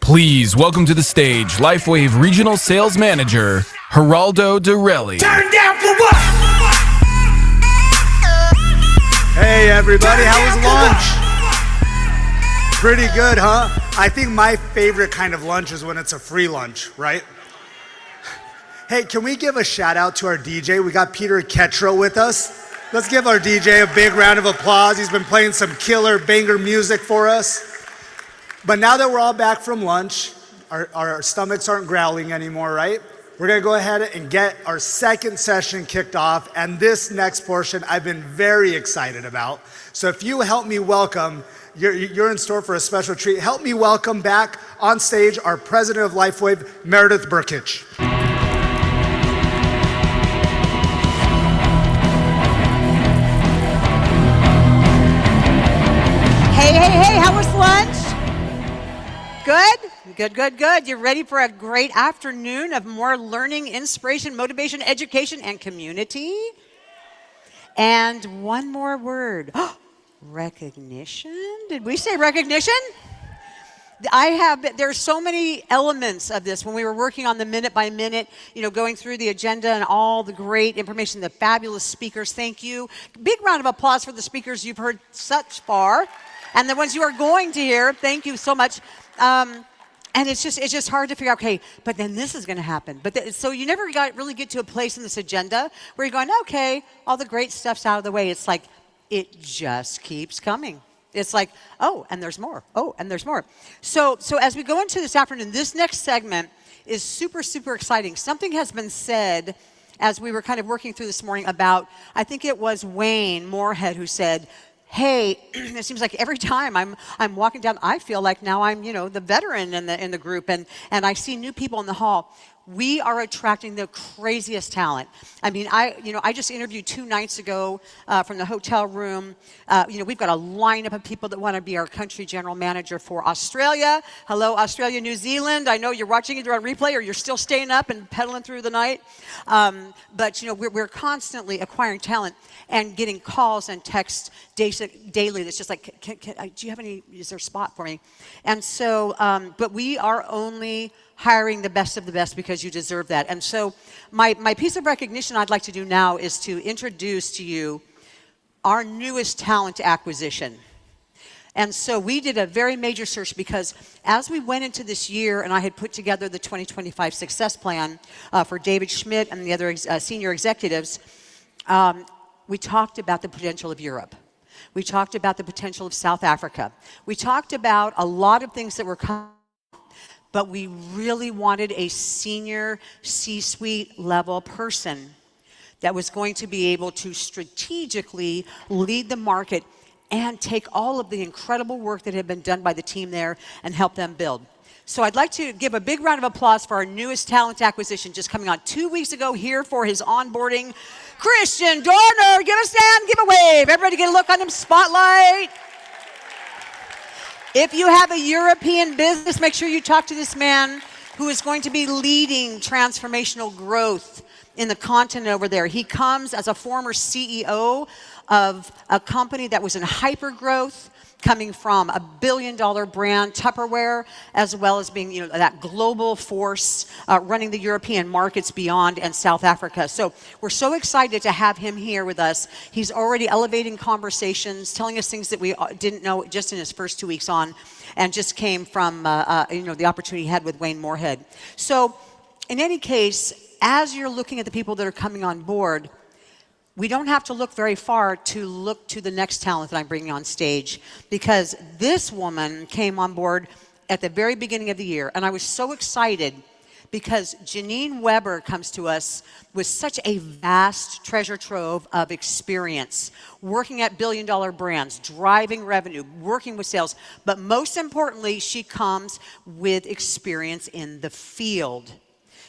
Please welcome to the stage LifeWave Regional Sales Manager, Geraldo Dorelli. Turn down for what? Hey everybody, how was lunch? Pretty good, huh? I think my favorite kind of lunch is when it's a free lunch, right? Hey, can we give a shout out to our DJ? We got Peter Ketro with us. Let's give our DJ a big round of applause. He's been playing some killer banger music for us. But now that we're all back from lunch, our stomachs aren't growling anymore, right? We're gonna go ahead and get our second session kicked off, and this next portion I've been very excited about. So if you help me welcome, you're in store for a special treat. Help me welcome back on stage our president of LifeWave, Meredith Burkich. Hey, how was lunch? Good? Good. You're ready for a great afternoon of more learning, inspiration, motivation, education, and community? And one more word, recognition? Did we say recognition? There's so many elements of this when we were working on the minute by minute, going through the agenda and all the great information, the fabulous speakers. Thank you. Big round of applause for the speakers you've heard such far. And the ones you are going to hear, thank you so much. And it's just hard to figure out, okay, but then this is going to happen. So you never really get to a place in this agenda where you're going, okay, all the great stuff's out of the way. It's like, it just keeps coming. It's like, oh, and there's more. Oh, and there's more. So as we go into this afternoon, this next segment is super, super exciting. Something has been said as we were kind of working through this morning about, I think it was Wayne Moorhead who said, hey, it seems like every time I'm walking down, I feel like now I'm, the veteran in the group, and I see new people in the hall. We are attracting the craziest talent. I mean, I just interviewed 2 nights ago from the hotel room. We've got a lineup of people that want to be our country general manager for Australia. Hello, Australia, New Zealand. I know you're watching either on replay or you're still staying up and pedaling through the night. But we're constantly acquiring talent and getting calls and texts daily. That's just like, do you have is there a spot for me? And so, but we are only hiring the best of the best because you deserve that. And so my piece of recognition I'd like to do now is to introduce to you our newest talent acquisition. And so we did a very major search because as we went into this year and I had put together the 2025 success plan for David Schmidt and the other senior executives, we talked about the potential of Europe. We talked about the potential of South Africa. We talked about a lot of things that were coming, but we really wanted a senior C-suite level person that was going to be able to strategically lead the market and take all of the incredible work that had been done by the team there and help them build. So I'd like to give a big round of applause for our newest talent acquisition just coming on 2 weeks ago here for his onboarding, Christian Dorner. Give a stand, give a wave. Everybody get a look on him, spotlight. If you have a European business, make sure you talk to this man who is going to be leading transformational growth in the continent over there. He comes as a former CEO of a company that was in hyper-growth, coming from a billion-dollar brand, Tupperware, as well as being that global force running the European markets beyond and South Africa. So we're so excited to have him here with us. He's already elevating conversations, telling us things that we didn't know just in his first 2 weeks on, and just came from the opportunity he had with Wayne Moorhead. So in any case, as you're looking at the people that are coming on board, we don't have to look very far to look to the next talent that I'm bringing on stage, because this woman came on board at the very beginning of the year, and I was so excited because Janine Weber comes to us with such a vast treasure trove of experience, working at billion-dollar brands, driving revenue, working with sales, but most importantly, she comes with experience in the field.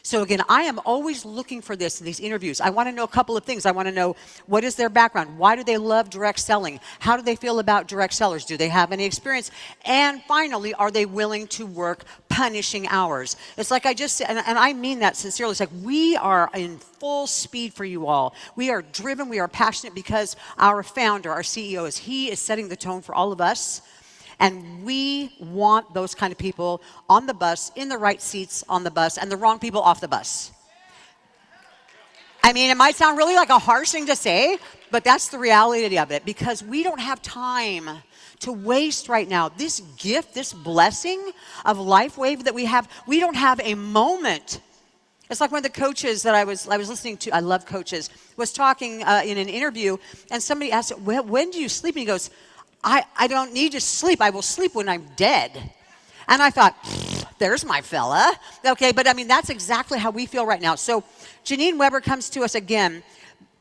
So again, I am always looking for this in these interviews. I want to know a couple of things. I want to know, what is their background? Why do they love direct selling? How do they feel about direct sellers? Do they have any experience? And finally, are they willing to work punishing hours? It's like I just said, and I mean that sincerely. It's like we are in full speed for you all. We are driven, we are passionate because our founder, our CEO, he is setting the tone for all of us. And we want those kind of people on the bus, in the right seats on the bus, and the wrong people off the bus. I mean, it might sound really like a harsh thing to say, but that's the reality of it, because we don't have time to waste right now. This gift, this blessing of LifeWave that we have, we don't have a moment. It's like one of the coaches that I was listening to, I love coaches, was talking in an interview, and somebody asked, well, when do you sleep? And he goes, I don't need to sleep. I will sleep when I'm dead. And I thought, there's my fella. Okay, but I mean, that's exactly how we feel right now. So Janine Weber comes to us again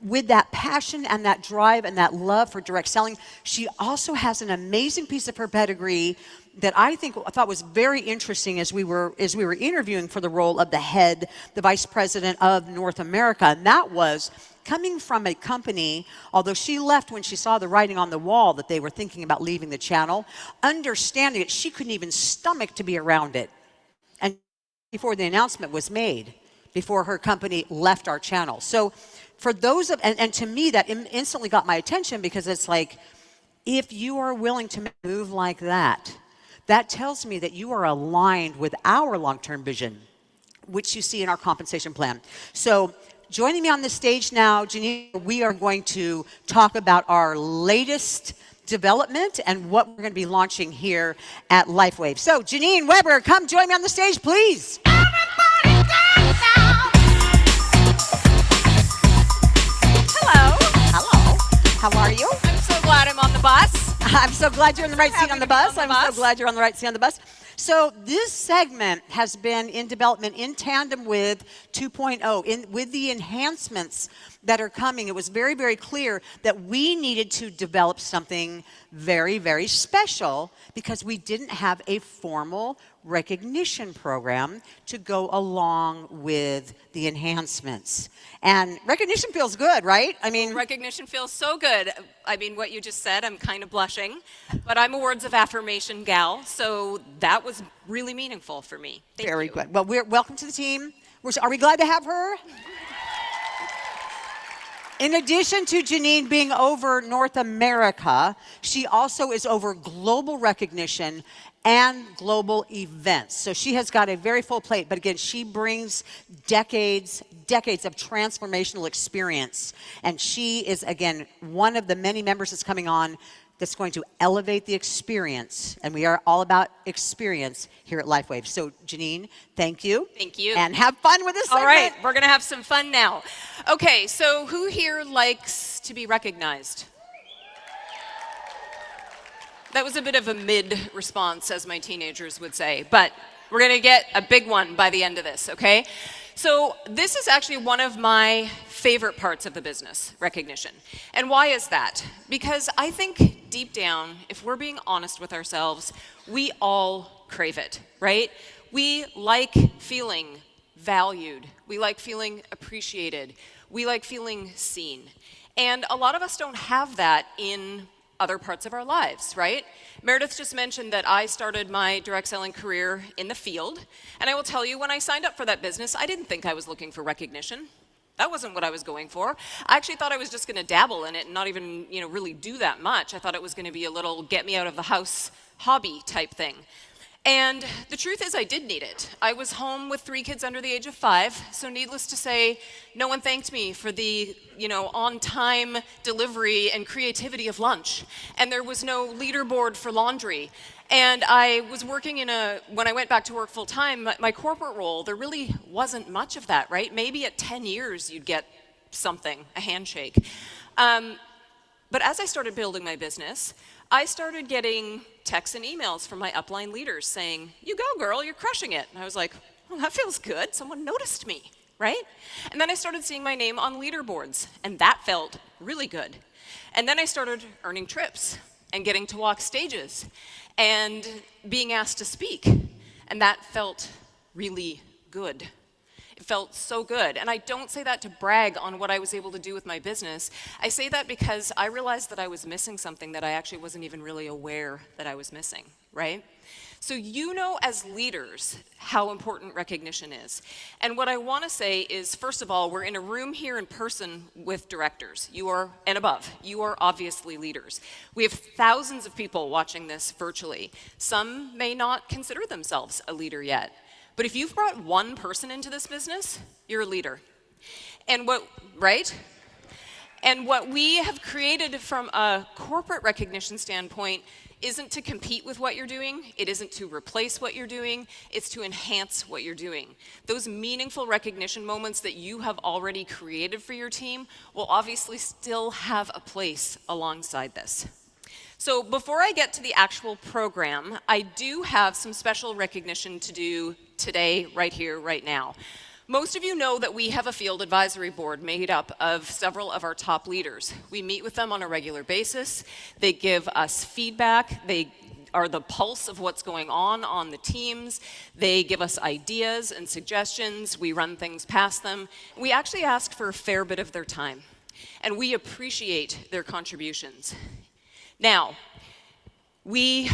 with that passion and that drive and that love for direct selling. She also has an amazing piece of her pedigree that I thought was very interesting as we were interviewing for the role of the vice president of North America. And that was coming from a company, although she left when she saw the writing on the wall that they were thinking about leaving the channel, understanding it, she couldn't even stomach to be around it. And before the announcement was made, before her company left our channel. So for those of, and to me, that instantly got my attention, because it's like, if you are willing to move like that, that tells me that you are aligned with our long-term vision, which you see in our compensation plan. So joining me on the stage now, Janine, we are going to talk about our latest development and what we're going to be launching here at LifeWave. So Janine Weber, come join me on the stage, please. Everybody dance now. Hello. Hello. How are you? I'm so glad I'm on the bus. I'm so glad you're in the right seat on the bus. I'm so bus. glad you're on the right seat on the bus. So this segment has been in development in tandem with 2.0, with the enhancements that are coming. It was very, very clear that we needed to develop something very, very special, because we didn't have a formal recognition program to go along with the enhancements. And recognition feels good, right? I mean, Recognition feels so good. I mean, what you just said, I'm kind of blushing, but I'm a words of affirmation gal, so that was really meaningful for me. Thank very you. good. Well, welcome to the team. Are we glad to have her? In addition to Janine being over North America, she also is over global recognition and global events. So she has got a very full plate, but again, she brings decades of transformational experience. And she is, again, one of the many members that's coming on that's going to elevate the experience. And we are all about experience here at LifeWave. So Janine, thank you. Thank you. And have fun with this All segment. right, we're gonna have some fun now. Okay, so who here likes to be recognized? That was a bit of a mid response, as my teenagers would say, but we're gonna get a big one by the end of this, okay? So this is actually one of my favorite parts of the business, recognition. And why is that? Because I think deep down, if we're being honest with ourselves, we all crave it, right? We like feeling valued. We like feeling appreciated. We like feeling seen. And a lot of us don't have that in other parts of our lives, right? Meredith just mentioned that I started my direct selling career in the field. And I will tell you, when I signed up for that business, I didn't think I was looking for recognition. That wasn't what I was going for. I actually thought I was just gonna dabble in it and not even, really do that much. I thought it was gonna be a little get me out of the house hobby type thing. And the truth is, I did need it. I was home with 3 kids under the age of 5, so needless to say, no one thanked me for the, on-time delivery and creativity of lunch. And there was no leaderboard for laundry. And I was working when I went back to work full time, my corporate role, there really wasn't much of that, right? Maybe at 10 years you'd get something, a handshake. But as I started building my business, I started getting texts and emails from my upline leaders saying, "You go, girl, you're crushing it." And I was like, well, that feels good. Someone noticed me, right? And then I started seeing my name on leaderboards, and that felt really good. And then I started earning trips and getting to walk stages and being asked to speak, and that felt really good. It felt so good. And I don't say that to brag on what I was able to do with my business. I say that because I realized that I was missing something that I actually wasn't even really aware that I was missing, right? So you know as leaders how important recognition is. And what I want to say is, first of all, we're in a room here in person with directors. You are, and above, you are obviously leaders. We have thousands of people watching this virtually. Some may not consider themselves a leader yet. But if you've brought one person into this business, you're a leader. And right? And what we have created from a corporate recognition standpoint isn't to compete with what you're doing, it isn't to replace what you're doing, it's to enhance what you're doing. Those meaningful recognition moments that you have already created for your team will obviously still have a place alongside this. So before I get to the actual program, I do have some special recognition to do today, right here, right now. Most of you know that we have a field advisory board made up of several of our top leaders. We meet with them on a regular basis. They give us feedback. They are the pulse of what's going on the teams. They give us ideas and suggestions. We run things past them. We actually ask for a fair bit of their time, and we appreciate their contributions. Now, we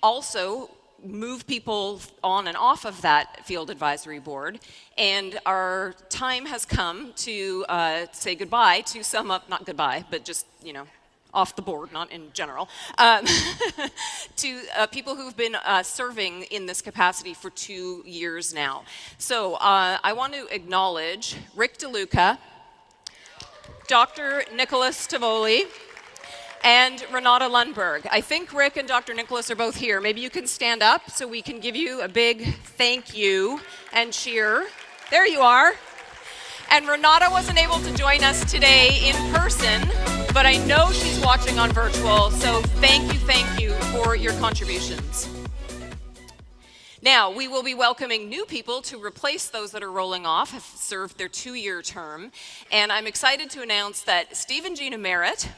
also move people on and off of that field advisory board, and our time has come to say goodbye to some of, not goodbye, but just, off the board, not in general, to people who've been serving in this capacity for 2 years now. So I want to acknowledge Rick DeLuca, Dr. Nicholas Tavoli, and Renata Lundberg. I think Rick and Dr. Nicholas are both here. Maybe you can stand up so we can give you a big thank you and cheer. There you are. And Renata wasn't able to join us today in person, but I know she's watching on virtual, so thank you for your contributions. Now, we will be welcoming new people to replace those that are rolling off, have served their 2-year term, and I'm excited to announce that Steve and Gina Merritt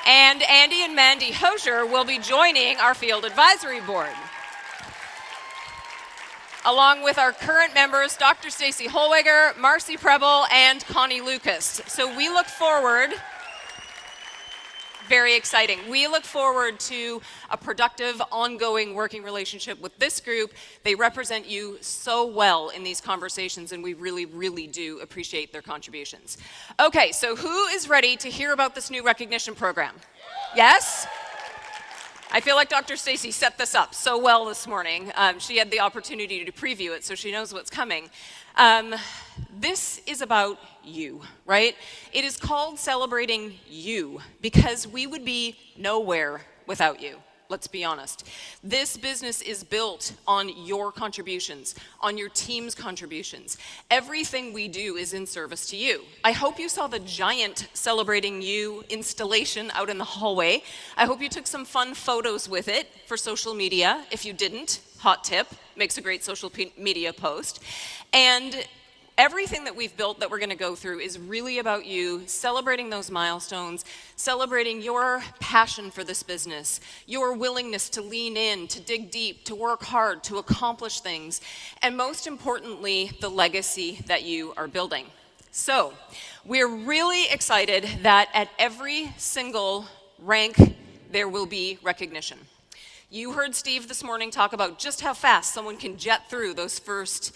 and Andy and Mandy Hosier will be joining our field advisory board, along with our current members, Dr. Stacy Holweger, Marcy Preble, and Connie Lucas. So we look forward, very exciting. We look forward to a productive, ongoing working relationship with this group. They represent you so well in these conversations, and we really, really do appreciate their contributions. Okay, so who is ready to hear about this new recognition program? Yes? I feel like Dr. Stacy set this up so well this morning. She had the opportunity to preview it, so she knows what's coming. This is about you, right? It is called Celebrating You, because we would be nowhere without you. Let's be honest. This business is built on your contributions, on your team's contributions. Everything we do is in service to you. I hope you saw the giant Celebrating You installation out in the hallway. I hope you took some fun photos with it for social media. If you didn't, hot tip, makes a great social media post. And everything that we've built that we're going to go through is really about you celebrating those milestones, celebrating your passion for this business, your willingness to lean in, to dig deep, to work hard, to accomplish things, and most importantly, the legacy that you are building. So, we're really excited that at every single rank, there will be recognition. You heard Steve this morning talk about just how fast someone can jet through those first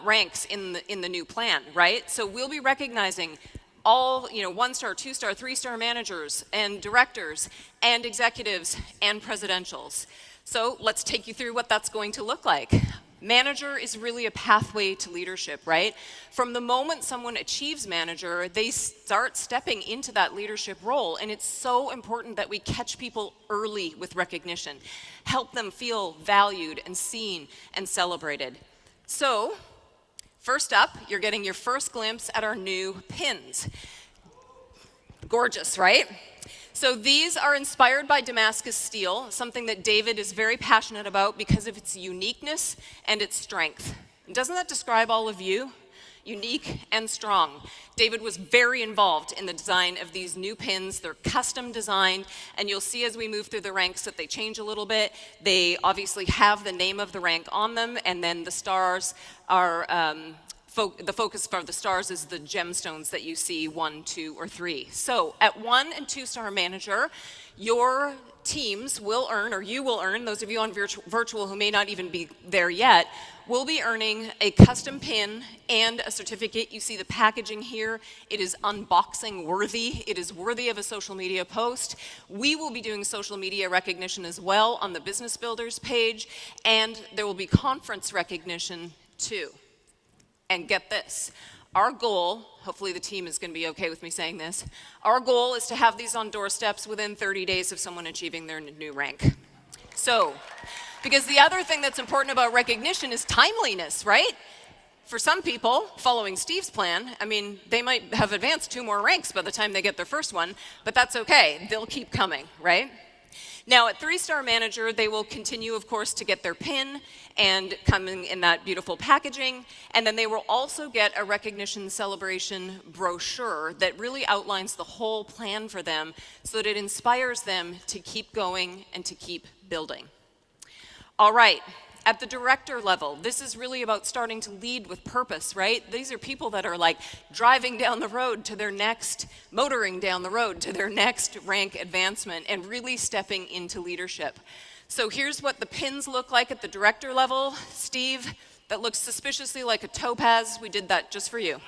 ranks in the new plan, right? So we'll be recognizing all 1-star, 2-star, 3-star managers and directors and executives and presidentials. So let's take you through what that's going to look like. Manager is really a pathway to leadership, right? From the moment someone achieves manager, they start stepping into that leadership role, and it's so important that we catch people early with recognition, help them feel valued and seen and celebrated. So, first up, you're getting your first glimpse at our new pins. Gorgeous, right? So these are inspired by Damascus steel, something that David is very passionate about because of its uniqueness and its strength. And doesn't that describe all of you? Unique and strong. David was very involved in the design of these new pins. They're custom designed, and you'll see as we move through the ranks that they change a little bit. They obviously have the name of the rank on them, and then the stars are the focus for the stars is the gemstones that you see 1, 2, or 3. So at 1 and 2-star manager, your teams will earn, or you will earn, those of you on virtual who may not even be there yet, will be earning a custom pin and a certificate. You see the packaging here. It is unboxing worthy. It is worthy of a social media post. We will be doing social media recognition as well on the Business Builders page, and there will be conference recognition too. And get this, our goal, hopefully the team is going to be okay with me saying this, our goal is to have these on doorsteps within 30 days of someone achieving their new rank. So, because the other thing that's important about recognition is timeliness, right? For some people, following Steve's plan, I mean, they might have advanced 2 more ranks by the time they get their first one, but that's okay. They'll keep coming, right? Now, at 3-Star Manager, they will continue, of course, to get their pin and coming in that beautiful packaging. And then they will also get a recognition celebration brochure that really outlines the whole plan for them so that it inspires them to keep going and to keep building. All right. At the director level, this is really about starting to lead with purpose, right? These are people that are like driving down the road to their next, motoring down the road to their next rank advancement and really stepping into leadership. So here's what the pins look like at the director level. Steve, that looks suspiciously like a topaz. We did that just for you.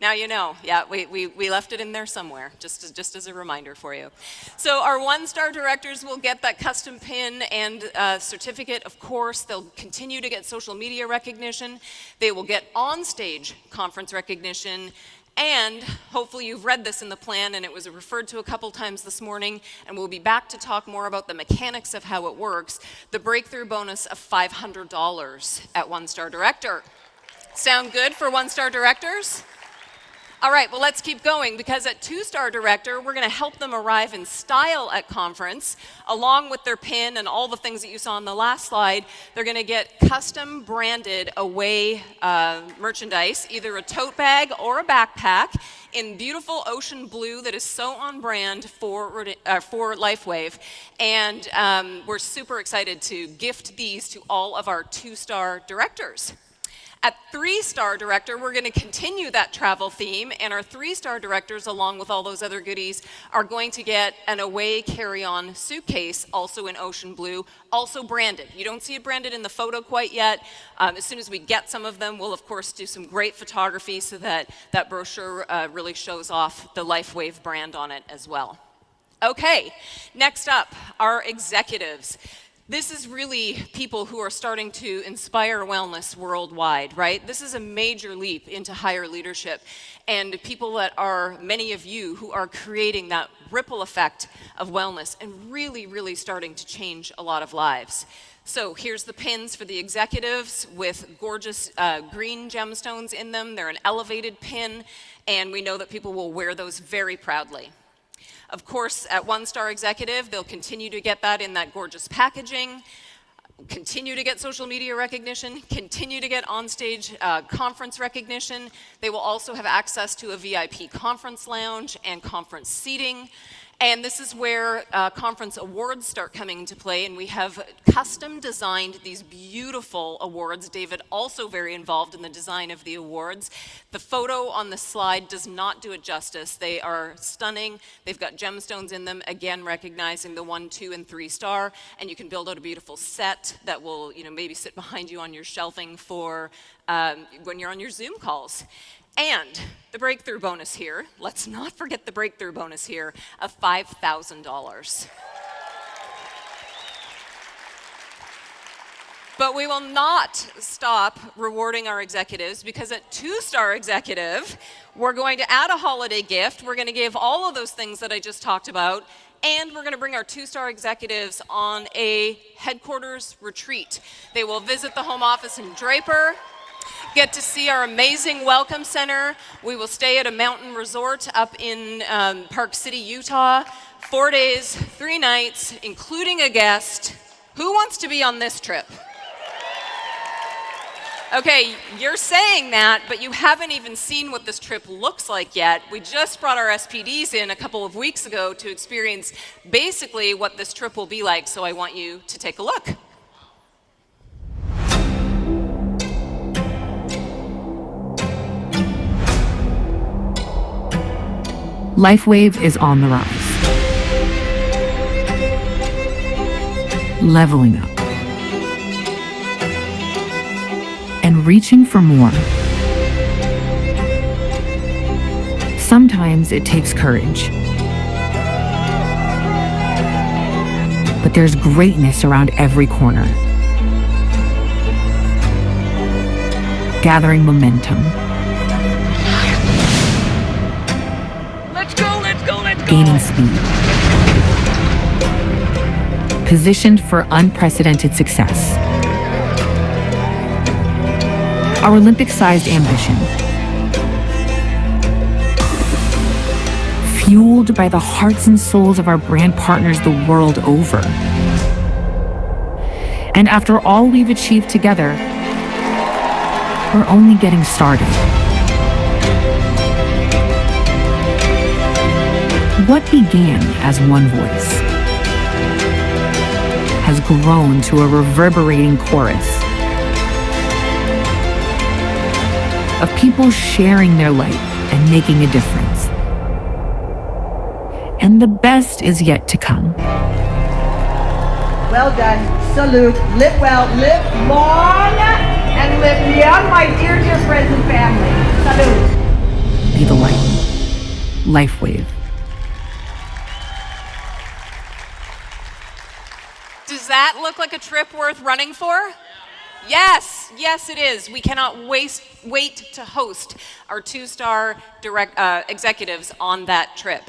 Now you know. Yeah, we left it in there somewhere, just as a reminder for you. So our 1-star directors will get that custom pin and certificate, of course. They'll continue to get social media recognition. They will get on-stage conference recognition. And hopefully you've read this in the plan, and it was referred to a couple times this morning, and we'll be back to talk more about the mechanics of how it works. The breakthrough bonus of $500 at 1-star director. Sound good for 1-star directors? All right, well, let's keep going, because at 2-star director, we're going to help them arrive in style at conference, along with their pin and all the things that you saw on the last slide. They're going to get custom branded away merchandise, either a tote bag or a backpack in beautiful ocean blue that is so on brand for LifeWave. And we're super excited to gift these to all of our 2-star directors. At 3-star director, we're going to continue that travel theme, and our 3-star directors, along with all those other goodies, are going to get an away carry-on suitcase, also in ocean blue, also branded. You don't see it branded in the photo quite yet. As soon as we get some of them, we'll of course do some great photography so that that brochure really shows off the LifeWave brand on it as well. Okay, next up, our executives. This is really people who are starting to inspire wellness worldwide, right? This is a major leap into higher leadership, and people that are, many of you, who are creating that ripple effect of wellness and really, really starting to change a lot of lives. So here's the pins for the executives with gorgeous green gemstones in them. They're an elevated pin, and we know that people will wear those very proudly. Of course, at 1-star executive, they'll continue to get that in that gorgeous packaging, continue to get social media recognition, continue to get onstage conference recognition. They will also have access to a VIP conference lounge and conference seating. And this is where conference awards start coming into play, and we have custom designed these beautiful awards. David also very involved in the design of the awards. The photo on the slide does not do it justice. They are stunning. They've got gemstones in them, again recognizing the 1, 2, and 3-star, and you can build out a beautiful set that will, maybe sit behind you on your shelving for when you're on your Zoom calls. And the breakthrough bonus here, let's not forget the breakthrough bonus here, of $5,000. But we will not stop rewarding our executives, because at 2-star executive, we're going to add a holiday gift. We're going to give all of those things that I just talked about, and we're going to bring our 2-star executives on a headquarters retreat. They will visit the home office in Draper, get to see our amazing welcome center. We will stay at a mountain resort up in Park City, Utah. 4 days, 3 nights, including a guest. Who wants to be on this trip? Okay, you're saying that, but you haven't even seen what this trip looks like yet. We just brought our SPDs in a couple of weeks ago to experience basically what this trip will be like, so I want you to take a look. LifeWave is on the rise. Leveling up. And reaching for more. Sometimes it takes courage. But there's greatness around every corner. Gathering momentum. Let's go, let's go, let's go. Gaining speed. Positioned for unprecedented success. Our Olympic-sized ambition. Fueled by the hearts and souls of our brand partners the world over. And after all we've achieved together, we're only getting started. What began as one voice has grown to a reverberating chorus of people sharing their light and making a difference. And the best is yet to come. Well done. Salute. Live well, live long, and live young, my dear, dear friends and family. Salute. Be the light. LifeWave. Does that look like a trip worth running for? Yes, yes it is. We cannot wait to host our 2-star executives on that trip.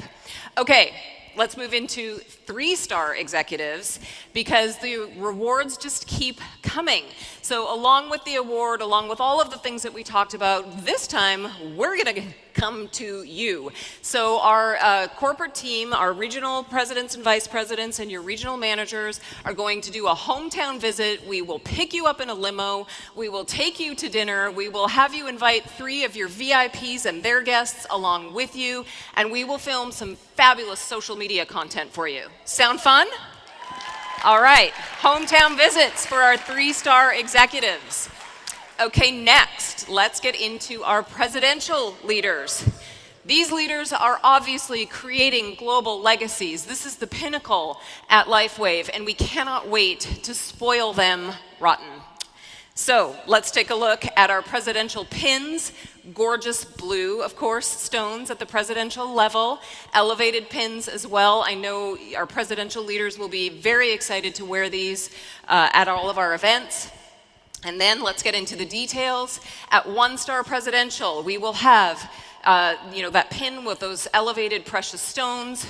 Okay, let's move into 3-star executives because the rewards just keep coming. So along with the award, along with all of the things that we talked about, this time we're gonna come to you. So our corporate team, our regional presidents and vice presidents and your regional managers are going to do a hometown visit. We will pick you up in a limo. We will take you to dinner. We will have you invite 3 of your VIPs and their guests along with you, and we will film some fabulous social media content for you. Sound fun? All right, hometown visits for our 3-star executives. Okay, next, let's get into our presidential leaders. These leaders are obviously creating global legacies. This is the pinnacle at LifeWave, and we cannot wait to spoil them rotten. So let's take a look at our presidential pins. Gorgeous blue, of course, stones at the presidential level. Elevated pins as well. I know our presidential leaders will be very excited to wear these at all of our events. And then let's get into the details. At 1-star presidential, we will have that pin with those elevated precious stones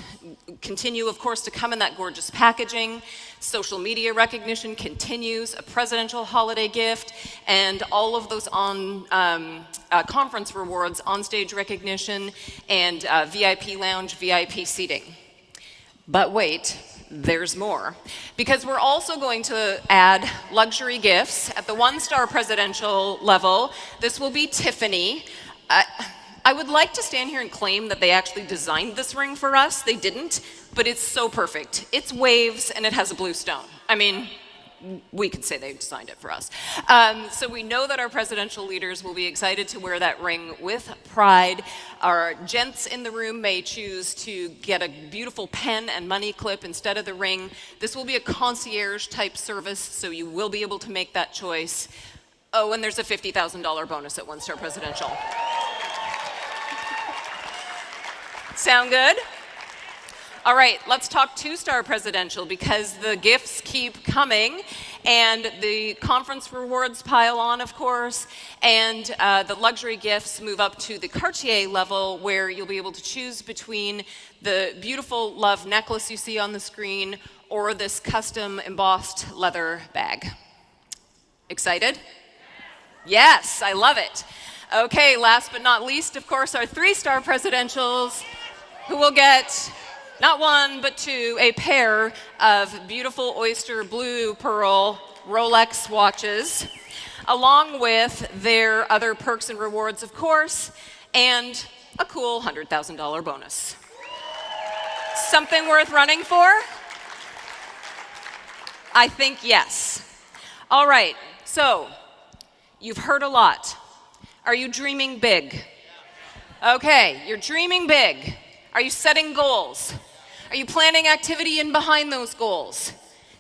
continue, of course, to come in that gorgeous packaging. Social media recognition continues, a presidential holiday gift, and all of those on conference rewards, on-stage recognition, and VIP lounge, VIP seating. But wait, there's more. Because we're also going to add luxury gifts at the 1-star presidential level. This will be Tiffany. I would like to stand here and claim that they actually designed this ring for us. They didn't, but it's so perfect. It's waves and it has a blue stone. I mean, we could say they designed it for us. So we know that our presidential leaders will be excited to wear that ring with pride. Our gents in the room may choose to get a beautiful pen and money clip instead of the ring. This will be a concierge type service, so you will be able to make that choice. Oh, and there's a $50,000 bonus at 1-star presidential. Sound good? All right, let's talk 2-star presidential because the gifts keep coming and the conference rewards pile on, of course, and the luxury gifts move up to the Cartier level where you'll be able to choose between the beautiful love necklace you see on the screen or this custom embossed leather bag. Excited? Yes, I love it. Okay, last but not least, of course, our 3-star presidentials who will get not 1, but 2, a pair of beautiful oyster blue pearl Rolex watches, along with their other perks and rewards, of course, and a cool $100,000 bonus. Something worth running for? I think yes. All right, so you've heard a lot. Are you dreaming big? Okay, you're dreaming big. Are you setting goals? Are you planning activity in behind those goals?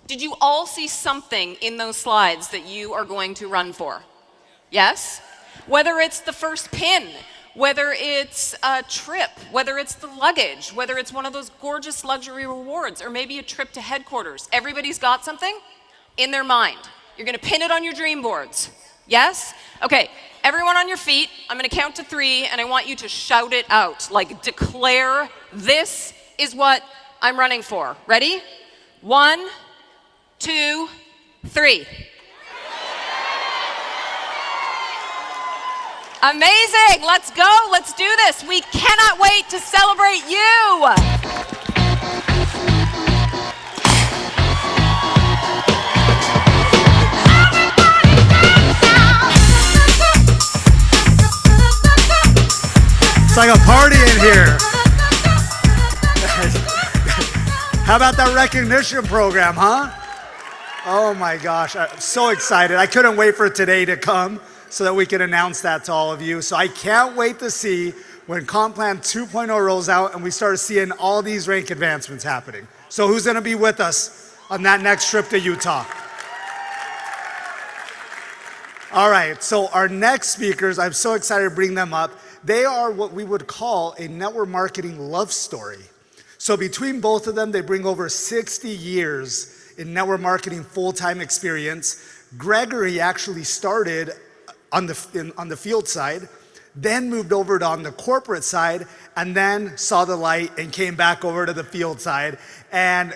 Did you all see something in those slides that you are going to run for? Yes? Whether it's the first pin, whether it's a trip, whether it's the luggage, whether it's one of those gorgeous luxury rewards, or maybe a trip to headquarters. Everybody's got something in their mind. You're gonna pin it on your dream boards. Yes? Okay, everyone on your feet. I'm gonna count to 3 and I want you to shout it out. Like declare, this is what I'm running for. Ready? 1, 2, 3. Amazing, let's go, let's do this. We cannot wait to celebrate you. It's like a party in here. How about that recognition program, huh? Oh my gosh, I'm so excited. I couldn't wait for today to come so that we can announce that to all of you. So I can't wait to see when Comp Plan 2.0 rolls out and we start seeing all these rank advancements happening. So who's gonna be with us on that next trip to Utah? All right, so our next speakers, I'm so excited to bring them up. They are what we would call a network marketing love story. So between both of them, they bring over 60 years in network marketing full-time experience. Gregory actually started on the field side, then moved over to on the corporate side, and then saw the light and came back over to the field side. And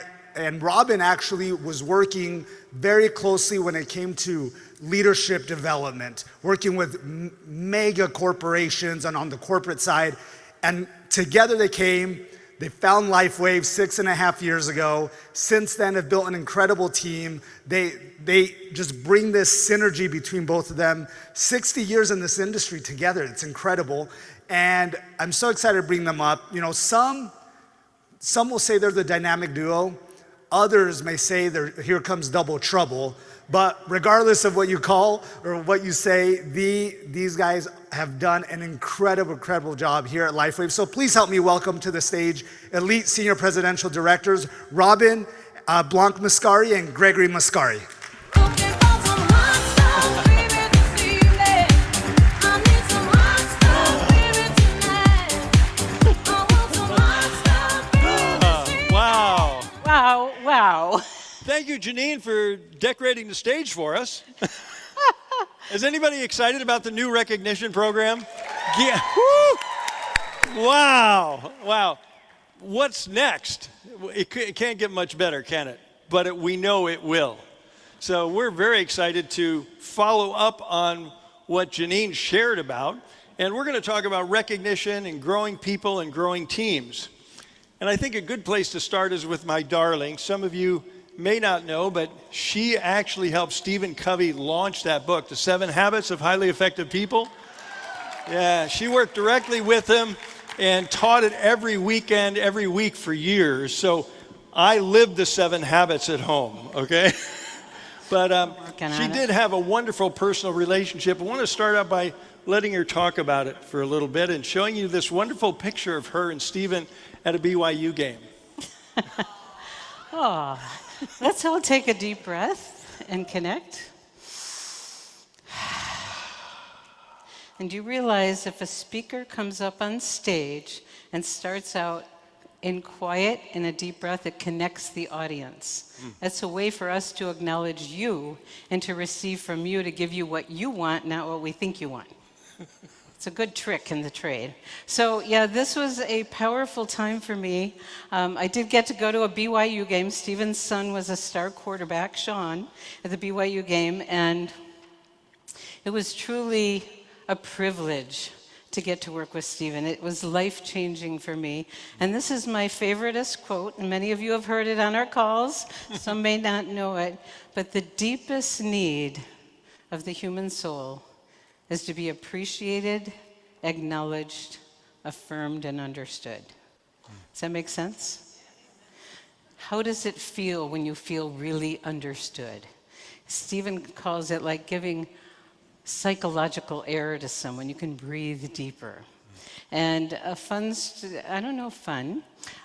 Robin actually was working very closely when it came to leadership development, working with mega corporations and on the corporate side. And together they found LifeWave 6.5 years ago. Since then have built an incredible team. They just bring this synergy between both of them. 60 years in this industry together, it's incredible. And I'm so excited to bring them up. You know, some will say they're the dynamic duo. Others may say here comes double trouble. But regardless of what you call or what you say, these guys have done an incredible job here at LifeWave. So please help me welcome to the stage Elite Senior Presidential Directors, Robin Blanc-Mascari and Gregory Mascari. Wow. Thank you, Janine, for decorating the stage for us. Is anybody excited about the new recognition program? Yeah. Woo! Wow. What's next? It can't get much better, can it? But we know it will. So we're very excited to follow up on what Janine shared about. And we're going to talk about recognition and growing people and growing teams. And I think a good place to start is with my darling. Some of you may not know, but she actually helped Stephen Covey launch that book, The 7 Habits of Highly Effective People. Yeah, she worked directly with him and taught it every weekend, every week for years. So I lived the 7 habits at home, okay? But she did have a wonderful personal relationship. I want to start out by letting her talk about it for a little bit and showing you this wonderful picture of her and Stephen at a BYU game. Oh, let's all take a deep breath and connect. And you realize if a speaker comes up on stage and starts out in quiet, in a deep breath, it connects the audience. It's a way for us to acknowledge you and to receive from you to give you what you want, not what we think you want. It's a good trick in the trade. So yeah, this was a powerful time for me. I did get to go to a BYU game. Stephen's son was a star quarterback, Sean, at the BYU game, and it was truly a privilege to get to work with Stephen. It was life-changing for me. And this is my favoriteest quote, and many of you have heard it on our calls. Some may not know it, but the deepest need of the human soul is to be appreciated, acknowledged, affirmed, and understood. Does that make sense? How does it feel when you feel really understood? Stephen calls it like giving psychological air to someone. You can breathe deeper. And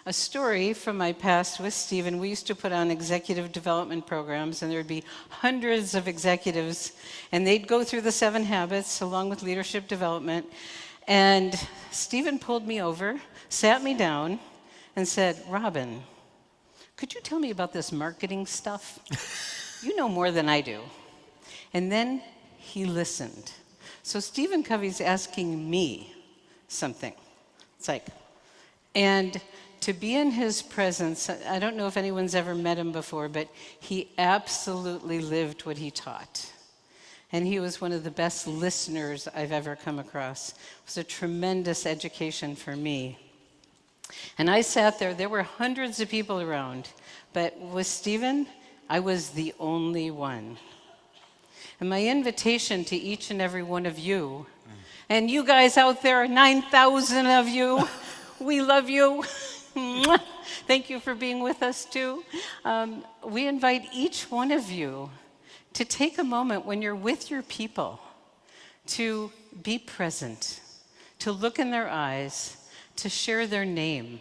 a story from my past with Stephen, we used to put on executive development programs, and there'd be hundreds of executives, and they'd go through the 7 habits along with leadership development. And Stephen pulled me over, sat me down, and said, "Robin, could you tell me about this marketing stuff? You know more than I do." And then he listened. So Stephen Covey's asking me something. It's like, and to be in his presence, I don't know if anyone's ever met him before, but he absolutely lived what he taught. And he was one of the best listeners I've ever come across. It was a tremendous education for me. And I sat there were hundreds of people around, but with Stephen, I was the only one. And my invitation to each and every one of you, and you guys out there, 9,000 of you, we love you. Thank you for being with us too. We invite each one of you to take a moment when you're with your people to be present, to look in their eyes, to share their name.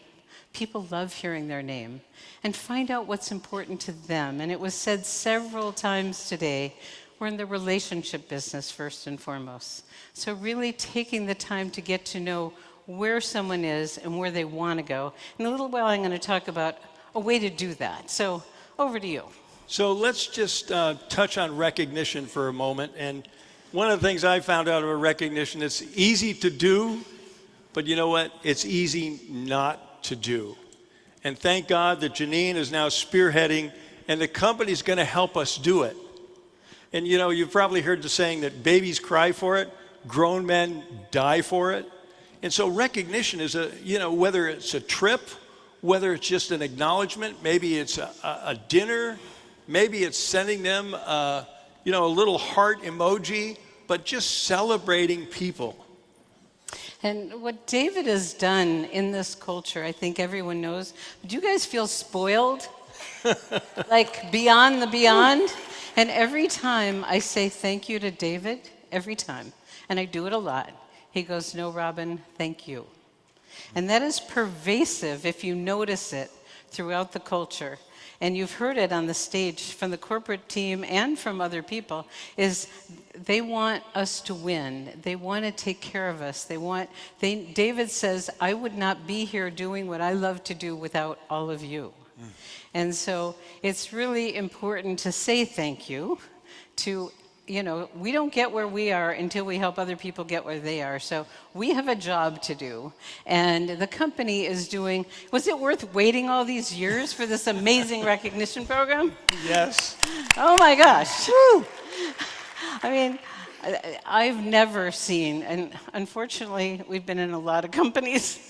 People love hearing their name. And find out what's important to them. And it was said several times today, we're in the relationship business first and foremost. So really taking the time to get to know where someone is and where they want to go. In a little while, I'm going to talk about a way to do that. So over to you. So let's just touch on recognition for a moment. And one of the things I found out about recognition, it's easy to do, but you know what? It's easy not to do. And thank God that Janine is now spearheading, and the company's going to help us do it. And you know, you've probably heard the saying that babies cry for it, grown men die for it. And so recognition is whether it's a trip, whether it's just an acknowledgement, maybe it's a dinner, maybe it's sending them a little heart emoji, but just celebrating people. And what David has done in this culture, I think everyone knows. Do you guys feel spoiled? Like beyond the beyond? And every time I say thank you to David, every time, and I do it a lot, he goes, "No, Robin, thank you." And that is pervasive if you notice it throughout the culture. And you've heard it on the stage from the corporate team and from other people, is they want us to win. They want to take care of us. David says, "I would not be here doing what I love to do without all of you." And so it's really important to say thank you to, we don't get where we are until we help other people get where they are. So we have a job to do. And the company is doing, was it worth waiting all these years for this amazing recognition program? Yes. Oh my gosh. Woo. I mean, I've never seen, and unfortunately, we've been in a lot of companies.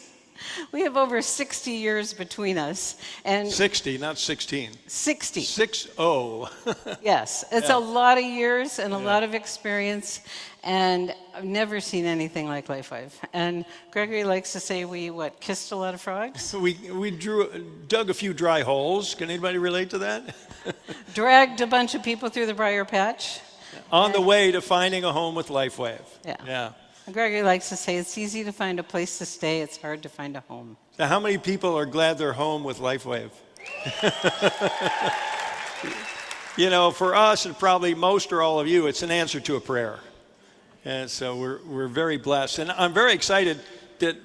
We have over 60 years between us. And 60, not 16. 60. 60. Yes, it's a lot of years and a lot of experience, and I've never seen anything like LifeWave. And Gregory likes to say we, kissed a lot of frogs? We dug a few dry holes. Can anybody relate to that? Dragged a bunch of people through the briar patch. On the way to finding a home with LifeWave. Yeah. Gregory likes to say it's easy to find a place to stay, it's hard to find a home. So how many people are glad they're home with LifeWave? For us, and probably most or all of you, it's an answer to a prayer. And so we're very blessed. And I'm very excited that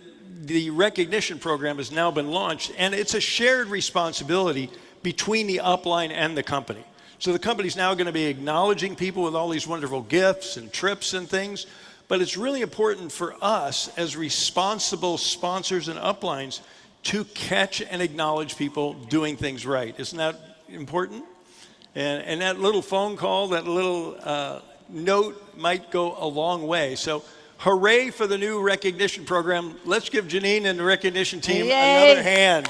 the recognition program has now been launched, and it's a shared responsibility between the upline and the company. So the company's now going to be acknowledging people with all these wonderful gifts and trips and things. But it's really important for us as responsible sponsors and uplines to catch and acknowledge people doing things right. Isn't that important? And that little phone call, that little note might go a long way. So hooray for the new recognition program. Let's give Janine and the recognition team another hand.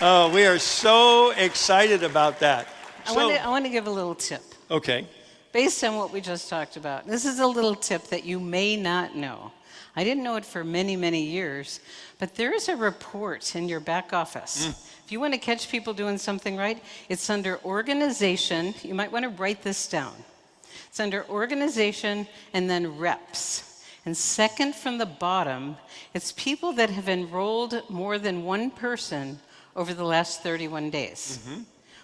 Oh, we are so excited about that. I want to give a little tip. Okay. Based on what we just talked about. This is a little tip that you may not know. I didn't know it for many, many years, but there is a report in your back office. If you want to catch people doing something right, it's under organization. You might want to write this down. It's under organization and then reps. And second from the bottom, it's people that have enrolled more than one person over the last 31 days.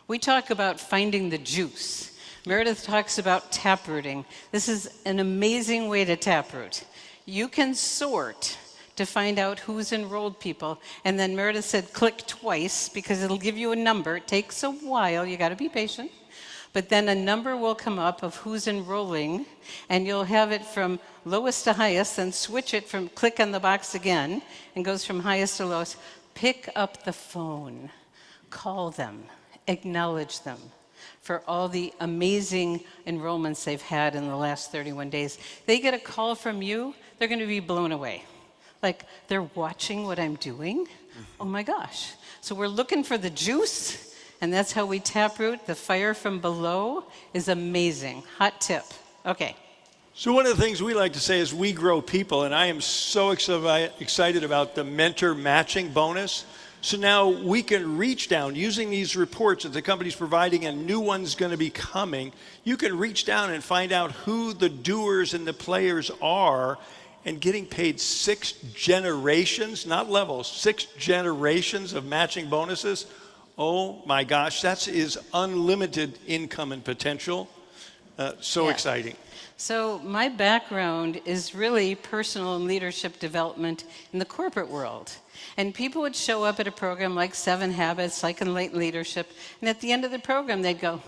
We talk about finding the juice. Meredith talks about taprooting. This is an amazing way to taproot. You can sort to find out who's enrolled people. And then Meredith said click twice because it'll give you a number. It takes a while. You got to be patient. But then a number will come up of who's enrolling, and you'll have it from lowest to highest, then switch it from click on the box again, and goes from highest to lowest. Pick up the phone, call them, acknowledge them for all the amazing enrollments they've had in the last 31 days. They get a call from you, they're going to be blown away. Like, they're watching what I'm doing? Oh my gosh. So we're looking for the juice. And that's how we taproot. The fire from below is amazing. Hot tip. Okay. So one of the things we like to say is we grow people, and I am so excited about the mentor matching bonus. So now we can reach down using these reports that the company's providing and new ones going to be coming. You can reach down and find out who the doers and the players are, and getting paid 6 generations, not levels, 6 generations of matching bonuses. Oh my gosh, that is unlimited income and potential. So exciting. So my background is really personal and leadership development in the corporate world. And people would show up at a program like 7 Habits, like Enlightened Leadership, and at the end of the program they'd go,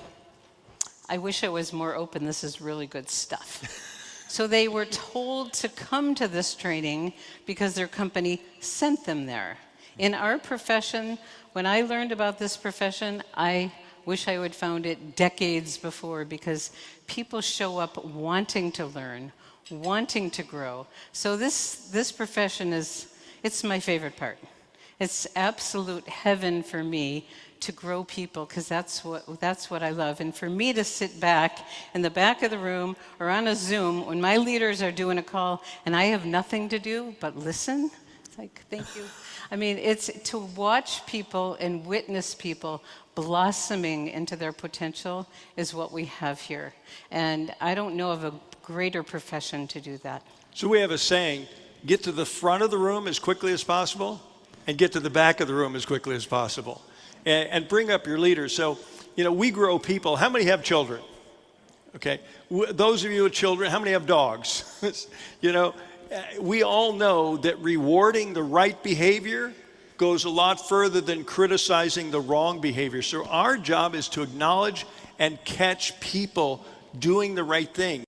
I wish I was more open, this is really good stuff. So they were told to come to this training because their company sent them there. In our profession, when I learned about this profession, I wish I would found it decades before, because people show up wanting to learn, wanting to grow. So this profession it's my favorite part. It's absolute heaven for me to grow people, because that's what I love. And for me to sit back in the back of the room or on a Zoom when my leaders are doing a call and I have nothing to do but listen, it's like, thank you. I mean, it's to watch people and witness people blossoming into their potential is what we have here. And I don't know of a greater profession to do that. So we have a saying, get to the front of the room as quickly as possible and get to the back of the room as quickly as possible. And bring up your leaders. So, we grow people. How many have children? Okay. Those of you with children, how many have dogs? We all know that rewarding the right behavior goes a lot further than criticizing the wrong behavior. So our job is to acknowledge and catch people doing the right thing.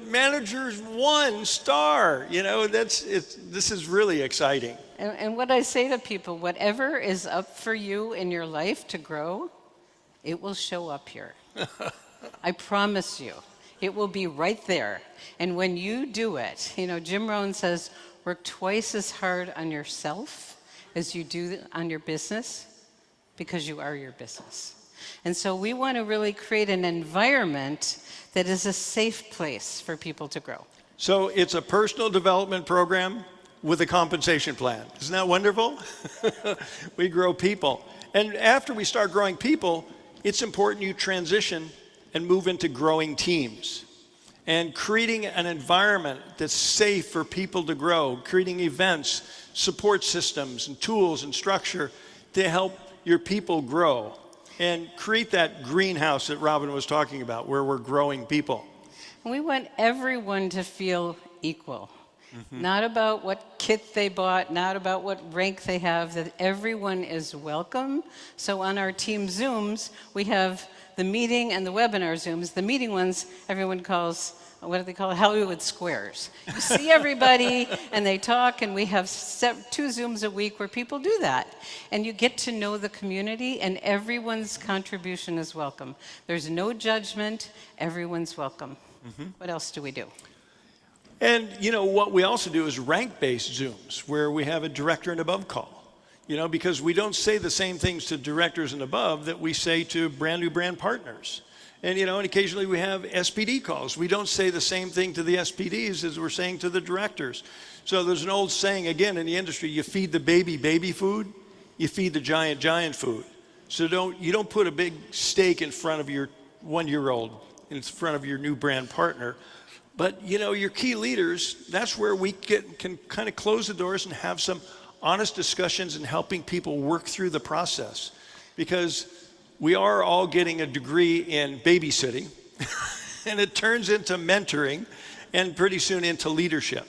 Manager's 1 star, this is really exciting. And what I say to people, whatever is up for you in your life to grow, it will show up here. I promise you, it will be right there. And when you do it, Jim Rohn says, work twice as hard on yourself as you do on your business, because you are your business. And so we want to really create an environment that is a safe place for people to grow. So it's a personal development program with a compensation plan. Isn't that wonderful? We grow people. And after we start growing people, it's important you transition and move into growing teams. And creating an environment that's safe for people to grow, creating events, support systems, and tools and structure to help your people grow. And create that greenhouse that Robin was talking about, where we're growing people. We want everyone to feel equal. Not about what kit they bought, not about what rank they have, that everyone is welcome. So on our team Zooms, we have the meeting and the webinar Zooms. The meeting ones, everyone calls, what do they call it? Hollywood Squares. You see everybody and they talk, and we have 2 Zooms a week where people do that. And you get to know the community, and everyone's contribution is welcome. There's no judgment, everyone's welcome. What else do we do? And what we also do is rank-based Zooms, where we have a director and above call. Because we don't say the same things to directors and above that we say to brand new brand partners. And, and occasionally we have SPD calls. We don't say the same thing to the SPDs as we're saying to the directors. So there's an old saying, again, in the industry, you feed the baby baby food. you feed the giant food. So you don't put a big steak in front of your 1-year-old, in front of your new brand partner. But your key leaders, that's where we can kind of close the doors and have some honest discussions and helping people work through the process. Because we are all getting a degree in babysitting, and it turns into mentoring, and pretty soon into leadership.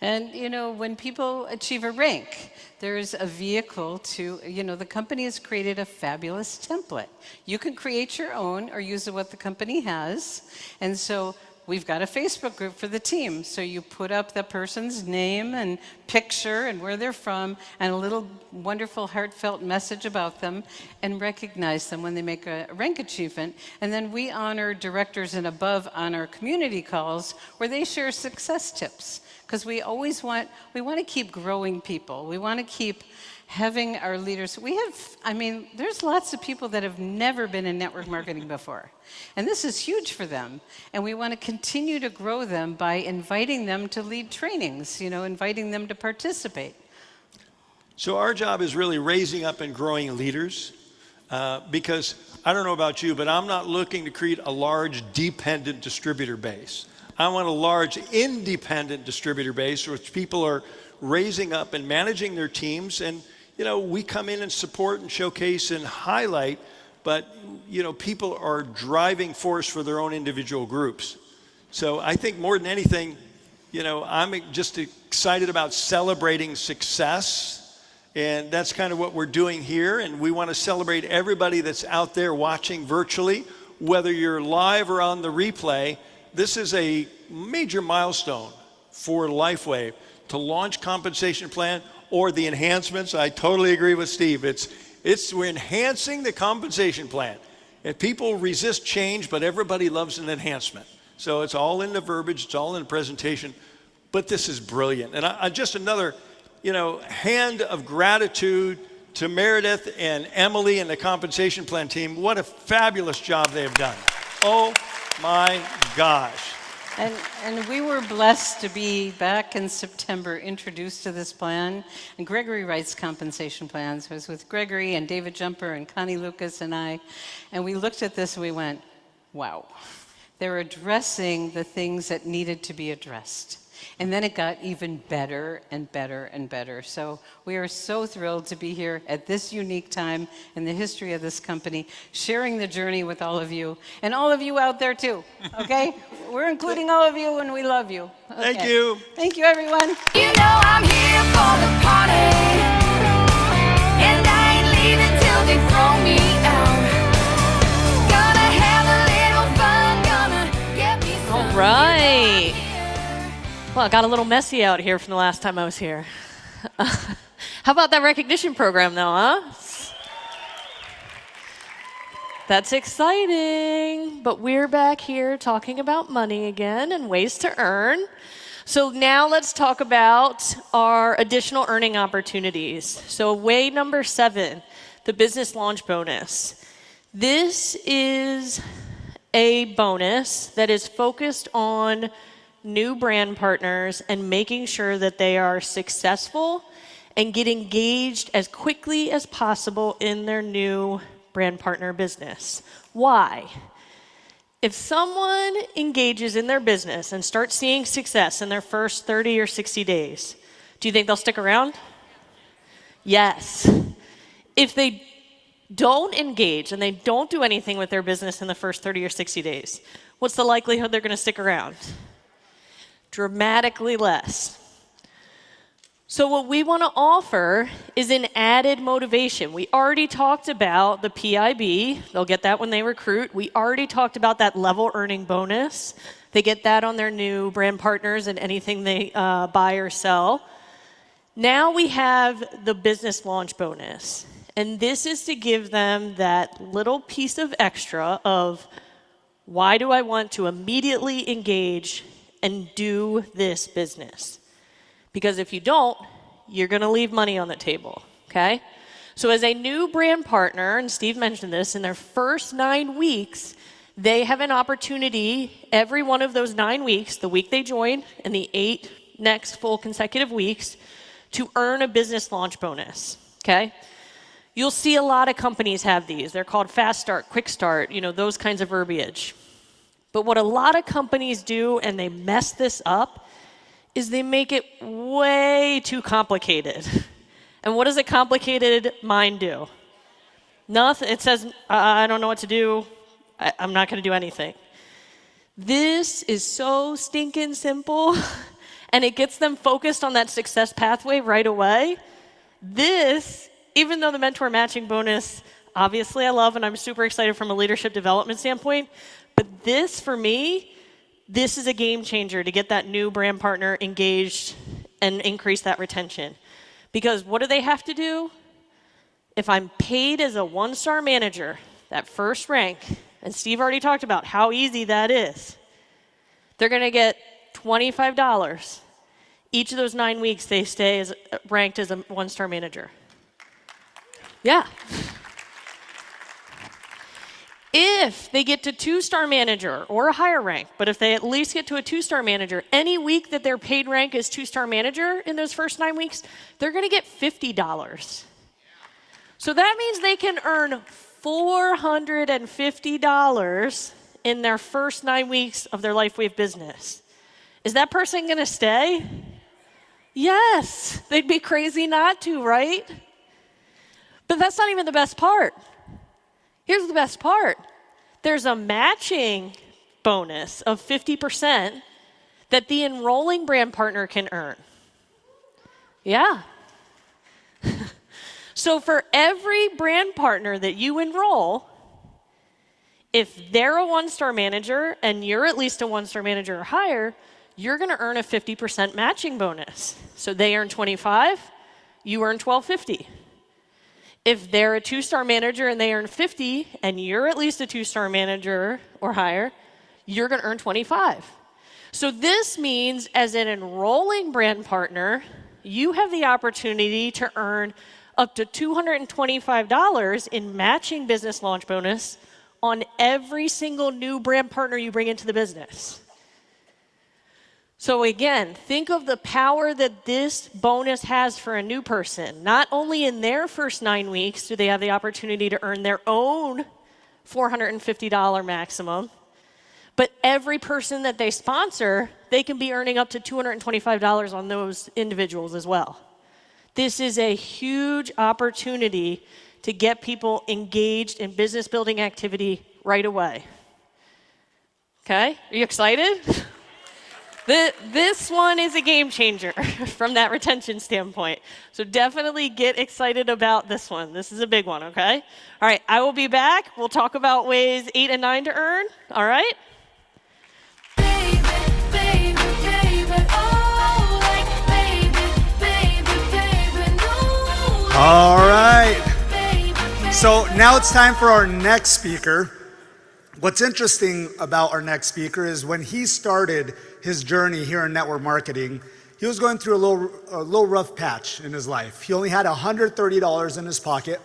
And when people achieve a rank, there's a vehicle to, the company has created a fabulous template. You can create your own or use what the company has. And so we've got a Facebook group for the team. So you put up the person's name and picture and where they're from and a little wonderful heartfelt message about them and recognize them when they make a rank achievement. And then we honor directors and above on our community calls where they share success tips. Because we want to keep growing people. We want to keep having our leaders. There's lots of people that have never been in network marketing before. And this is huge for them. And we want to continue to grow them by inviting them to lead trainings, inviting them to participate. So our job is really raising up and growing leaders because I don't know about you, but I'm not looking to create a large dependent distributor base. I want a large independent distributor base which people are raising up and managing their teams. And, we come in and support and showcase and highlight, but, people are driving force for their own individual groups. So I think more than anything, I'm just excited about celebrating success. And that's kind of what we're doing here. And we want to celebrate everybody that's out there watching virtually, whether you're live or on the replay. This is a major milestone for LifeWave to launch compensation plan or the enhancements. I totally agree with Steve. We're enhancing the compensation plan. And people resist change, but everybody loves an enhancement. So it's all in the verbiage, it's all in the presentation, but this is brilliant. And I just another, hand of gratitude to Meredith and Emily and the compensation plan team. What a fabulous job they've done. Oh my gosh. And we were blessed to be back in September introduced to this plan. And Gregory writes compensation plans. I was with Gregory and David Jumper and Connie Lucas and I. And we looked at this and we went, wow. They're addressing the things that needed to be addressed. And then it got even better and better and better. So we are so thrilled to be here at this unique time in the history of this company, sharing the journey with all of you, and all of you out there too, okay? We're including all of you and we love you. Okay. Thank you. Thank you, everyone. I'm here for the party, and I ain't leaving till they throw me out. Gonna have a little fun, gonna get me some. All right. Well, it got a little messy out here from the last time I was here. How about that recognition program, though, huh? That's exciting. But we're back here talking about money again and ways to earn. So now let's talk about our additional earning opportunities. So way number 7, the business launch bonus. This is a bonus that is focused on new brand partners and making sure that they are successful and get engaged as quickly as possible in their new brand partner business. Why? If someone engages in their business and starts seeing success in their first 30 or 60 days, do you think they'll stick around? Yes. If they don't engage and they don't do anything with their business in the first 30 or 60 days, what's the likelihood they're going to stick around? Dramatically less. So what we want to offer is an added motivation. We already talked about the PIB. They'll get that when they recruit. We already talked about that level earning bonus. They get that on their new brand partners and anything they buy or sell. Now we have the business launch bonus. And this is to give them that little piece of extra of why do I want to immediately engage and do this business? Because if you don't, you're going to leave money on the table, okay? So as a new brand partner, and Steve mentioned this, in their first 9 weeks, they have an opportunity every one of those 9 weeks, the week they join and the 8 next full consecutive weeks, to earn a business launch bonus, okay? You'll see a lot of companies have these. They're called fast start, quick start, those kinds of verbiage. But what a lot of companies do, and they mess this up, is they make it way too complicated. And what does a complicated mind do? Nothing. It says, I don't know what to do. I'm not going to do anything. This is so stinking simple, and it gets them focused on that success pathway right away. This, even though the mentor matching bonus, obviously I love, and I'm super excited from a leadership development standpoint, but this, for me, this is a game changer to get that new brand partner engaged and increase that retention. Because what do they have to do? If I'm paid as a one-star manager, that first rank, and Steve already talked about how easy that is, they're going to get $25. Each of those 9 weeks, they stay ranked as a one-star manager. Yeah. If they get to 2-star manager or a higher rank, but if they at least get to a 2-star manager, any week that their paid rank is 2-star manager in those first 9 weeks, they're going to get $50. So that means they can earn $450 in their first 9 weeks of their LifeWave business. Is that person going to stay? Yes. They'd be crazy not to, right? But that's not even the best part. Here's the best part. There's a matching bonus of 50% that the enrolling brand partner can earn. Yeah. So for every brand partner that you enroll, if they're a 1-star manager and you're at least a 1-star manager or higher, you're going to earn a 50% matching bonus. So they earn $25, you earn $12.50. If they're a 2-star manager and they earn $50 and you're at least a 2-star manager or higher, you're going to earn $25. So this means as an enrolling brand partner, you have the opportunity to earn up to $225 in matching business launch bonus on every single new brand partner you bring into the business. So again, think of the power that this bonus has for a new person. Not only in their first 9 weeks do they have the opportunity to earn their own $450 maximum, but every person that they sponsor, they can be earning up to $225 on those individuals as well. This is a huge opportunity to get people engaged in business building activity right away. Okay, are you excited? This one is a game changer from that retention standpoint. So definitely get excited about this one. This is a big one, okay? All right, I will be back. We'll talk about ways 8 and 9 to earn, all right? All right. So now it's time for our next speaker. What's interesting about our next speaker is when he started his journey here in network marketing, he was going through a little rough patch in his life. He only had $130 in his pocket,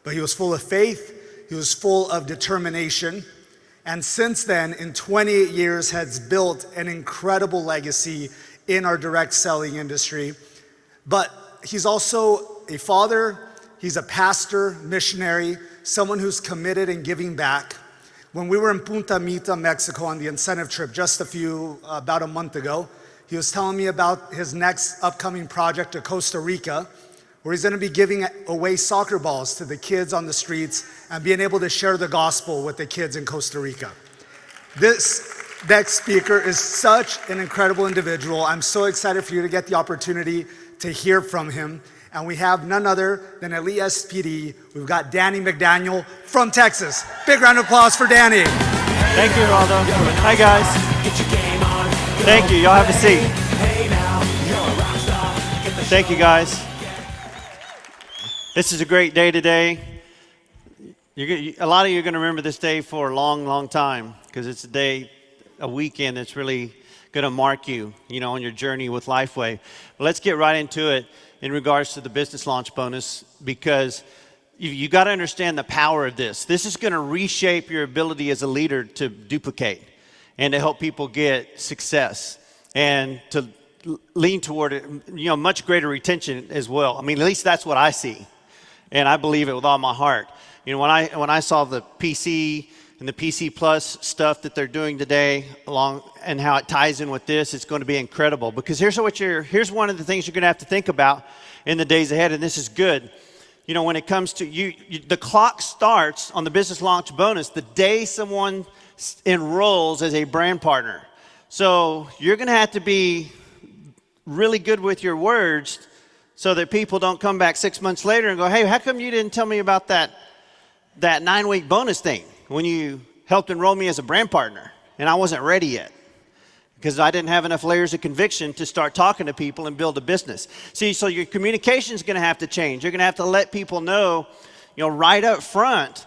but he was full of faith, he was full of determination, and since then, in 28 years, has built an incredible legacy in our direct selling industry. But he's also a father, he's a pastor, missionary, someone who's committed and giving back. When we were in Punta Mita, Mexico on the incentive trip just about a month ago, he was telling me about his next upcoming project to Costa Rica, where he's gonna be giving away soccer balls to the kids on the streets and being able to share the gospel with the kids in Costa Rica. This next speaker is such an incredible individual. I'm so excited for you to get the opportunity to hear from him. And we have none other than Elite SPD. We've got Danny McDaniel from Texas. Big round of applause for Danny. Thank you, Aldo. Hi, guys. Thank you. Y'all have a seat. Thank you, guys. This is a great day today. A lot of you are going to remember this day for a long, long time because it's a weekend that's really going to mark you, on your journey with LifeWave. But let's get right into it in regards to the business launch bonus, because you got to understand the power of this. This is going to reshape your ability as a leader to duplicate and to help people get success and to lean toward it, much greater retention as well. I mean, at least that's what I see. And I believe it with all my heart. You know, when I saw the PC and the PC Plus stuff that they're doing today along and how it ties in with this, it's going to be incredible. Because here's one of the things you're going to have to think about in the days ahead, and this is good. You know, when it comes to the clock starts on the business launch bonus the day someone enrolls as a brand partner. So you're going to have to be really good with your words so that people don't come back 6 months later and go, hey, how come you didn't tell me about that 9-week bonus thing when you helped enroll me as a brand partner and I wasn't ready yet because I didn't have enough layers of conviction to start talking to people and build a business. See, so your communication is going to have to change. You're going to have to let people know, you know, right up front,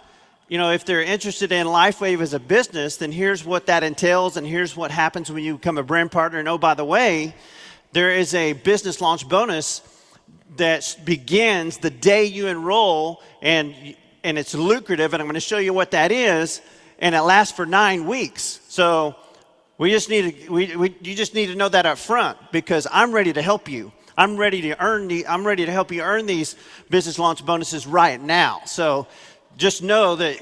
you know, if they're interested in LifeWave as a business, then here's what that entails and here's what happens when you become a brand partner. And oh, by the way, there is a business launch bonus that begins the day you enroll, and it's lucrative, and I'm going to show you what that is, and it lasts for 9 weeks. So you just need to know that up front, because I'm ready to help you. I'm ready to help you earn these business launch bonuses right now. So just know that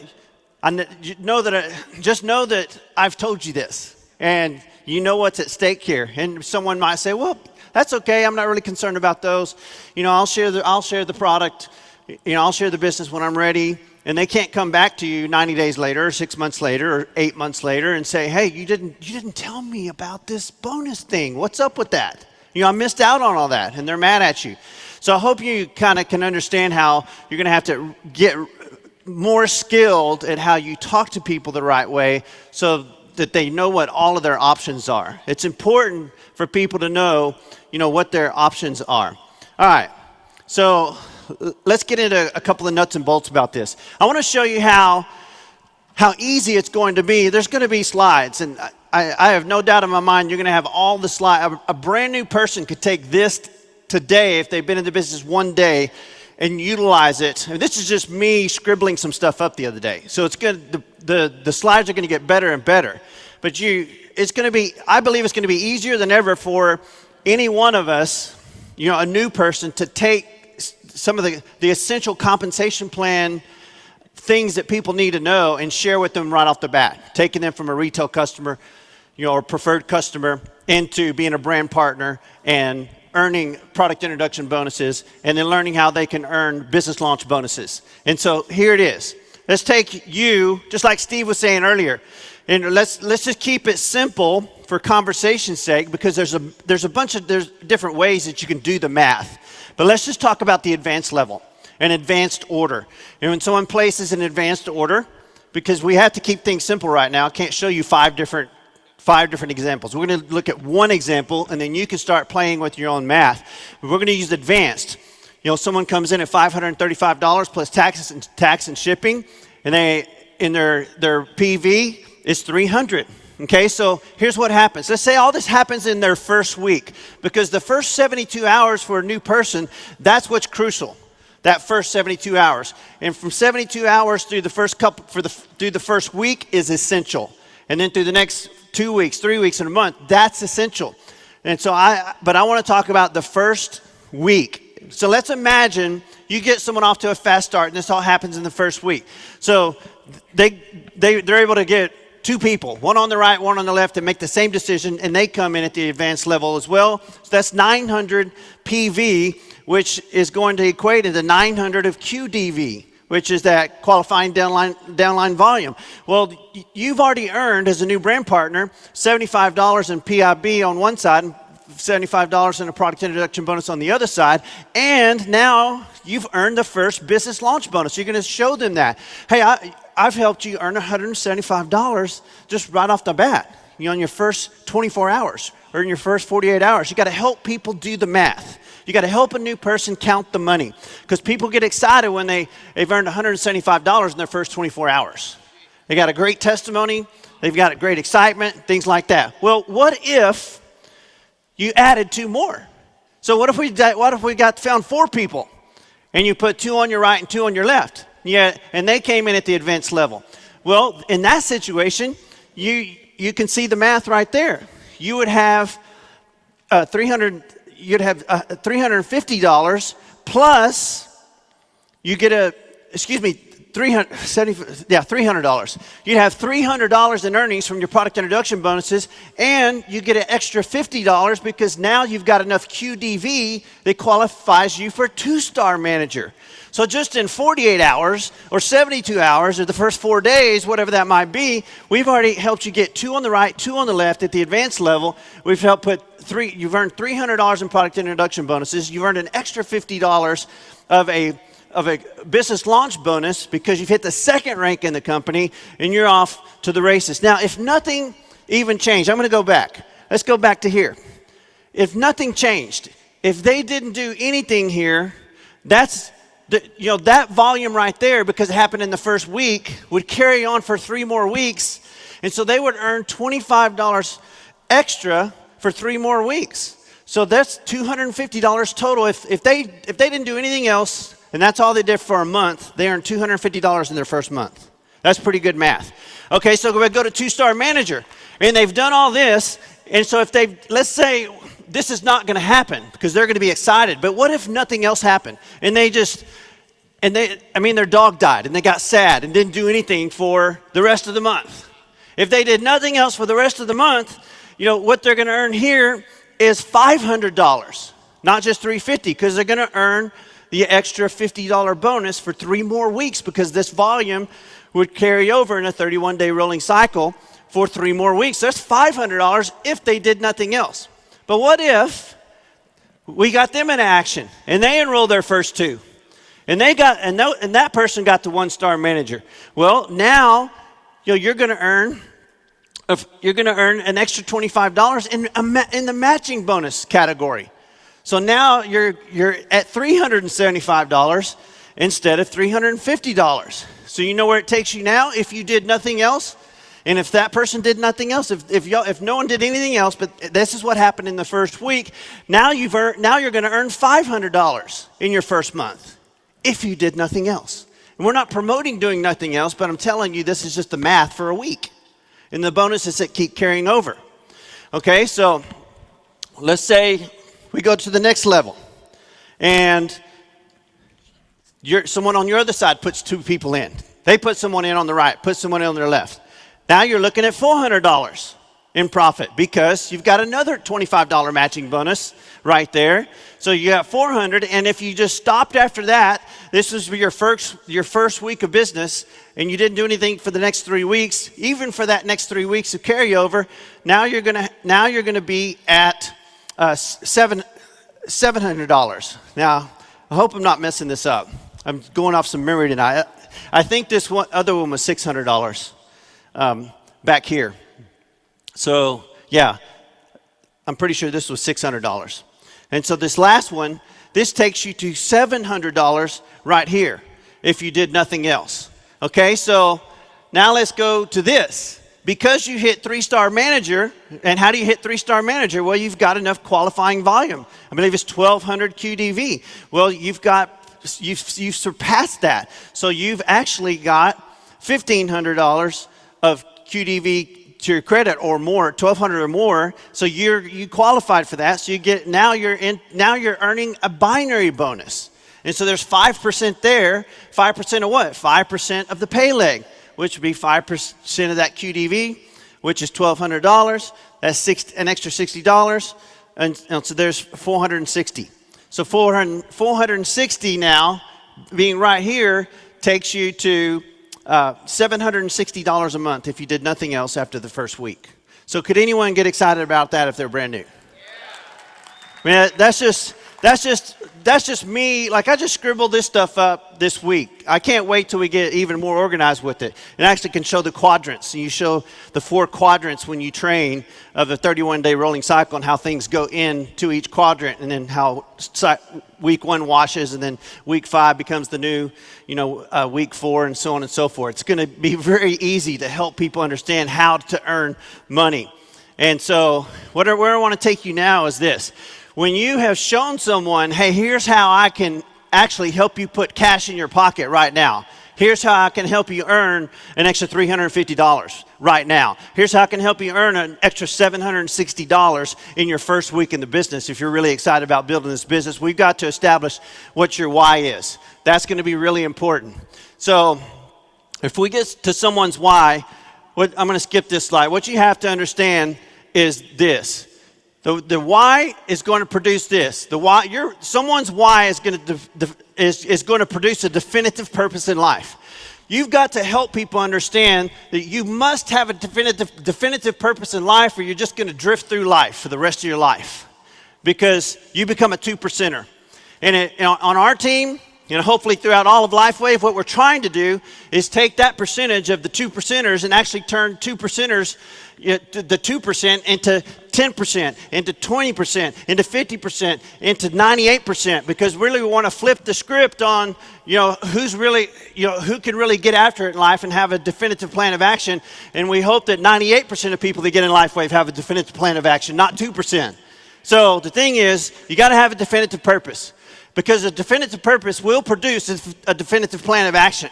I've told you this, and you know what's at stake here. And someone might say, well, that's okay. I'm not really concerned about those. You know, I'll share the product. You know, I'll share the business when I'm ready. And they can't come back to you 90 days later, or 6 months later, or 8 months later, and say, "Hey, you didn't tell me about this bonus thing. What's up with that? You know, I missed out on all that," and they're mad at you. So I hope you kind of can understand how you're going to have to get more skilled at how you talk to people the right way, so that they know what all of their options are. It's important for people to know, you know, what their options are. All right, so let's get into a couple of nuts and bolts about this. I want to show you how easy it's going to be. There's going to be slides, and I have no doubt in my mind you're going to have all the slides. A brand new person could take this today, if they've been in the business one day, and utilize it. And this is just me scribbling some stuff up the other day. So it's good. The slides are going to get better and better. But I believe it's going to be easier than ever for any one of us, you know, a new person, to take some of the essential compensation plan things that people need to know and share with them right off the bat, taking them from a retail customer, you know, or preferred customer into being a brand partner and earning product introduction bonuses, and then learning how they can earn business launch bonuses. And so here it is. Let's take you, just like Steve was saying earlier, and let's just keep it simple for conversation's sake, because there's different ways that you can do the math. But let's just talk about the advanced level, an advanced order. And when someone places an advanced order, because we have to keep things simple right now, I can't show you five different examples. We're going to look at one example, and then you can start playing with your own math. But we're going to use advanced. You know, someone comes in at $535 plus tax and shipping, and their PV is $300. Okay, so here's what happens. Let's say all this happens in their first week, because the first 72 hours for a new person, that's what's crucial. That first 72 hours, and from 72 hours through the first week is essential, and then through the next 2 weeks, 3 weeks, and a month, that's essential. And so I want to talk about the first week. So let's imagine you get someone off to a fast start, and this all happens in the first week. So they're able to get 2 people, one on the right, one on the left, and make the same decision, and they come in at the advanced level as well. So that's 900 PV, which is going to equate into 900 of QDV, which is that qualifying downline volume. Well, you've already earned, as a new brand partner, $75 in PIB on one side, and $75 in a product introduction bonus on the other side, and now you've earned the first business launch bonus. You're going to show them that. Hey, I've helped you earn $175 just right off the bat, you know, in your first 24 hours or in your first 48 hours. You got to help people do the math. You got to help a new person count the money, because people get excited when they've earned $175 in their first 24 hours. They got a great testimony. They've got a great excitement, things like that. Well, what if you added 2 more? So what if we found 4 people, and you put 2 on your right and 2 on your left? Yeah, and they came in at the advanced level. Well, in that situation, you can see the math right there. You would have $350 plus you get $300. You'd have $300 in earnings from your product introduction bonuses, and you get an extra $50 because now you've got enough QDV that qualifies you for 2-star manager. So just in 48 hours or 72 hours or the first 4 days, whatever that might be, we've already helped you get 2 on the right, 2 on the left at the advanced level. We've helped put you've earned $300 in product introduction bonuses. You've earned an extra $50 of a business launch bonus because you've hit the 2nd rank in the company and you're off to the races. Now, if nothing even changed, I'm going to go back. Let's go back to here. If nothing changed, if they didn't do anything here, that volume right there, because it happened in the first week, would carry on for 3 more weeks. And so they would earn $25 extra for 3 more weeks. So that's $250 total. If they didn't do anything else, and that's all they did for a month, they earned $250 in their first month. That's pretty good math. Okay, so we go to 2-star manager, and they've done all this, and so let's say this is not going to happen because they're going to be excited, but what if nothing else happened? And their dog died, and they got sad and didn't do anything for the rest of the month. If they did nothing else for the rest of the month, what they're going to earn here is $500, not just $350, because they're going to earn the extra $50 bonus for 3 more weeks because this volume would carry over in a 31-day rolling cycle for 3 more weeks. So that's $500 if they did nothing else. But what if we got them in action and they enrolled their first 2, and that person got the 1-star manager? Well, now you're going to earn an extra $25 in the matching bonus category. So now you're at $375 instead of $350. So you know where it takes you now if you did nothing else, and if that person did nothing else, if no one did anything else, but this is what happened in the first week. Now you're going to earn $500 in your first month if you did nothing else. And we're not promoting doing nothing else, but I'm telling you this is just the math for a week, and the bonuses that keep carrying over. Okay, so let's say we go to the next level, and someone on your other side puts 2 people in. They put someone in on the right, put someone in on their left. Now you're looking at $400 in profit because you've got another $25 matching bonus right there. So you got $400, and if you just stopped after that, this was your first week of business, and you didn't do anything for the next 3 weeks, even for that next 3 weeks of carryover, now you're gonna be at $700. Now, I hope I'm not messing this up. I'm going off some memory tonight. I think this other one was $600 back here. So, yeah, I'm pretty sure this was $600. And so this last one, this takes you to $700 right here if you did nothing else. Okay, so now let's go to this. Because you hit 3-star manager, and how do you hit 3-star manager? Well, you've got enough qualifying volume. I believe it's 1,200 QDV. Well, you've surpassed that. So you've actually got $1,500 of QDV to your credit or more, 1,200 or more. So you qualified for that. So now you're earning a binary bonus. And so there's 5% there. 5% of what? 5% of the pay leg, which would be 5% of that QDV, which is $1,200. That's an extra $60, and so there's 460. So 460 now, being right here, takes you to $760 a month if you did nothing else after the first week. So could anyone get excited about that if they're brand new? Yeah. Man, that's just me. Like, I just scribbled this stuff up this week. I can't wait till we get even more organized with it. It actually can show the quadrants. And you show the 4 quadrants when you train of the 31-day rolling cycle and how things go into each quadrant, and then how week 1 washes, and then week 5 becomes the new, week 4, and so on and so forth. It's going to be very easy to help people understand how to earn money. And so where I want to take you now is this. When you have shown someone, hey, here's how I can actually help you put cash in your pocket right now. Here's how I can help you earn an extra $350 right now. Here's how I can help you earn an extra $760 in your first week in the business. If you're really excited about building this business, we've got to establish what your why is. That's going to be really important. So if we get to someone's why, I'm going to skip this slide. What you have to understand is this. The why is going to produce this. Someone's why is going to produce a definitive purpose in life. You've got to help people understand that you must have a definitive purpose in life, or you're just going to drift through life for the rest of your life, because you become a 2%er. And on our team, hopefully throughout all of LifeWave, what we're trying to do is take that percentage of the 2%ers and actually turn 2%ers, the 2% into 10%, into 20%, into 50%, into 98%, because really we want to flip the script on, who's really, who can really get after it in life and have a definitive plan of action. And we hope that 98% of people that get in LifeWave have a definitive plan of action, not 2%. So the thing is, you got to have a definitive purpose, because a definitive purpose will produce a definitive plan of action.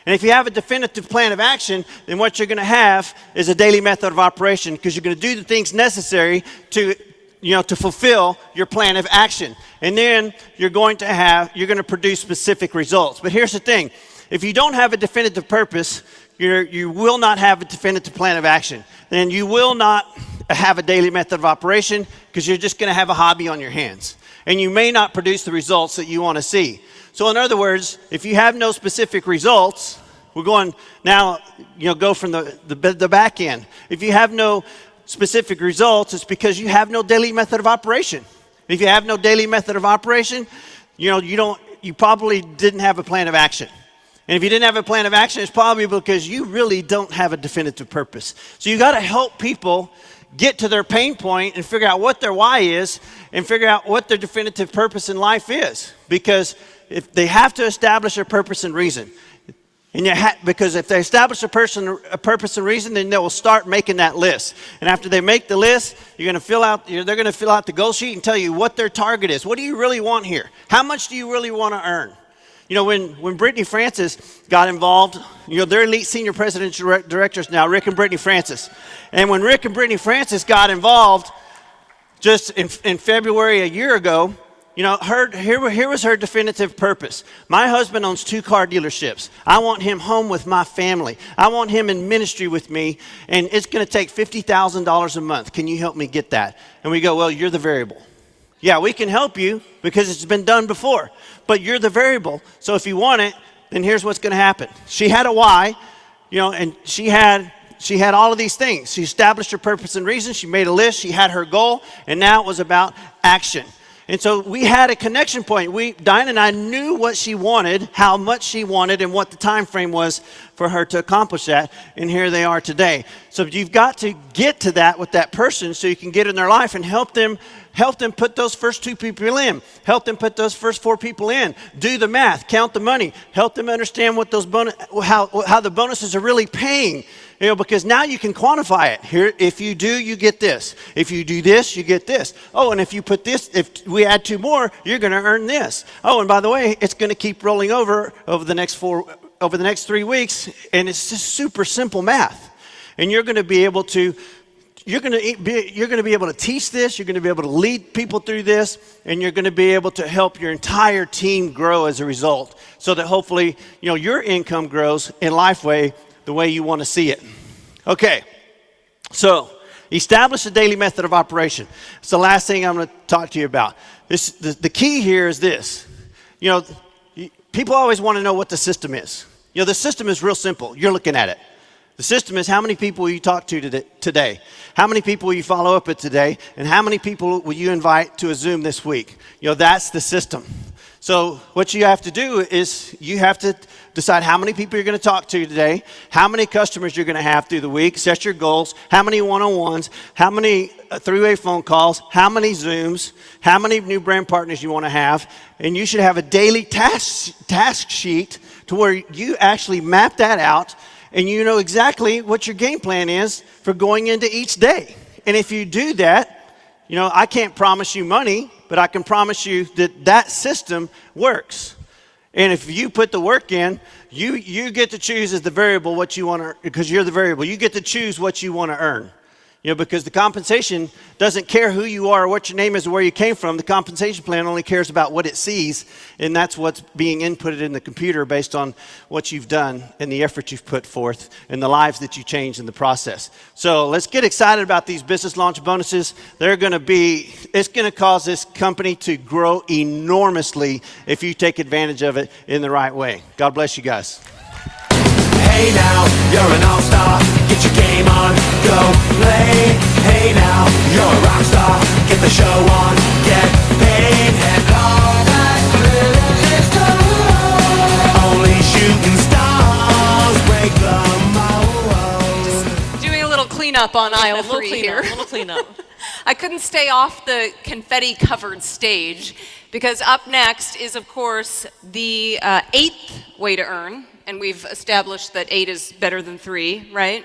And if you have a definitive plan of action, then what you're going to have is a daily method of operation, because you're going to do the things necessary to fulfill your plan of action. And then you're going to produce specific results. But here's the thing. If you don't have a definitive purpose, you will not have a definitive plan of action. Then you will not have a daily method of operation, because you're just going to have a hobby on your hands. And you may not produce the results that you want to see. So in other words, if you have no specific results, we're going now, go from the back end. If you have no specific results, it's because you have no daily method of operation. If you have no daily method of operation, you probably didn't have a plan of action. And if you didn't have a plan of action, it's probably because you really don't have a definitive purpose. So you got to help people get to their pain point and figure out what their why is, and figure out what their definitive purpose in life is. Because if they have to establish a purpose and reason. Because if they establish a purpose and reason, then they will start making that list. And after they make the list, they're going to fill out the goal sheet and tell you what their target is. What do you really want here? How much do you really want to earn? When Brittany Francis got involved, they're elite senior presidential directors now, Rick and Brittany Francis. And when Rick and Brittany Francis got involved just in February a year ago, here was her definitive purpose. My husband owns 2 car dealerships. I want him home with my family. I want him in ministry with me, and it's going to take $50,000 a month. Can you help me get that? And we go, well, you're the variable. Yeah, we can help you because it's been done before, but you're the variable. So if you want it, then here's what's going to happen. She had a why, and she had all of these things. She established her purpose and reason. She made a list. She had her goal, and now it was about action. And so we had a connection point. Diane and I knew what she wanted, how much she wanted, and what the time frame was for her to accomplish that. And here they are today. So you've got to get to that with that person so you can get in their life and help them put those first 2 people in. Help them put those first 4 people in. Do the math, count the money, help them understand what those how the bonuses are really paying. Because now you can quantify it. Here, if you do, you get this. If you do this, you get this. Oh, and if you put this, if we add 2 more, you're going to earn this. Oh, and by the way, it's going to keep rolling over the next 3 weeks, and it's just super simple math. And you're going to be able to you're going to be able to teach this, you're going to be able to lead people through this, and you're going to be able to help your entire team grow as a result, so that hopefully, your income grows in LifeWave the way you want to see it. Okay, so establish a daily method of operation. It's the last thing I'm going to talk to you about. The key here is this. People always want to know what the system is. The system is real simple. You're looking at it. The system is how many people will you talk to today? How many people will you follow up with today? And how many people will you invite to a Zoom this week? That's the system. So what you have to do is you have to decide how many people you're going to talk to today, how many customers you're going to have through the week, set your goals, how many one-on-ones, how many three-way phone calls, how many Zooms, how many new brand partners you want to have, and you should have a daily task sheet to where you actually map that out and you know exactly what your game plan is for going into each day. And if you do that, I can't promise you money, but I can promise you that system works. And if you put the work in, You get to choose as the variable what you want to, because you're the variable. You get to choose what you want to earn. Because the compensation doesn't care who you are or what your name is or where you came from. The compensation plan only cares about what it sees, and that's what's being inputted in the computer based on what you've done and the effort you've put forth and the lives that you changed in the process. So let's get excited about these business launch bonuses. It's going to cause this company to grow enormously if you take advantage of it in the right way. God bless you guys. Hey now, you're an all-star. Get your game on, go play. Hey now, you're a rock star. Get the show on, get paid. And all that glitters is gold. Only shooting stars break the mold. Just doing a little cleanup on aisle 3 here. A little cleanup. I couldn't stay off the confetti-covered stage because up next is, of course, the 8th way to earn. And we've established that 8 is better than 3, right?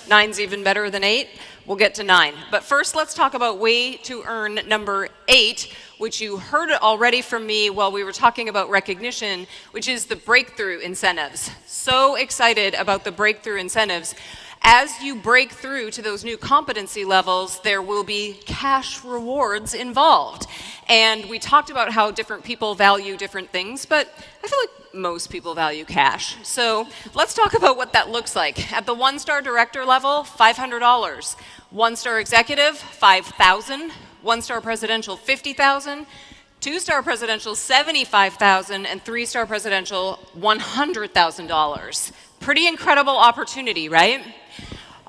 9's even better than 8. We'll get to 9. But first, let's talk about way to earn number 8, which you heard already from me while we were talking about recognition, which is the breakthrough incentives. So excited about the breakthrough incentives. As you break through to those new competency levels, there will be cash rewards involved. And we talked about how different people value different things, but I feel like most people value cash. So let's talk about what that looks like. At the 1-star director level, $500. 1-star executive, $5,000. 1-star presidential, $50,000. 2-star presidential, $75,000. And 3-star presidential, $100,000. Pretty incredible opportunity, right?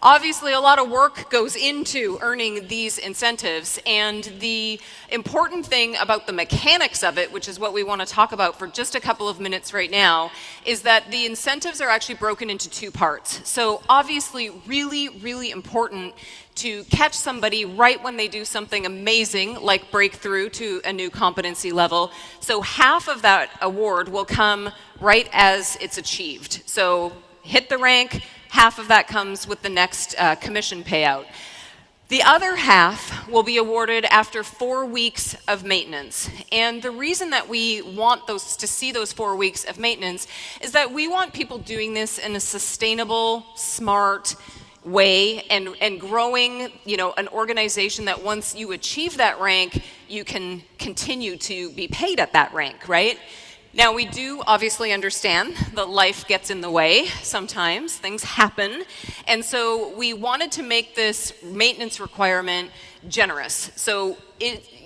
Obviously, a lot of work goes into earning these incentives, and the important thing about the mechanics of it, which is what we want to talk about for just a couple of minutes right now, is that the incentives are actually broken into 2 parts. So obviously, really, really important to catch somebody right when they do something amazing, like breakthrough to a new competency level. So half of that award will come right as it's achieved. So hit the rank, half of that comes with the next commission payout. The other half will be awarded after 4 weeks of maintenance. And the reason that we want to see those 4 weeks of maintenance is that we want people doing this in a sustainable, smart way and growing, an organization that once you achieve that rank, you can continue to be paid at that rank, right? Now, we do obviously understand that life gets in the way sometimes, things happen, and so we wanted to make this maintenance requirement generous. So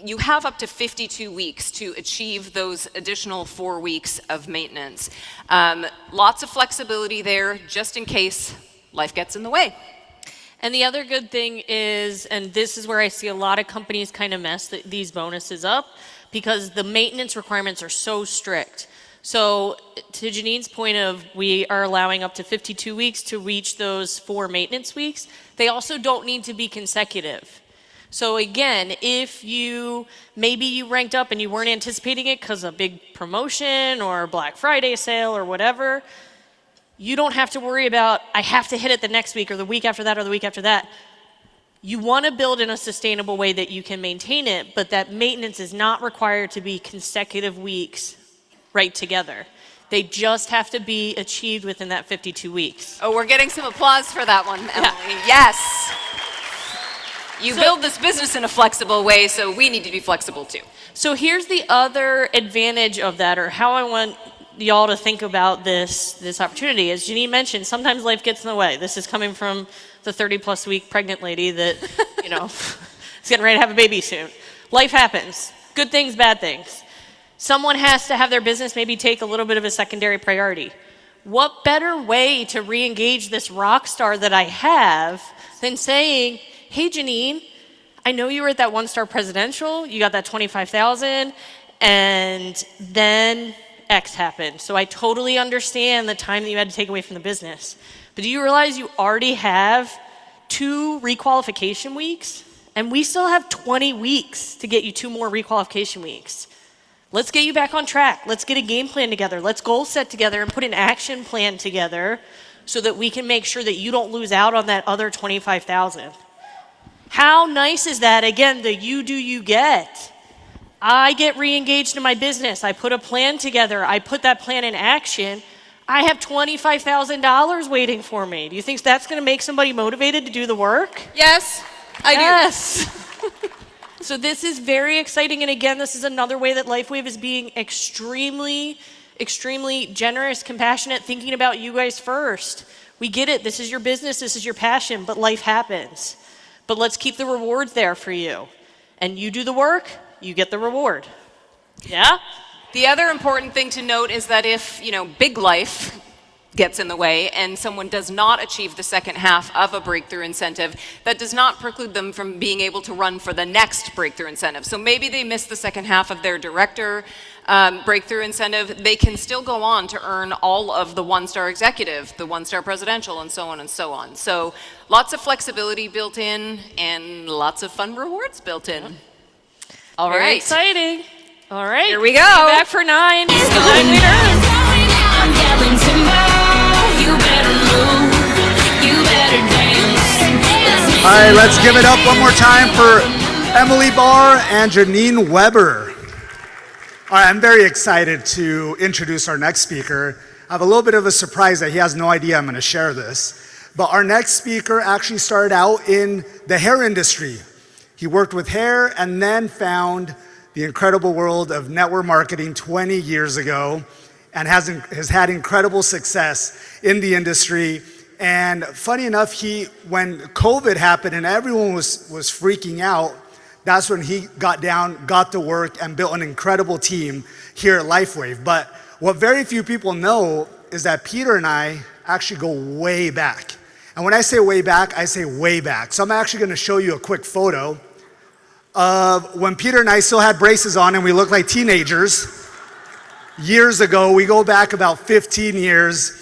you have up to 52 weeks to achieve those additional 4 weeks of maintenance. Lots of flexibility there, just in case life gets in the way. And the other good thing is, and this is where I see a lot of companies kind of mess these bonuses up, because the maintenance requirements are so strict. So to Janine's point of we are allowing up to 52 weeks to reach those 4 maintenance weeks, they also don't need to be consecutive. So again, if maybe you ranked up and you weren't anticipating it because of a big promotion or Black Friday sale or whatever, you don't have to worry about, I have to hit it the next week or the week after that or the week after that. You want to build in a sustainable way that you can maintain it, but that maintenance is not required to be consecutive weeks right together. They just have to be achieved within that 52 weeks. Oh, we're getting some applause for that one, Emily. Yeah. Yes. You build this business in a flexible way, so we need to be flexible too. So here's the other advantage of that, or how I want y'all to think about this opportunity. As Janine mentioned, sometimes life gets in the way. This is coming from the 30-plus week pregnant lady that, is getting ready to have a baby soon. Life happens. Good things, bad things. Someone has to have their business maybe take a little bit of a secondary priority. What better way to re-engage this rock star that I have than saying, hey, Janine, I know you were at that 1-star presidential, you got that $25,000, and then X happened. So I totally understand the time that you had to take away from the business. But do you realize you already have 2 requalification weeks? And we still have 20 weeks to get you 2 more requalification weeks. Let's get you back on track. Let's get a game plan together. Let's goal set together and put an action plan together so that we can make sure that you don't lose out on that other $25,000. How nice is that? Again, the you do you get. I get re-engaged in my business. I put a plan together. I put that plan in action. I have $25,000 waiting for me. Do you think that's going to make somebody motivated to do the work? Yes, I do. Yes. So this is very exciting. And again, this is another way that LifeWave is being extremely, extremely generous, compassionate, thinking about you guys first. We get it. This is your business. This is your passion, but life happens. But let's keep the rewards there for you. And you do the work, you get the reward. Yeah? The other important thing to note is that if, big life gets in the way and someone does not achieve the second half of a breakthrough incentive, that does not preclude them from being able to run for the next breakthrough incentive. So maybe they missed the second half of their director breakthrough incentive. They can still go on to earn all of the one-star executive, the one-star presidential, and so on and so on. So lots of flexibility built in and lots of fun rewards built in. All Very right. exciting. All right. Here we go. See you back for 9. 9 later. I'm yelling timber, you better move, you better dance. All right, let's give it up one more time for Emily Barr and Janine Weber. All right, I'm very excited to introduce our next speaker. I have a little bit of a surprise that he has no idea I'm going to share this. But our next speaker actually started out in the hair industry. He worked with hair and then found the incredible world of network marketing 20 years ago and has had incredible success in the industry. And funny enough, when COVID happened and everyone was freaking out, that's when he got to work and built an incredible team here at LifeWave. But what very few people know is that Peter and I actually go way back. And when I say way back, I say way back. So I'm actually gonna show you a quick photo of when Peter and I still had braces on and we looked like teenagers. Years ago, we go back about 15 years,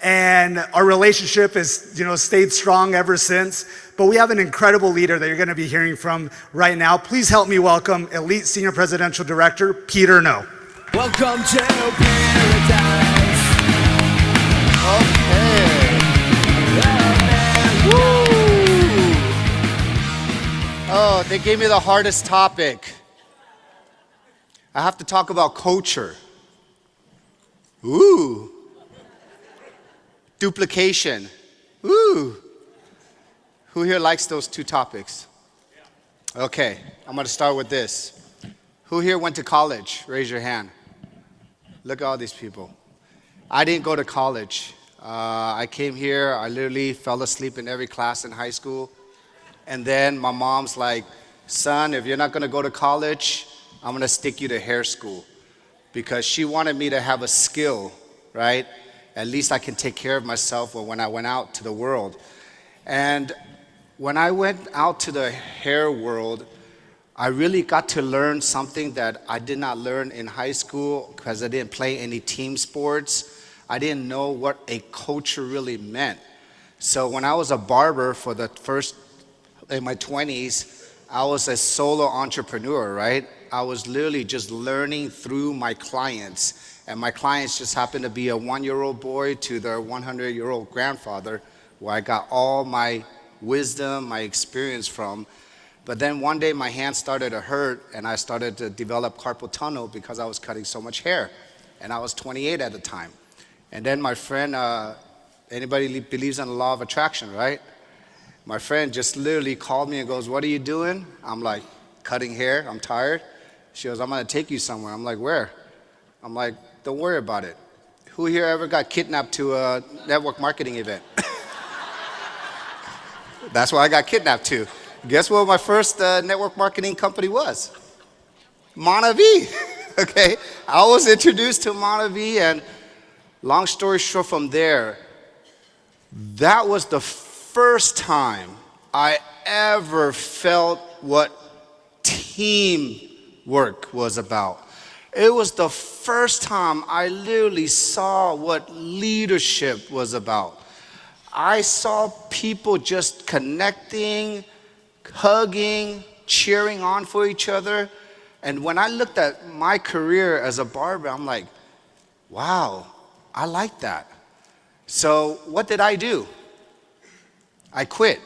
and our relationship has stayed strong ever since. But we have an incredible leader that you're going to be hearing from right now. Please help me welcome Elite Senior Presidential Director, Peter No. Welcome to paradise. Okay. Woo! Oh, they gave me the hardest topic. I have to talk about culture. Ooh. Duplication. Ooh. Who here likes those two topics? Okay, I'm going to start with this. Who here went to college? Raise your hand. Look at all these people. I didn't go to college. I came here, I literally fell asleep in every class in high school. And then my mom's like, son, if you're not going to go to college, I'm going to stick you to hair school. Because she wanted me to have a skill, right? At least I can take care of myself when I went out to the world. And when I went out to the hair world, I really got to learn something that I did not learn in high school because I didn't play any team sports. I didn't know what a culture really meant. So when I was a barber for the first, in my 20s, I was a solo entrepreneur, right? I was literally just learning through my clients. And my clients just happened to be a 1-year-old boy to their 100-year-old grandfather, where I got all my wisdom, my experience from. But then one day my hands started to hurt and I started to develop carpal tunnel because I was cutting so much hair. And I was 28 at the time. And then my friend, anybody believes in the law of attraction, right? My friend just literally called me and goes, what are you doing? I'm like, cutting hair, I'm tired. She goes, I'm gonna take you somewhere. I'm like, where? I'm like, don't worry about it. Who here ever got kidnapped to a network marketing event? That's why I got kidnapped to. Guess what my first network marketing company was? Monavie, okay? I was introduced to Monavie, and long story short from there, that was the first time I ever felt what teamwork was about. It was the first time I literally saw what leadership was about. I saw people just connecting, hugging, cheering on for each other. And when I looked at my career as a barber, I'm like, wow, I like that. So what did I do? I quit.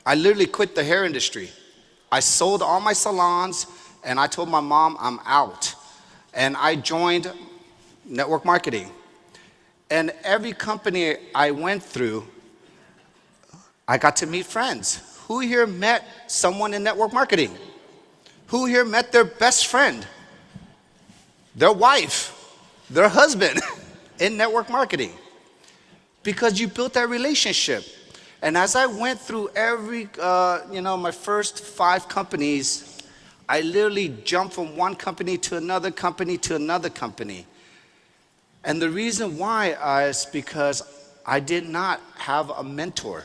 I literally quit the hair industry. I sold all my salons and I told my mom I'm out. And I joined network marketing. And every company I went through, I got to meet friends. Who here met someone in network marketing? Who here met their best friend, their wife, their husband in network marketing? Because you built that relationship. And as I went through my first 5 companies, I literally jumped from one company to another company to another company. And the reason why is because I did not have a mentor.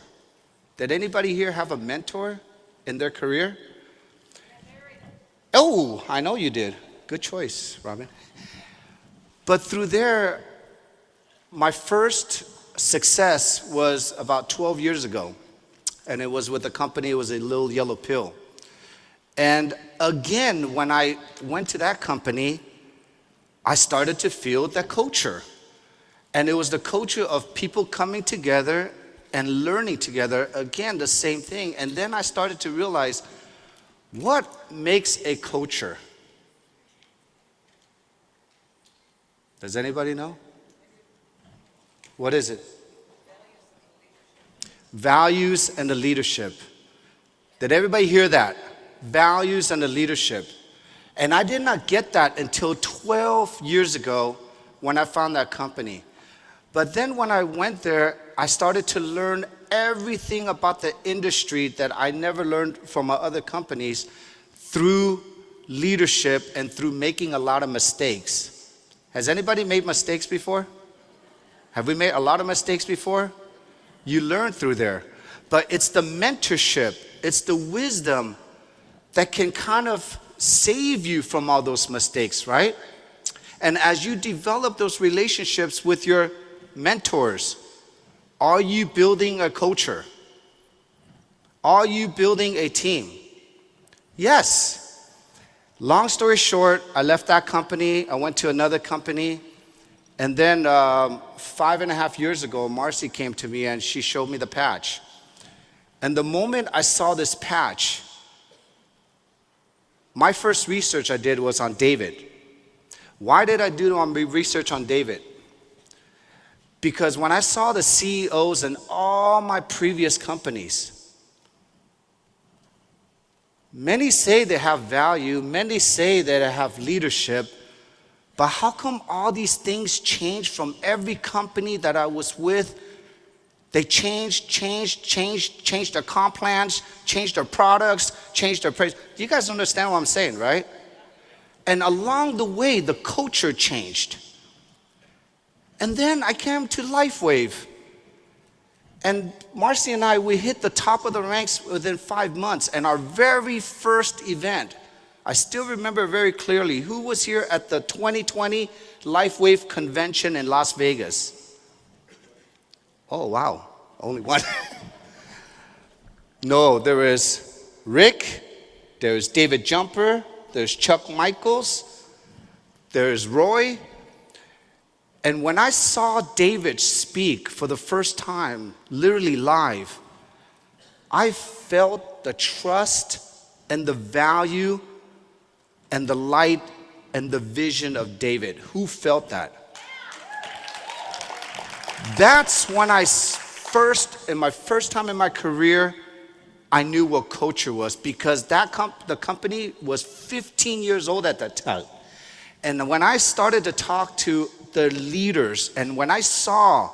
Did anybody here have a mentor in their career? Oh, I know you did. Good choice, Robin. But through there, my first success was about 12 years ago. And it was with a company, it was a little yellow pill. And again, when I went to that company, I started to feel the culture. And it was the culture of people coming together and learning together. Again, the same thing. And then I started to realize, what makes a culture? Does anybody know? What is it? Values and the leadership. Did everybody hear that? Values and the leadership. And I did not get that until 12 years ago when I found that company. But then when I went there, I started to learn everything about the industry that I never learned from my other companies through leadership and through making a lot of mistakes. Has anybody made mistakes before? Have we made a lot of mistakes before? You learn through there. But it's the mentorship, it's the wisdom that can kind of save you from all those mistakes, right? And as you develop those relationships with your mentors, are you building a culture? Are you building a team? Yes. Long story short, I left that company, I went to another company, and then 5.5 years ago, Marcy came to me and she showed me the patch. And the moment I saw this patch, my first research I did was on David. Why did I do research on David? Because when I saw the CEOs in all my previous companies, many say they have value, many say that they have leadership, but how come all these things changed from every company that I was with? They changed their comp plans, changed their products, changed their price. You guys understand what I'm saying, right? And along the way, the culture changed. And then I came to LifeWave. And Marcy and I, we hit the top of the ranks within 5 months. And our very first event, I still remember very clearly, who was here at the 2020 LifeWave convention in Las Vegas? Oh, wow, only one. No, there was Rick, there's David Jumper, there's Chuck Michaels, there's Roy. And when I saw David speak for the first time, literally live, I felt the trust and the value and the light and the vision of David. Who felt that? That's when in my first time in my career, I knew what culture was, because the company was 15 years old at that time. And when I started to talk to the leaders, and when I saw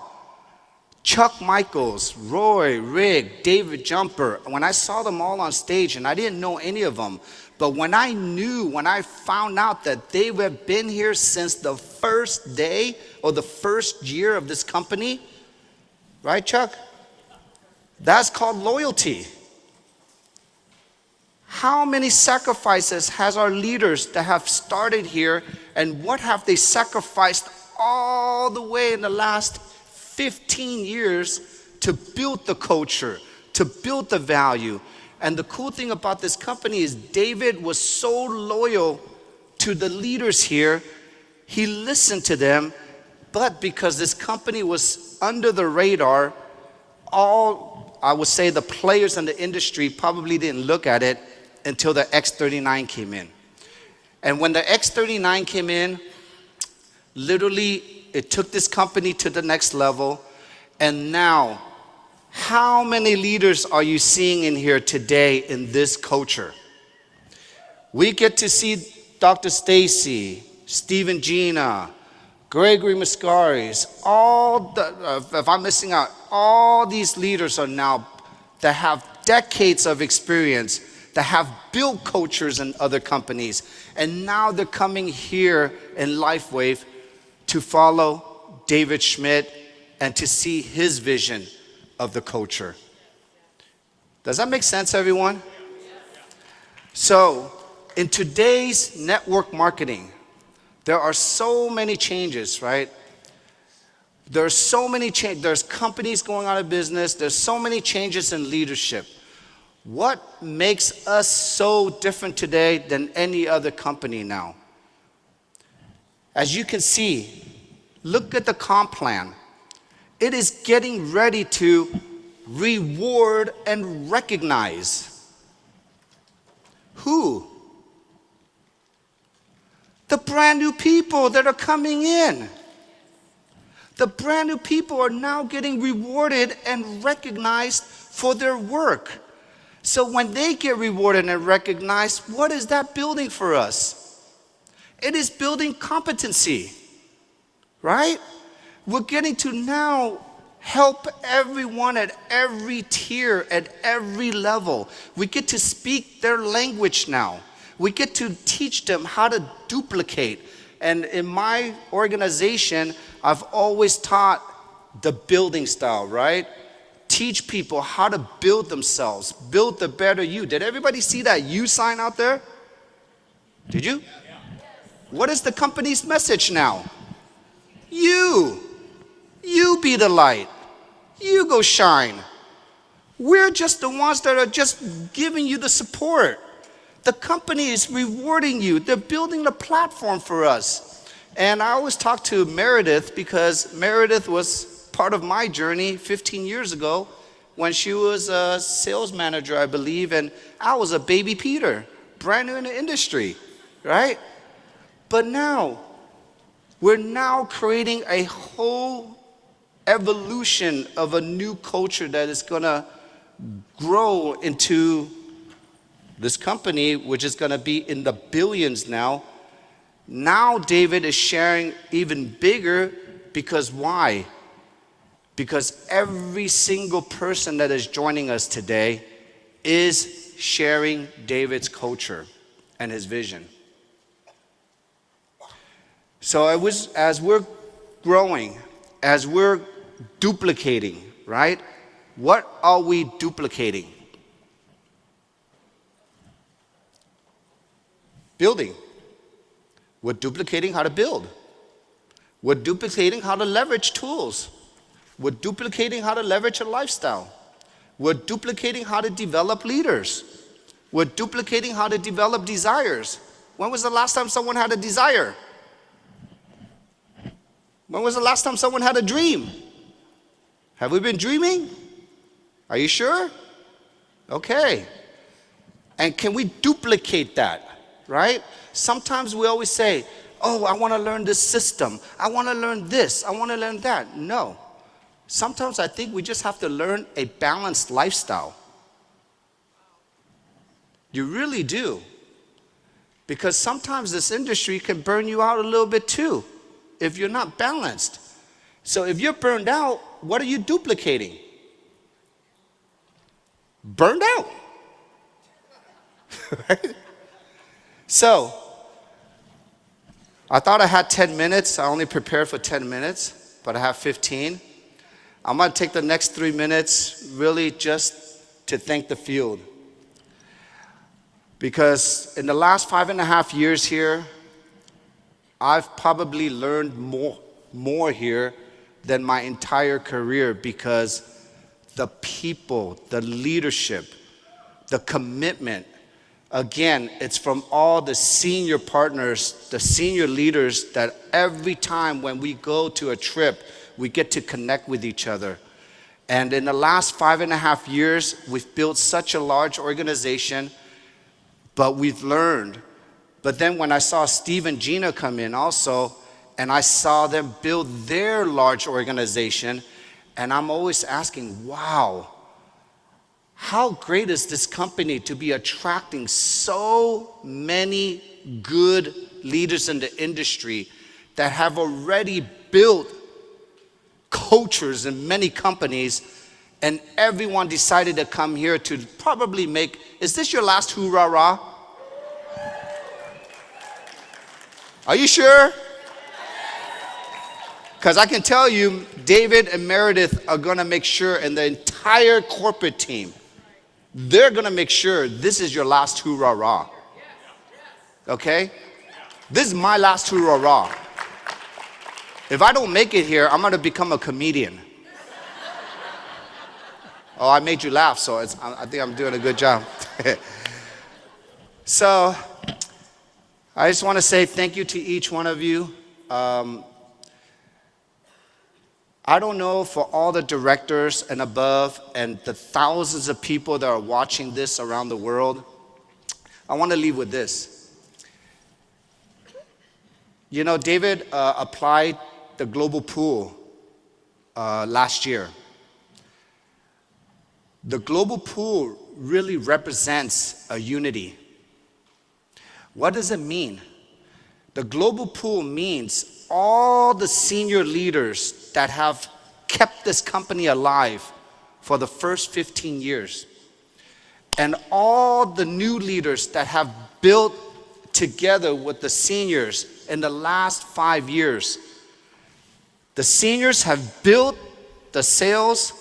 Chuck Michaels, Roy, Rick, David Jumper, when I saw them all on stage, and I didn't know any of them, but when I found out that they have been here since the first day or the first year of this company, right, Chuck? That's called loyalty. How many sacrifices has our leaders that have started here, and what have they sacrificed all the way in the last 15 years to build the culture, to build the value? And the cool thing about this company is David was so loyal to the leaders here. He listened to them, but because this company was under the radar, I would say the players in the industry probably didn't look at it until the X39 came in. And when the X39 came in, literally It took this company to the next level. And now, how many leaders are you seeing in here today in this culture? We get to see Dr. Stacy, Stephen Gina, Gregory Muscaris, if I'm missing out, all these leaders are now that have decades of experience, that have built cultures in other companies, and now they're coming here in LifeWave to follow David Schmidt and to see his vision of the culture. Does that make sense, everyone? So, in today's network marketing, there are so many changes, right? There's so many changes. There's companies going out of business. There's so many changes in leadership. What makes us so different today than any other company now? As you can see, look at the comp plan. It is getting ready to reward and recognize. Who? The brand new people that are coming in. The brand new people are now getting rewarded and recognized for their work. So when they get rewarded and recognized, what is that building for us? It is building competency, right? We're getting to now help everyone at every tier, at every level. We get to speak their language now. We get to teach them how to duplicate. And in my organization, I've always taught the building style, right? Teach people how to build themselves, build the better you. Did everybody see that you sign out there? Did you? What is the company's message now? You be the light. You go shine. We're just the ones that are just giving you the support. The company is rewarding you. They're building a platform for us. And I always talk to Meredith because Meredith was part of my journey 15 years ago when she was a sales manager, I believe, and I was a baby Peter, brand new in the industry, right? But now, we're now creating a whole evolution of a new culture that is going to grow into this company, which is going to be in the billions now. Now David is sharing even bigger because why? Because every single person that is joining us today is sharing David's culture and his vision. So as we're growing, as we're duplicating, right? What are we duplicating? Building. We're duplicating how to build. We're duplicating how to leverage tools. We're duplicating how to leverage a lifestyle. We're duplicating how to develop leaders. We're duplicating how to develop desires. When was the last time someone had a desire? When was the last time someone had a dream? Have we been dreaming? Are you sure? Okay. And can we duplicate that? Right? Sometimes we always say, oh, I want to learn this system. I want to learn this. I want to learn that. No. Sometimes I think we just have to learn a balanced lifestyle. You really do. Because sometimes this industry can burn you out a little bit too if you're not balanced. So if you're burned out, what are you duplicating? Burned out. Right? So, I thought I had 10 minutes. I only prepared for 10 minutes, but I have 15. I'm going to take the next 3 minutes really just to thank the field. Because in the last 5.5 years here, I've probably learned more here than my entire career because the people, the leadership, the commitment, again, it's from all the senior partners, the senior leaders that every time when we go to a trip, we get to connect with each other. And in the last 5.5 years, we've built such a large organization, but we've learned. But then when I saw Steve and Gina come in also, and I saw them build their large organization, and I'm always asking, wow, how great is this company to be attracting so many good leaders in the industry that have already built cultures in many companies, and everyone decided to come here to probably make, is this your last hoorah? Are you sure? Because I can tell you, David and Meredith are going to make sure, and the entire corporate team, they're going to make sure this is your last hoorah. Okay? This is my last hoorah. If I don't make it here, I'm going to become a comedian. Oh, I made you laugh, so I think I'm doing a good job. So, I just want to say thank you to each one of you. I don't know for all the directors and above and the thousands of people that are watching this around the world, I want to leave with this. You know, David applied the global pool last year. The global pool really represents a unity. What does it mean? The global pool means all the senior leaders that have kept this company alive for the first 15 years, and all the new leaders that have built together with the seniors in the last 5 years. The seniors have built the sales,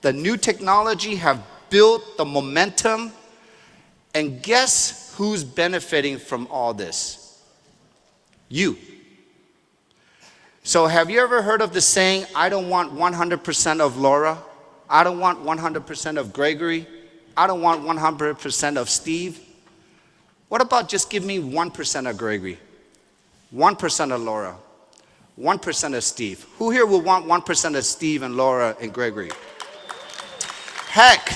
the new technology have built the momentum, and guess who's benefiting from all this? You. So have you ever heard of the saying, I don't want 100% of Laura, I don't want 100% of Gregory, I don't want 100% of Steve? What about just give me 1% of Gregory, 1% of Laura, 1% of Steve? Who here will want 1% of Steve and Laura and Gregory? Heck,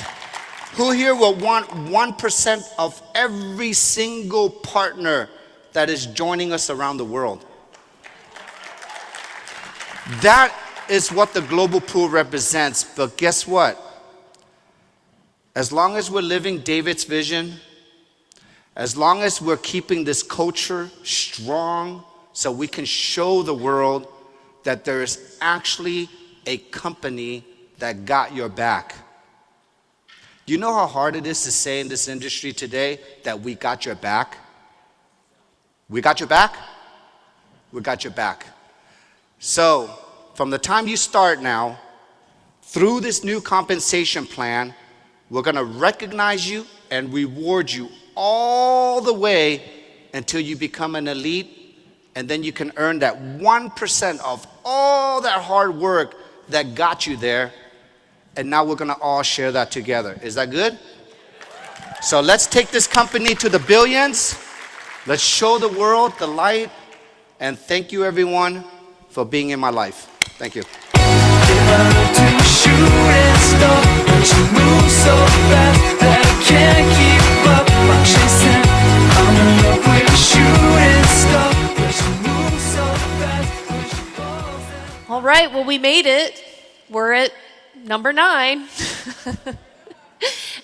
who here will want 1% of every single partner that is joining us around the world? That is what the global pool represents. But guess what? As long as we're living David's vision, as long as we're keeping this culture strong so we can show the world that there is actually a company that got your back. Do you know how hard it is to say in this industry today that we got your back? We got your back? We got your back. So, from the time you start now, through this new compensation plan, we're going to recognize you and reward you all the way until you become an elite, and then you can earn that 1% of all that hard work that got you there, and now we're going to all share that together. Is that good? So let's take this company to the billions. Let's show the world the light, and thank you everyone for being in my life. Thank you. All right, well, we made it. We're at number 9.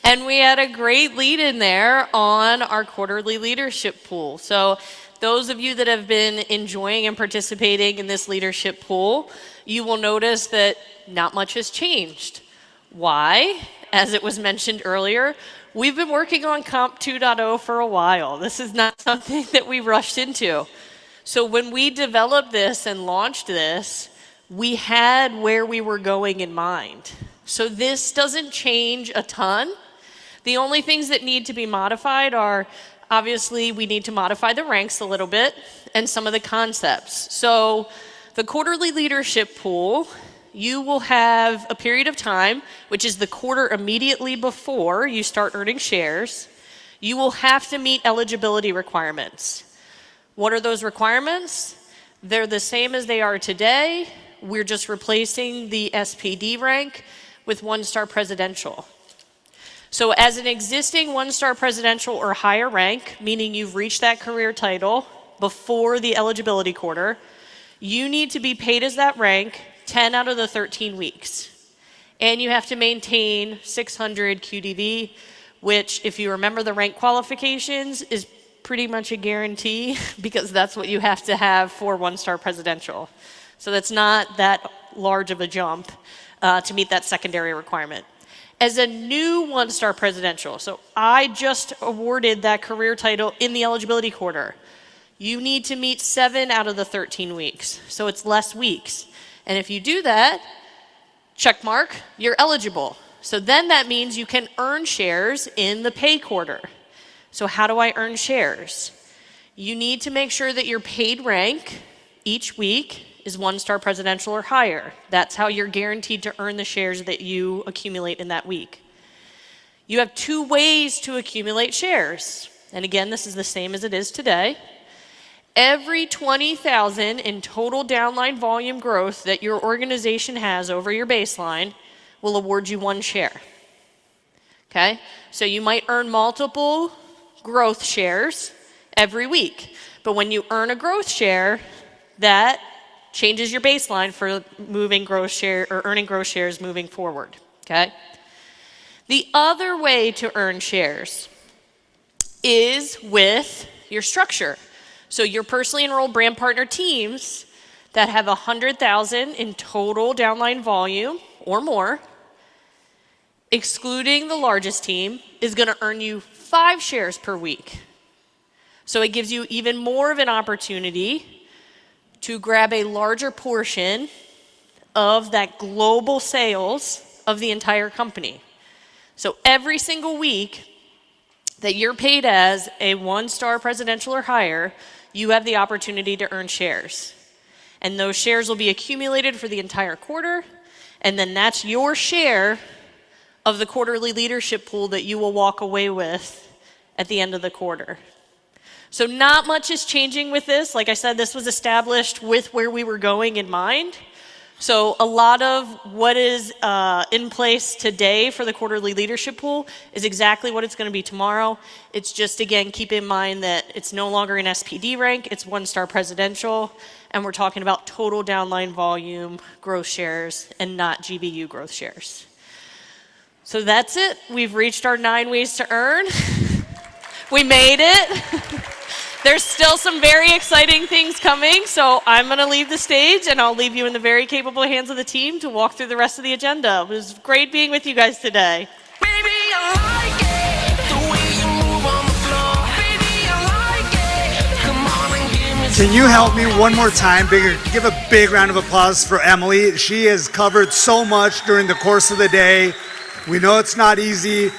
And we had a great lead in there on our quarterly leadership pool. So those of you that have been enjoying and participating in this leadership pool, you will notice that not much has changed. Why? As it was mentioned earlier, we've been working on Comp 2.0 for a while. This is not something that we rushed into. So when we developed this and launched this, we had where we were going in mind. So this doesn't change a ton. The only things that need to be modified are, obviously, we need to modify the ranks a little bit and some of the concepts. So the quarterly leadership pool, you will have a period of time, which is the quarter immediately before you start earning shares. You will have to meet eligibility requirements. What are those requirements? They're the same as they are today. We're just replacing the SPD rank with 1-star presidential. So as an existing 1-star presidential or higher rank, meaning you've reached that career title before the eligibility quarter, You need to be paid as that rank 10 out of the 13 weeks. And you have to maintain 600 QDV, which, if you remember the rank qualifications, is pretty much a guarantee because that's what you have to have for one-star presidential. So that's not that large of a jump to meet that secondary requirement. As a new one-star presidential, so I just awarded that career title in the eligibility quarter. You need to meet 7 out of the 13 weeks, so it's less weeks. And if you do that, check mark, you're eligible. So then that means you can earn shares in the pay quarter. So how do I earn shares? You need to make sure that your paid rank each week is one-star presidential or higher. That's how you're guaranteed to earn the shares that you accumulate in that week. You have 2 ways to accumulate shares. And again, this is the same as it is today. Every 20,000 in total downline volume growth that your organization has over your baseline will award you 1 share. Okay? So you might earn multiple growth shares every week. But when you earn a growth share, that changes your baseline for moving growth share or earning growth shares moving forward. Okay? The other way to earn shares is with your structure. So your personally enrolled brand partner teams that have 100,000 in total downline volume or more, excluding the largest team, is going to earn you 5 shares per week. So it gives you even more of an opportunity to grab a larger portion of that global sales of the entire company. So every single week that you're paid as a one-star presidential or higher, you have the opportunity to earn shares. And those shares will be accumulated for the entire quarter, and then that's your share of the quarterly leadership pool that you will walk away with at the end of the quarter. So not much is changing with this. Like I said, this was established with where we were going in mind. So a lot of what is in place today for the quarterly leadership pool is exactly what it's going to be tomorrow. It's just, again, keep in mind that it's no longer an SPD rank, it's one-star presidential, and we're talking about total downline volume growth shares and not GBU growth shares. So that's it. We've reached our 9 ways to earn. We made it. There's still some very exciting things coming, so I'm going to leave the stage, and I'll leave you in the very capable hands of the team to walk through the rest of the agenda. It was great being with you guys today. Baby, I like it, the way you move on the floor. Baby, I like it, come on and give me some. Can you help me one more time? Give a big round of applause for Emily. She has covered so much during the course of the day. We know it's not easy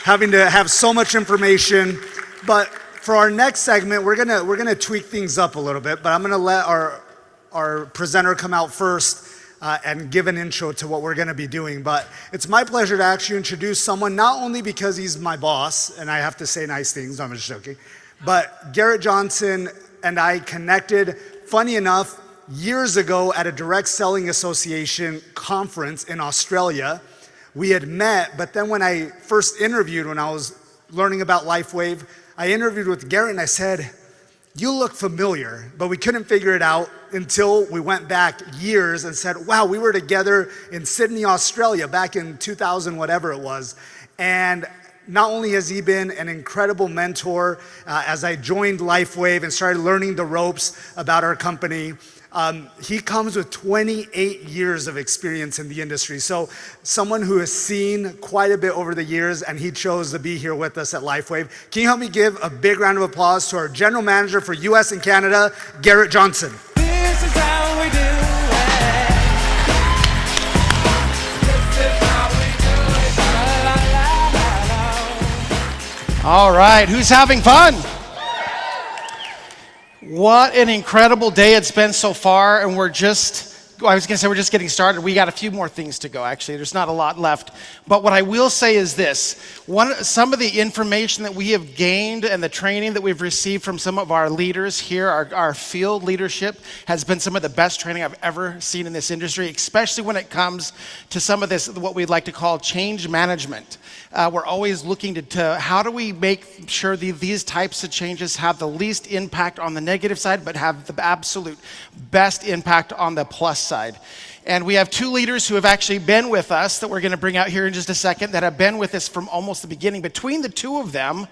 having to have so much information, but for our next segment, we're gonna tweak things up a little bit, but I'm gonna let our presenter come out first and give an intro to what we're gonna be doing. But it's my pleasure to actually introduce someone, not only because he's my boss and I have to say nice things, no, I'm just joking, but Garrett Johnson and I connected, funny enough, years ago at a Direct Selling Association conference in Australia. We had met, but then when I first interviewed, when I was learning about LifeWave, I interviewed with Garrett and I said, you look familiar, but we couldn't figure it out until we went back years and said, wow, we were together in Sydney, Australia back in 2000, whatever it was. And not only has he been an incredible mentor as I joined LifeWave and started learning the ropes about our company, he comes with 28 years of experience in the industry. So someone who has seen quite a bit over the years, and he chose to be here with us at LifeWave. Can you help me give a big round of applause to our General Manager for US and Canada, Garrett Johnson. This is how we do it. This is how we do it. La, la, la, la, la. All right, who's having fun? What an incredible day it's been so far, and we're just I was going to say we're just getting started. We got a few more things to go, actually. There's not a lot left. But what I will say is this. Some of the information that we have gained and the training that we've received from some of our leaders here, our field leadership, has been some of the best training I've ever seen in this industry, especially when it comes to some of this, what we'd like to call change management. We're always looking to how do we make sure these types of changes have the least impact on the negative side, but have the absolute best impact on the plus side. And we have two leaders who have actually been with us that we're going to bring out here in just a second that have been with us from almost the beginning. Between the two of them,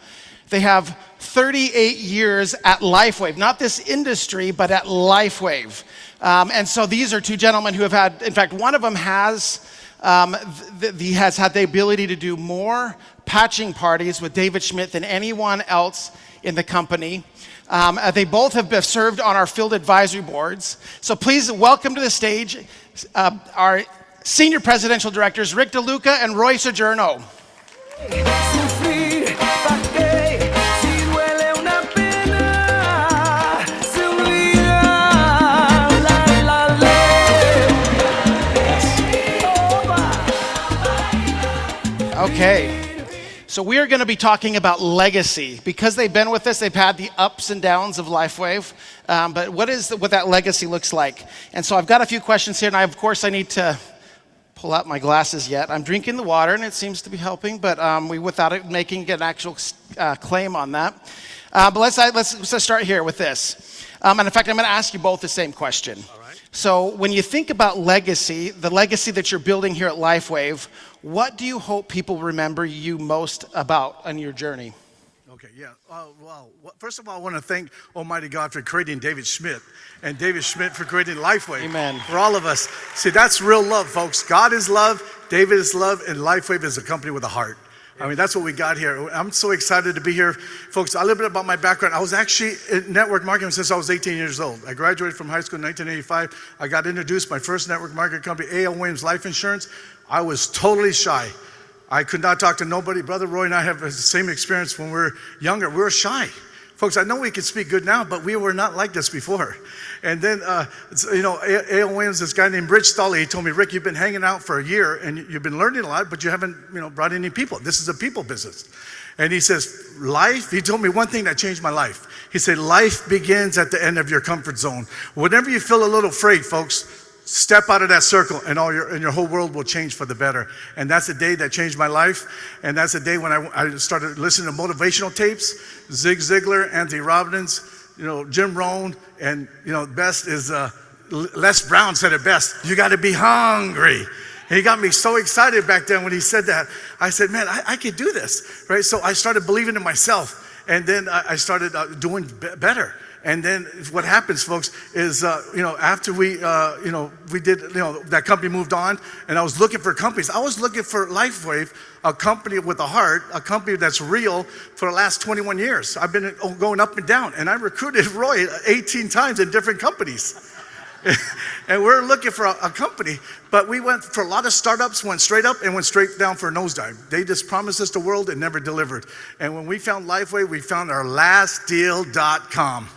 they have 38 years at LifeWave, not this industry, but at LifeWave. And so these are two gentlemen who have had, in fact, one of them has he has had the ability to do more patching parties with David Schmidt than anyone else in the company. They both have served on our field advisory boards. So please welcome to the stage our senior presidential directors, Rick DeLuca and Roy Sojourno. Okay, so we are going to be talking about legacy. Because they've been with us, they've had the ups and downs of LifeWave, but what that legacy looks like. And so I've got a few questions here, and of course I need to pull out my glasses yet. I'm drinking the water, and it seems to be helping, but without it making an actual claim on that. But let's start here with this. And in fact, I'm going to ask you both the same question. All right. So when you think about legacy, the legacy that you're building here at LifeWave, what do you hope people remember you most about on your journey? Okay, yeah. Well, first of all, I want to thank Almighty God for creating David Schmidt and David Schmidt for creating LifeWave. Amen. For all of us. See, that's real love, folks. God is love, David is love, and LifeWave is a company with a heart. I mean, that's what we got here. I'm so excited to be here. Folks, a little bit about my background. I was actually in network marketing since I was 18 years old. I graduated from high school in 1985. I got introduced my first network marketing company, A.L. Williams Life Insurance. I was totally shy. I could not talk to nobody. Brother Roy and I have the same experience when we were younger. We were shy. Folks, I know we can speak good now, but we were not like this before. And then, A.L. Williams, this guy named Rich Stolley, he told me, Rick, you've been hanging out for a year and you've been learning a lot, but you haven't, brought any people. This is a people business. And he says, he told me one thing that changed my life. He said, life begins at the end of your comfort zone. Whenever you feel a little afraid, folks, step out of that circle and your whole world will change for the better. And that's the day that changed my life. And that's the day when I started listening to motivational tapes, Zig Ziglar, Anthony Robbins, Jim Rohn, and best is Les Brown said it best. You got to be hungry. And he got me so excited back then when he said that. I said, man, I could do this, right? So I started believing in myself, and then I started doing better. And then what happens, folks, is, after we did, that company moved on, and I was looking for companies. I was looking for LifeWave, a company with a heart, a company that's real for the last 21 years. I've been going up and down, and I recruited Roy 18 times in different companies. And we're looking for a company, but we went for a lot of startups, went straight up and went straight down for a nosedive. They just promised us the world and never delivered. And when we found LifeWave, we found our lastdeal.com.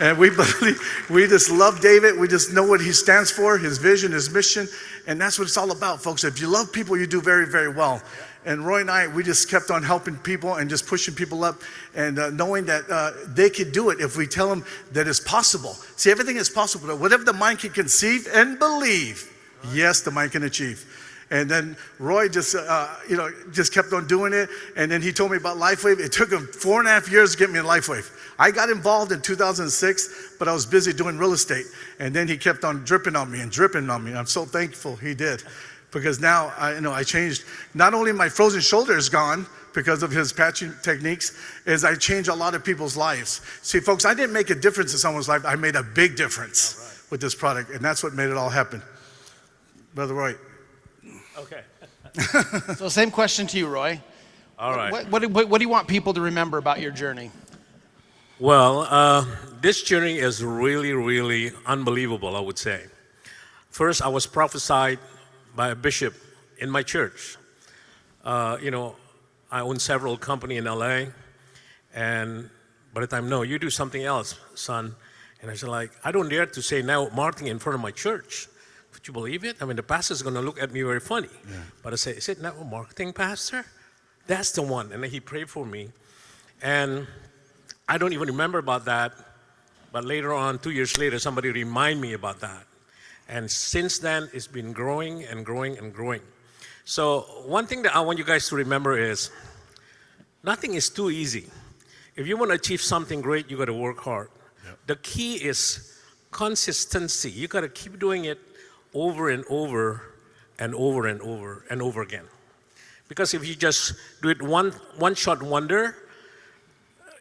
And we just love David. We just know what he stands for, his vision, his mission. And that's what it's all about, folks. If you love people, you do very, very well. And Roy and I, we just kept on helping people and just pushing people up and knowing that they could do it if we tell them that it's possible. See, everything is possible. Whatever the mind can conceive and believe, yes, the mind can achieve. And then Roy just kept on doing it. And then he told me about LifeWave. It took him 4.5 years to get me in LifeWave. I got involved in 2006, but I was busy doing real estate. And then he kept on dripping on me. I'm so thankful he did, because now I changed. Not only my frozen shoulder is gone because of his patching techniques, is I changed a lot of people's lives. See, folks, I didn't make a difference in someone's life. I made a big difference with this product, and that's what made it all happen. Brother Roy. Okay. So same question to you, Roy. All right. What do you want people to remember about your journey? Well, this journey is really, really unbelievable, I would say. First, I was prophesied by a bishop in my church. I own several companies in LA, and by the time, no, you do something else, son. And I said, like, I don't dare to say network marketing in front of my church. Would you believe it? I mean, the pastor's going to look at me very funny. Yeah. But I said, is it network marketing, pastor? That's the one. And then he prayed for me. And I don't even remember about that. But later on, 2 years later, somebody reminded me about that. And since then, it's been growing and growing and growing. So one thing that I want you guys to remember is nothing is too easy. If you want to achieve something great, you got to work hard. Yep. The key is consistency. You got to keep doing it over and over and over and over and over again. Because if you just do it one shot wonder,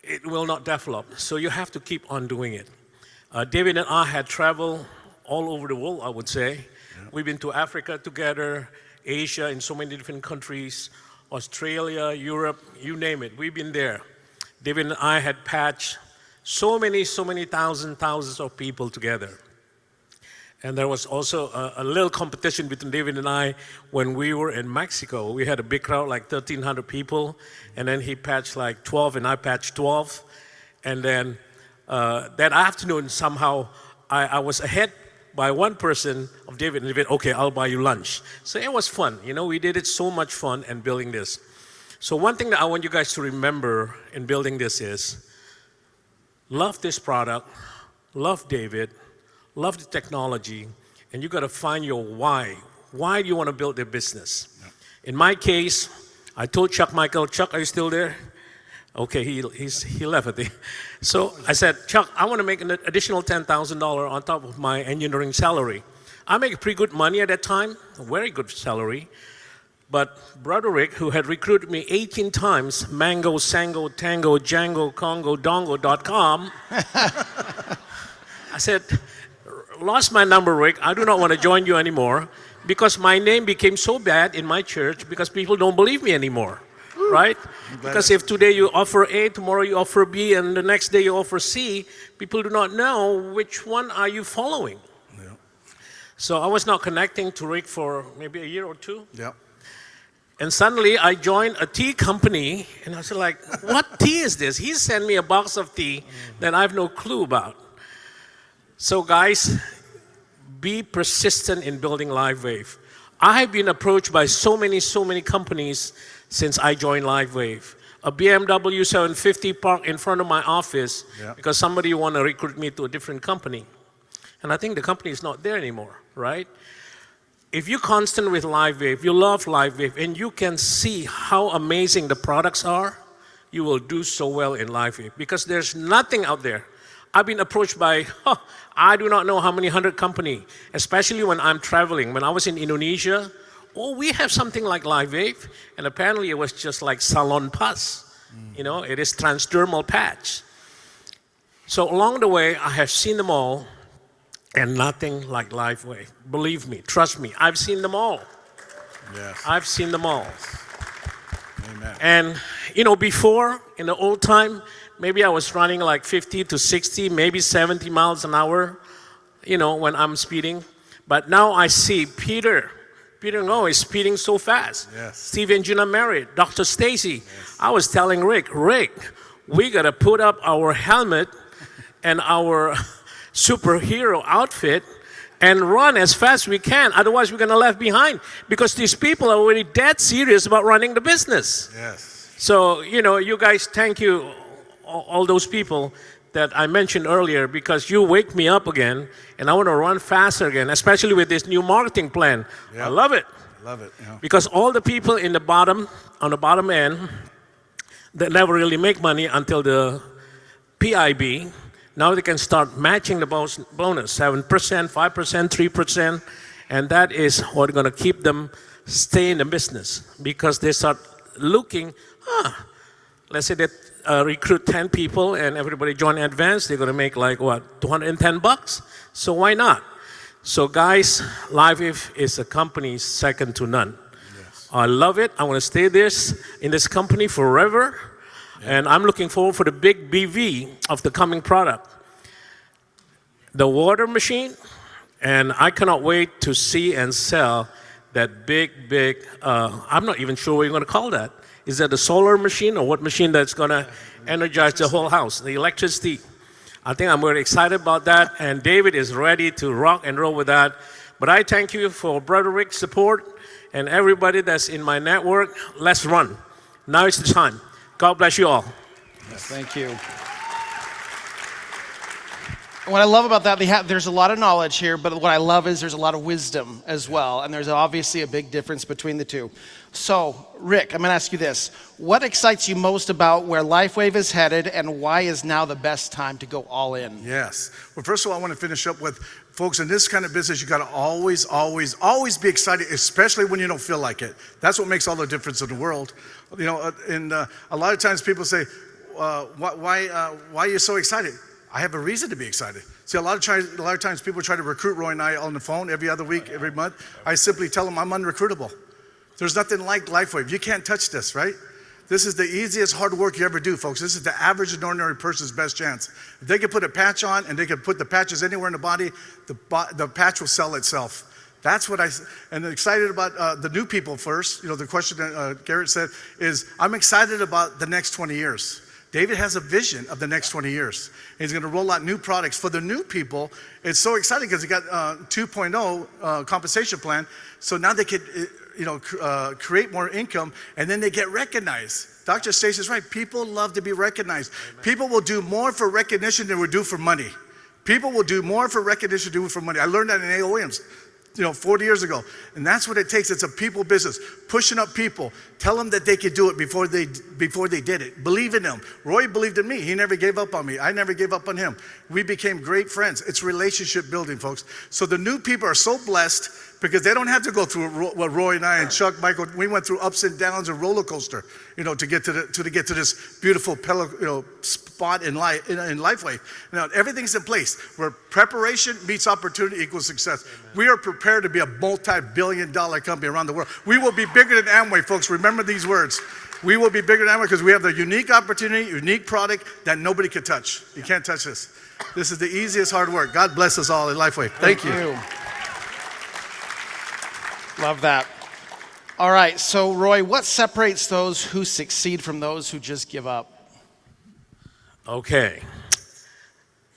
it will not develop. So you have to keep on doing it. David and I had traveled all over the world, I would say. Yeah. We've been to Africa together, Asia, in so many different countries, Australia, Europe, you name it. We've been there. David and I had patched so many thousands of people together. And there was also a little competition between David and I when we were in Mexico. We had a big crowd, like 1,300 people, and then he patched like 12 and I patched 12. And then that afternoon, somehow, I was ahead by one person of David, and David, okay, I'll buy you lunch. So it was fun. You know, we did it so much fun and building this. So one thing that I want you guys to remember in building this is, love this product, love David, love the technology, and you got to find your why. Why do you want to build a business? Yeah. In my case, I told Chuck Michael, Chuck, are you still there? Okay, he left, I think. So I said, Chuck, I want to make an additional $10,000 on top of my engineering salary. I make pretty good money at that time, a very good salary. But Brother Rick, who had recruited me 18 times, Mango, Sango, Tango, Django, Congo, Dongo.com, I said, lost my number, Rick. I do not want to join you anymore because my name became so bad in my church because people don't believe me anymore, right? Because if today you offer A, tomorrow you offer B, and the next day you offer C, people do not know which one are you following. Yeah. So I was not connecting to Rick for maybe a year or two. Yeah. And suddenly I joined a tea company, and I was like, what tea is this? He sent me a box of tea that I have no clue about. So guys, be persistent in building LifeWave. I have been approached by so many companies since I joined LifeWave. A BMW 750 parked in front of my office because somebody wanted to recruit me to a different company. And I think the company is not there anymore, right? If you're constant with LifeWave, you love LifeWave, and you can see how amazing the products are, you will do so well in LifeWave because there's nothing out there. I've been approached by, I do not know how many 100 companies, especially when I'm traveling. When I was in Indonesia, we have something like LifeWave, and apparently it was just like Salon Pus. You know, it is transdermal patch. So along the way, I have seen them all, and nothing like LifeWave. Believe me, trust me, I've seen them all. Yes. I've seen them all. Amen. And, you know, before, in the old time, maybe I was running like 50 to 60, maybe 70 miles an hour, you know, when I'm speeding. But now I see Peter Ngo is speeding so fast. Yes. Steve and Gina married. Dr. Stacy. Yes. I was telling Rick, we got to put up our helmet and our superhero outfit and run as fast as we can. Otherwise, we're going to left behind because these people are already dead serious about running the business. Yes. So, you know, you guys, thank you, all those people that I mentioned earlier, because you wake me up again, and I want to run faster again, especially with this new marketing plan. Yep. I love it. Love it. Yeah. Because all the people on the bottom end, that never really make money until the PIB, now they can start matching the bonus, 7%, 5%, 3%, and that is what's going to keep them stay in the business, because they start looking, let's say that recruit 10 people and everybody join advance, they're going to make like what, $210? So why not? So guys, LifeWave is a company second to none. Yes. I love it. I want to stay in this company forever. Yeah. And I'm looking forward for the big BV of the coming product. The water machine, and I cannot wait to see and sell that big, I'm not even sure what you're going to call that. Is that a solar machine or what machine that's going to energize the whole house? The electricity. I think I'm very excited about that, and David is ready to rock and roll with that. But I thank you for Brother Rick's support and everybody that's in my network. Let's run. Now is the time. God bless you all. Yes, thank you. What I love about that, there's a lot of knowledge here, but what I love is there's a lot of wisdom as well, and there's obviously a big difference between the two. So, Rick, I'm going to ask you this. What excites you most about where LifeWave is headed, and why is now the best time to go all in? Yes. Well, first of all, I want to finish up with, folks, in this kind of business, you got to always, always, always be excited, especially when you don't feel like it. That's what makes all the difference in the world. You know, and a lot of times people say, why are you so excited? I have a reason to be excited. See, a lot of times people try to recruit Roy and I on the phone every other week, every month. I simply tell them I'm unrecruitable. There's nothing like LifeWave. You can't touch this, right? This is the easiest hard work you ever do, folks. This is the average and ordinary person's best chance. If they can put a patch on and they can put the patches anywhere in the body, the patch will sell itself. That's what and excited about the new people first. You know, the question that Garrett said is, I'm excited about the next 20 years. David has a vision of the next 20 years. He's going to roll out new products. For the new people, it's so exciting because he got 2.0 compensation plan. So now they could, create more income, and then they get recognized. Dr. Stacy's right. People love to be recognized. Amen. People will do more for recognition than we do for money. People will do more for recognition than we do for money. I learned that in A.O. Williams. 40 years ago. And that's what it takes. It's a people business. Pushing up people. Tell them that they could do it before they did it. Believe in them. Roy believed in me. He never gave up on me. I never gave up on him. We became great friends. It's relationship building, folks. So the new people are so blessed because they don't have to go through what Roy and I and Chuck, Michael, we went through ups and downs and roller coaster, to get to this beautiful spot in LifeWave. Now everything's in place where preparation meets opportunity equals success. Amen. We are prepared to be a multi-billion-dollar company around the world. We will be bigger than Amway, folks. Remember these words. We will be bigger than Amway because we have the unique opportunity, unique product that nobody could touch. You can't touch this. This is the easiest hard work. God bless us all in LifeWave. Thank you. Love that. All right, so Roy, what separates those who succeed from those who just give up? Okay.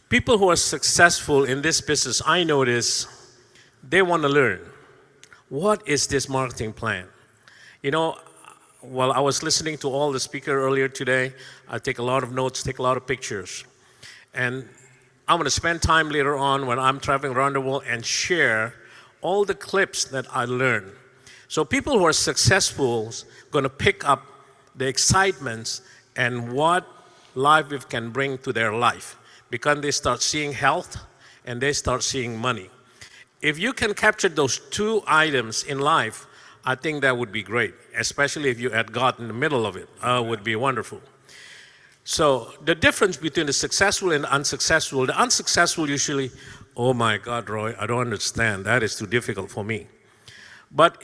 People who are successful in this business, I notice they want to learn. What is this marketing plan? While I was listening to all the speakers earlier today, I take a lot of notes, take a lot of pictures. And I'm going to spend time later on when I'm traveling around the world and share all the clips that I learned. So people who are successful are going to pick up the excitements and what LifeWave can bring to their life because they start seeing health and they start seeing money. If you can capture those two items in life, I think that would be great, especially if you had God in the middle of it. Would be wonderful. So the difference between the successful and the unsuccessful usually, oh my God, Roy, I don't understand. That is too difficult for me. But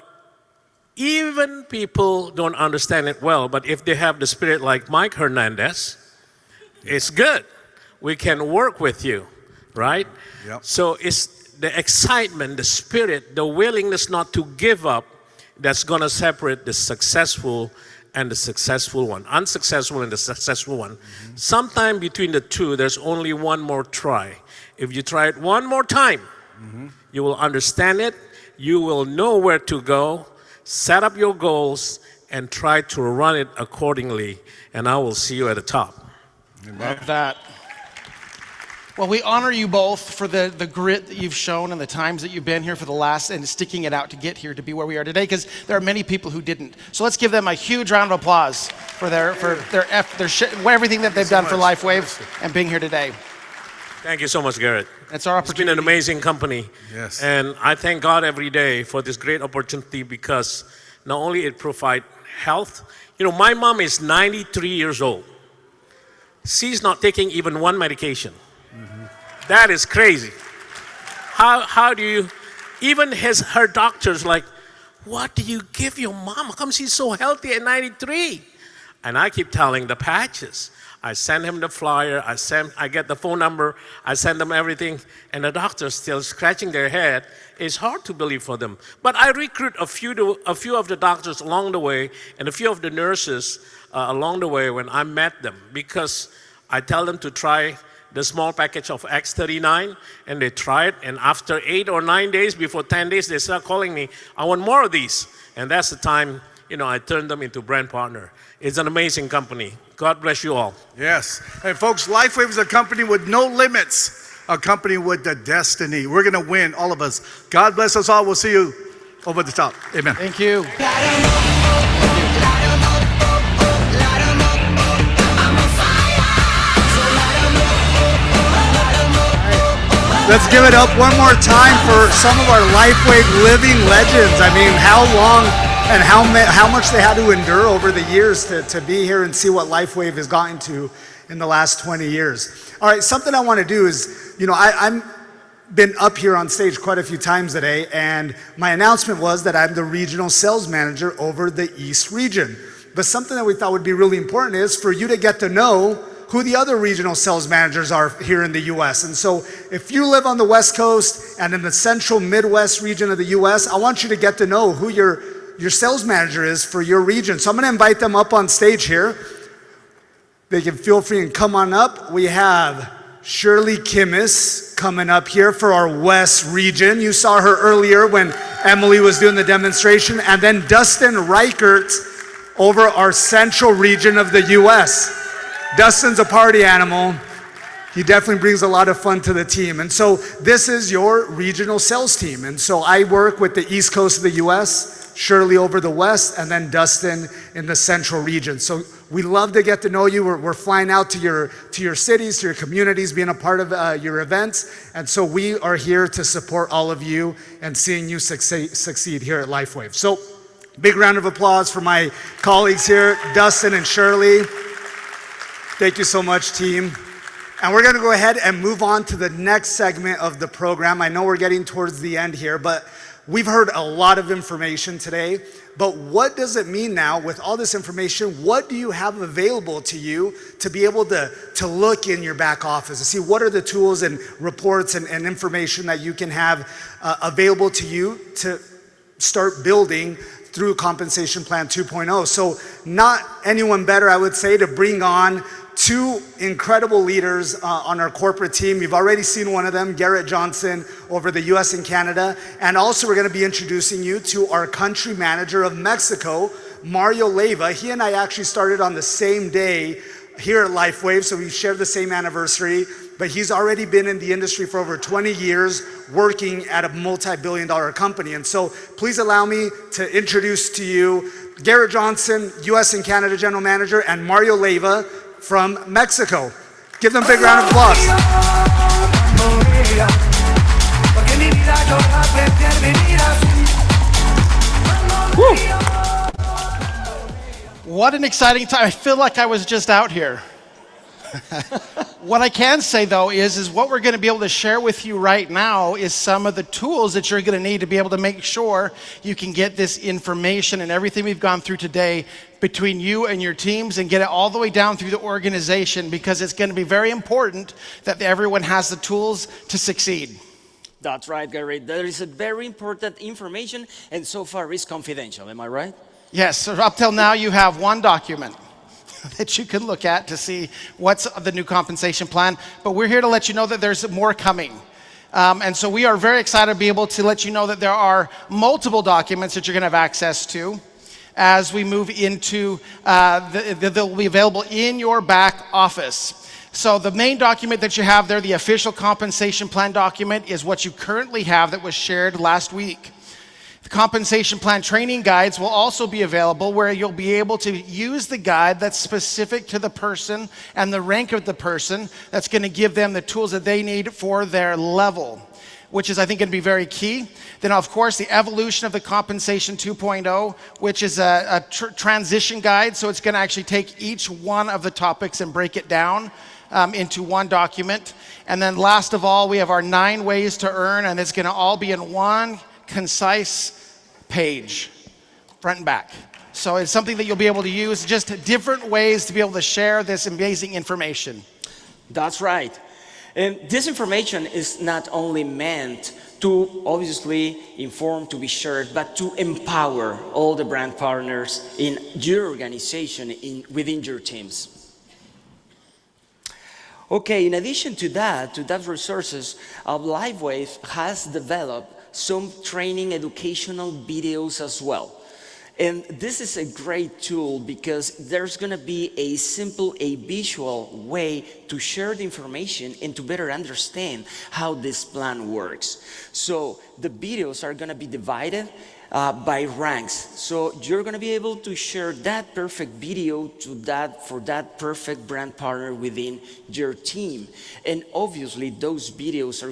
even people don't understand it well, but if they have the spirit like Mike Hernandez, it's good. We can work with you, right? Yep. So it's the excitement, the spirit, the willingness not to give up that's going to separate the successful and the successful one, unsuccessful and the successful one. Mm-hmm. Sometime between the two, there's only one more try. If you try it one more time, you will understand it, you will know where to go, set up your goals, and try to run it accordingly, and I will see you at the top. Love that. Well, we honor you both for the grit that you've shown and the times that you've been here for the last and sticking it out to get here to be where we are today, because there are many people who didn't. So let's give them a huge round of applause for everything that they've done for LifeWave and being here today. Thank you so much, Garrett. It's our opportunity. It's been an amazing company. Yes. And I thank God every day for this great opportunity because not only it provides health. My mom is 93 years old. She's not taking even one medication. That is crazy. How do you, even her doctor's like, what do you give your mom? How come she's so healthy at 93? And I keep telling the patches. I send him the flyer, I get the phone number, I send them everything, and the doctor's still scratching their head. It's hard to believe for them. But I recruit a few of the doctors along the way and a few of the nurses along the way when I met them because I tell them to try the small package of X39, and they try it, and after 8 or 9 days, before 10 days, they start calling me, I want more of these. And that's the time, I turned them into brand partner. It's an amazing company. God bless you all. Yes. Hey, folks, LifeWave is a company with no limits, a company with the destiny. We're going to win, all of us. God bless us all. We'll see you over the top. Amen. Thank you. Let's give it up one more time for some of our LifeWave living legends. I mean, how long and how much they had to endure over the years to be here and see what LifeWave has gotten to in the last 20 years. All right, something I want to do is, I'm been up here on stage quite a few times today, and my announcement was that I'm the regional sales manager over the East region. But something that we thought would be really important is for you to get to know who the other regional sales managers are here in the US. And so if you live on the West Coast and in the central Midwest region of the US, I want you to get to know who your sales manager is for your region. So I'm gonna invite them up on stage here. They can feel free and come on up. We have Shirley Kimmis coming up here for our West region. You saw her earlier when Emily was doing the demonstration. And then Dustin Reichert over our central region of the US. Dustin's a party animal. He definitely brings a lot of fun to the team. And so this is your regional sales team. And so I work with the East Coast of the US, Shirley over the West, and then Dustin in the central region. So we love to get to know you. We're flying out to your cities, to your communities, being a part of your events. And so we are here to support all of you and seeing you succeed here at LifeWave. So big round of applause for my colleagues here, Dustin and Shirley. Thank you so much, team. And we're going to go ahead and move on to the next segment of the program. I know we're getting towards the end here, but we've heard a lot of information today. But what does it mean now with all this information? What do you have available to you to be able to look in your back office, to see what are the tools and reports and information that you can have available to you to start building through Compensation Plan 2.0. So not anyone better, I would say, to bring on two incredible leaders on our corporate team. You've already seen one of them, Garrett Johnson over the US and Canada. And also we're gonna be introducing you to our country manager of Mexico, Mario Leyva. He and I actually started on the same day here at LifeWave, so we share the same anniversary, but he's already been in the industry for over 20 years working at a multi-billion-dollar company. And so please allow me to introduce to you Garrett Johnson, US and Canada General Manager, and Mario Leyva from Mexico. Give them a big round of applause. Woo. What an exciting time. I feel like I was just out here. What I can say though is what we're going to be able to share with you right now is some of the tools that you're going to need to be able to make sure you can get this information and everything we've gone through today between you and your teams and get it all the way down through the organization, because it's going to be very important that everyone has the tools to succeed. That's right, Gary. There is a very important information, and so far it's confidential. Am I right? Yes. So up till now, you have one document that you can look at to see what's the new compensation plan. But we're here to let you know that there's more coming. And so we are very excited to be able to let you know that there are multiple documents that you're going to have access to as we move into, they'll be available in your back office. So the main document that you have there, the official compensation plan document, is what you currently have that was shared last week. The compensation plan training guides will also be available, where you'll be able to use the guide that's specific to the person and the rank of the person, that's going to give them the tools that they need for their level, which is, I think, going to be very key. Then, of course, the evolution of the Compensation 2.0, which is a transition guide. So it's going to actually take each one of the topics and break it down into one document. And then last of all, we have our 9 ways to earn, and it's going to all be in one concise page, front and back. So it's something that you'll be able to use, just different ways to be able to share this amazing information. That's right. And this information is not only meant to obviously inform, to be shared, but to empower all the brand partners in your organization, within your teams. Okay, in addition to that resources, LifeWave has developed some training educational videos as well. And this is a great tool because there's going to be a simple, a visual way to share the information and to better understand how this plan works. So the videos are going to be divided by ranks. So you're going to be able to share that perfect video for that perfect brand partner within your team. And obviously those videos are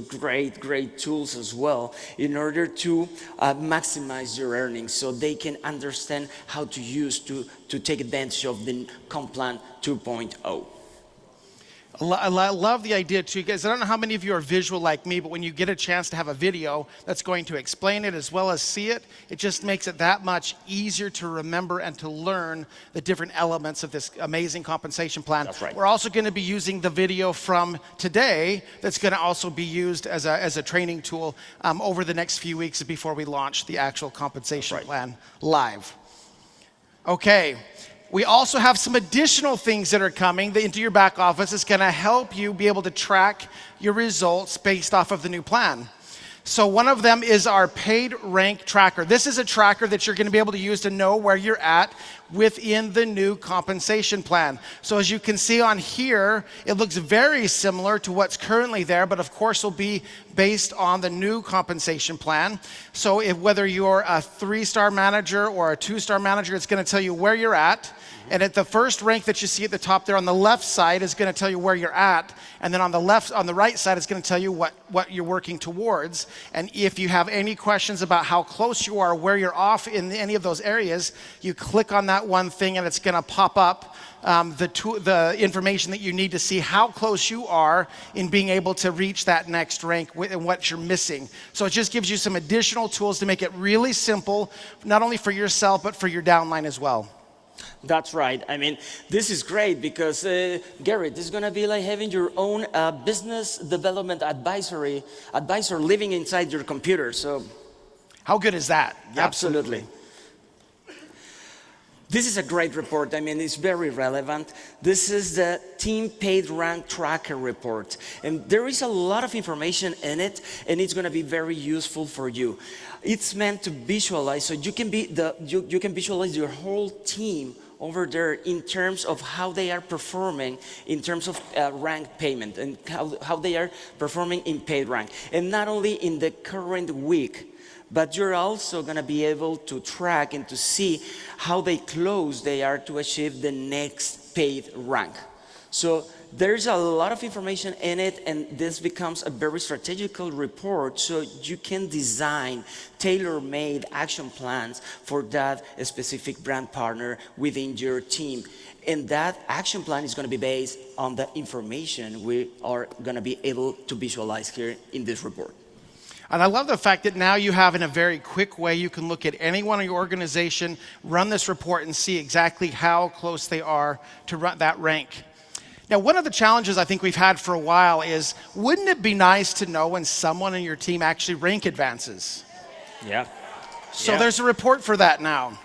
great tools as well in order to maximize your earnings so they can understand how to use to take advantage of the comp plan 2.0. I love the idea too, guys. I don't know how many of you are visual like me, but when you get a chance to have a video that's going to explain it as well as see it, it just makes it that much easier to remember and to learn the different elements of this amazing compensation plan. That's right. We're also going to be using the video from today that's going to also be used as a training tool over the next few weeks before we launch the actual compensation plan live. Okay. We also have some additional things that are coming into your back office. It's going to help you be able to track your results based off of the new plan. So one of them is our paid rank tracker. This is a tracker that you're going to be able to use to know where you're at within the new compensation plan. So as you can see on here, it looks very similar to what's currently there, but of course will be based on the new compensation plan. So whether you're a 3-star manager or a 2-star manager, it's going to tell you where you're at. And at the first rank that you see at the top there on the left side is going to tell you where you're at. And then on the right side is going to tell you what you're working towards. And if you have any questions about how close you are, where you're off in any of those areas, you click on that one thing and it's going to pop up the information that you need to see how close you are in being able to reach that next rank and what you're missing. So it just gives you some additional tools to make it really simple, not only for yourself, but for your downline as well. That's right. I mean, this is great because, Gary, this is going to be like having your own business development advisor living inside your computer. So, how good is that? Absolutely. This is a great report. I mean, it's very relevant. This is the Team Paid Rank Tracker report. And there is a lot of information in it, and it's going to be very useful for you. It's meant to visualize, so you can visualize your whole team over there in terms of how they are performing in terms of rank payment and how they are performing in paid rank. And not only in the current week, but you're also going to be able to track and to see how close they are to achieve the next paid rank. So there's a lot of information in it, and this becomes a very strategical report so you can design tailor-made action plans for that specific brand partner within your team. And that action plan is going to be based on the information we are going to be able to visualize here in this report. And I love the fact that now you have, in a very quick way, you can look at anyone in your organization, run this report, and see exactly how close they are to that rank. Now, one of the challenges I think we've had for a while is, wouldn't it be nice to know when someone in your team actually rank advances? Yeah. So there's a report for that now.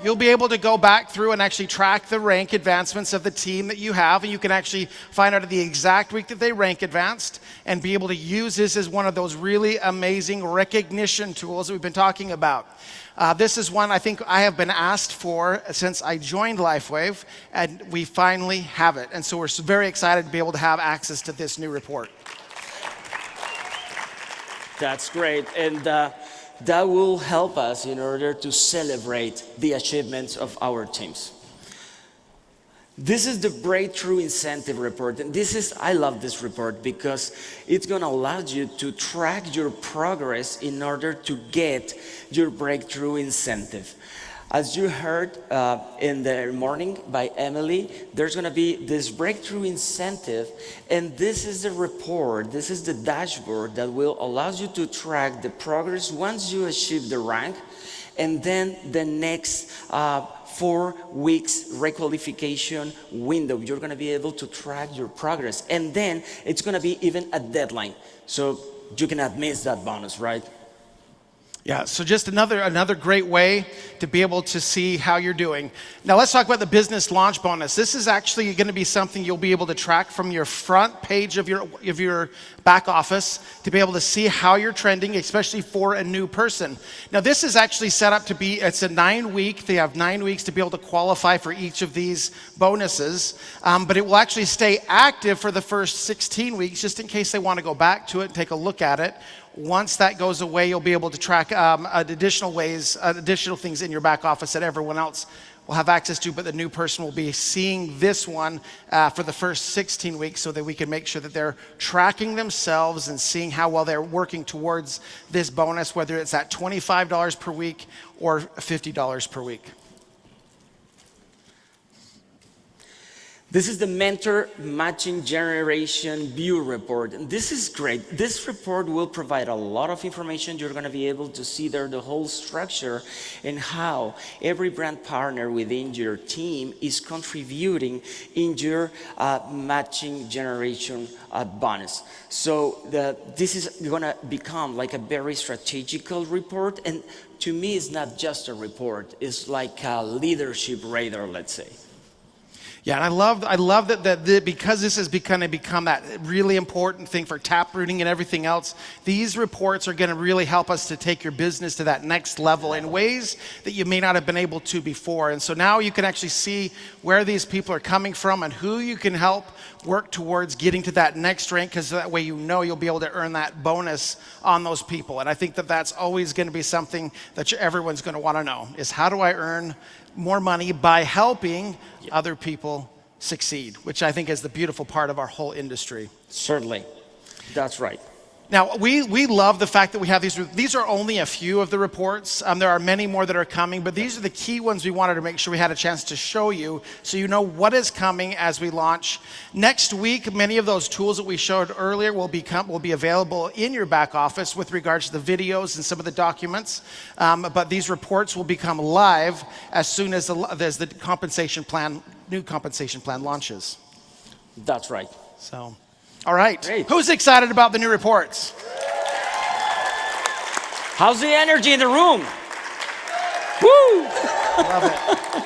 You'll be able to go back through and actually track the rank advancements of the team that you have, and you can actually find out the exact week that they rank advanced and be able to use this as one of those really amazing recognition tools that we've been talking about. This is one I think I have been asked for since I joined LifeWave, and we finally have it. And so we're very excited to be able to have access to this new report. That's great. And that will help us in order to celebrate the achievements of our teams. This is the Breakthrough Incentive Report. And I love this report because it's going to allow you to track your progress in order to get your breakthrough incentive. As you heard in the morning by Emily, there's going to be this breakthrough incentive, and this is the report, this is the dashboard that will allow you to track the progress once you achieve the rank, and then the next 4 weeks requalification window. You're going to be able to track your progress, and then it's going to be even a deadline, so you cannot miss that bonus, right? Yeah, so just another great way to be able to see how you're doing. Now let's talk about the business launch bonus. This is actually going to be something you'll be able to track from your front page of your back office to be able to see how you're trending, especially for a new person. Now this is actually set up to be, it's a 9-week, they have 9 weeks to be able to qualify for each of these bonuses, but it will actually stay active for the first 16 weeks just in case they want to go back to it and take a look at it. Once that goes away, you'll be able to track additional things in your back office that everyone else will have access to, but the new person will be seeing this one for the first 16 weeks so that we can make sure that they're tracking themselves and seeing how well they're working towards this bonus, whether it's at $25 per week or $50 per week. This is the Mentor Matching Generation View Report. And this is great. This report will provide a lot of information. You're going to be able to see there the whole structure and how every brand partner within your team is contributing in your matching generation bonus. So this is going to become like a very strategical report. And to me, it's not just a report. It's like a leadership radar, let's say. Yeah, and I love that because this has become that really important thing for taprooting and everything else, these reports are going to really help us to take your business to that next level in ways that you may not have been able to before. And so now you can actually see where these people are coming from and who you can help work towards getting to that next rank, because that way you'll be able to earn that bonus on those people. And I think that that's always going to be something that everyone's going to want to know, is how do I earn more money by helping other people succeed, which I think is the beautiful part of our whole industry. Certainly. That's right. Now, we love the fact that we have these. These are only a few of the reports. There are many more that are coming, but these are the key ones we wanted to make sure we had a chance to show you so you know what is coming as we launch. Next week, many of those tools that we showed earlier will be available in your back office with regards to the videos and some of the documents, but these reports will become live as soon as the compensation plan, new compensation plan launches. That's right. So. All right. Great. Who's excited about the new reports? How's the energy in the room? Woo! Love it.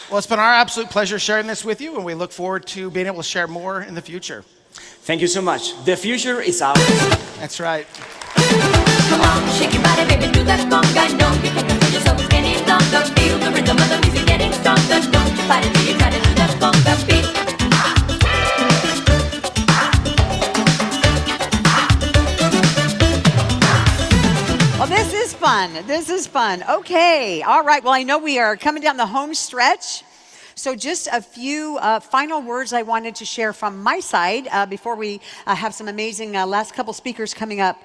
Well, it's been our absolute pleasure sharing this with you, and we look forward to being able to share more in the future. Thank you so much. The future is ours. That's right. Come on, shake your body, baby, do that conga. No, you can't control yourself any longer. Feel the rhythm of the music getting stronger. Don't you fight it till you try to do that conga beat. Well, this is fun. This is fun. Okay. All right. Well, I know we are coming down the home stretch. So just a few final words I wanted to share from my side before we have some amazing last couple speakers coming up.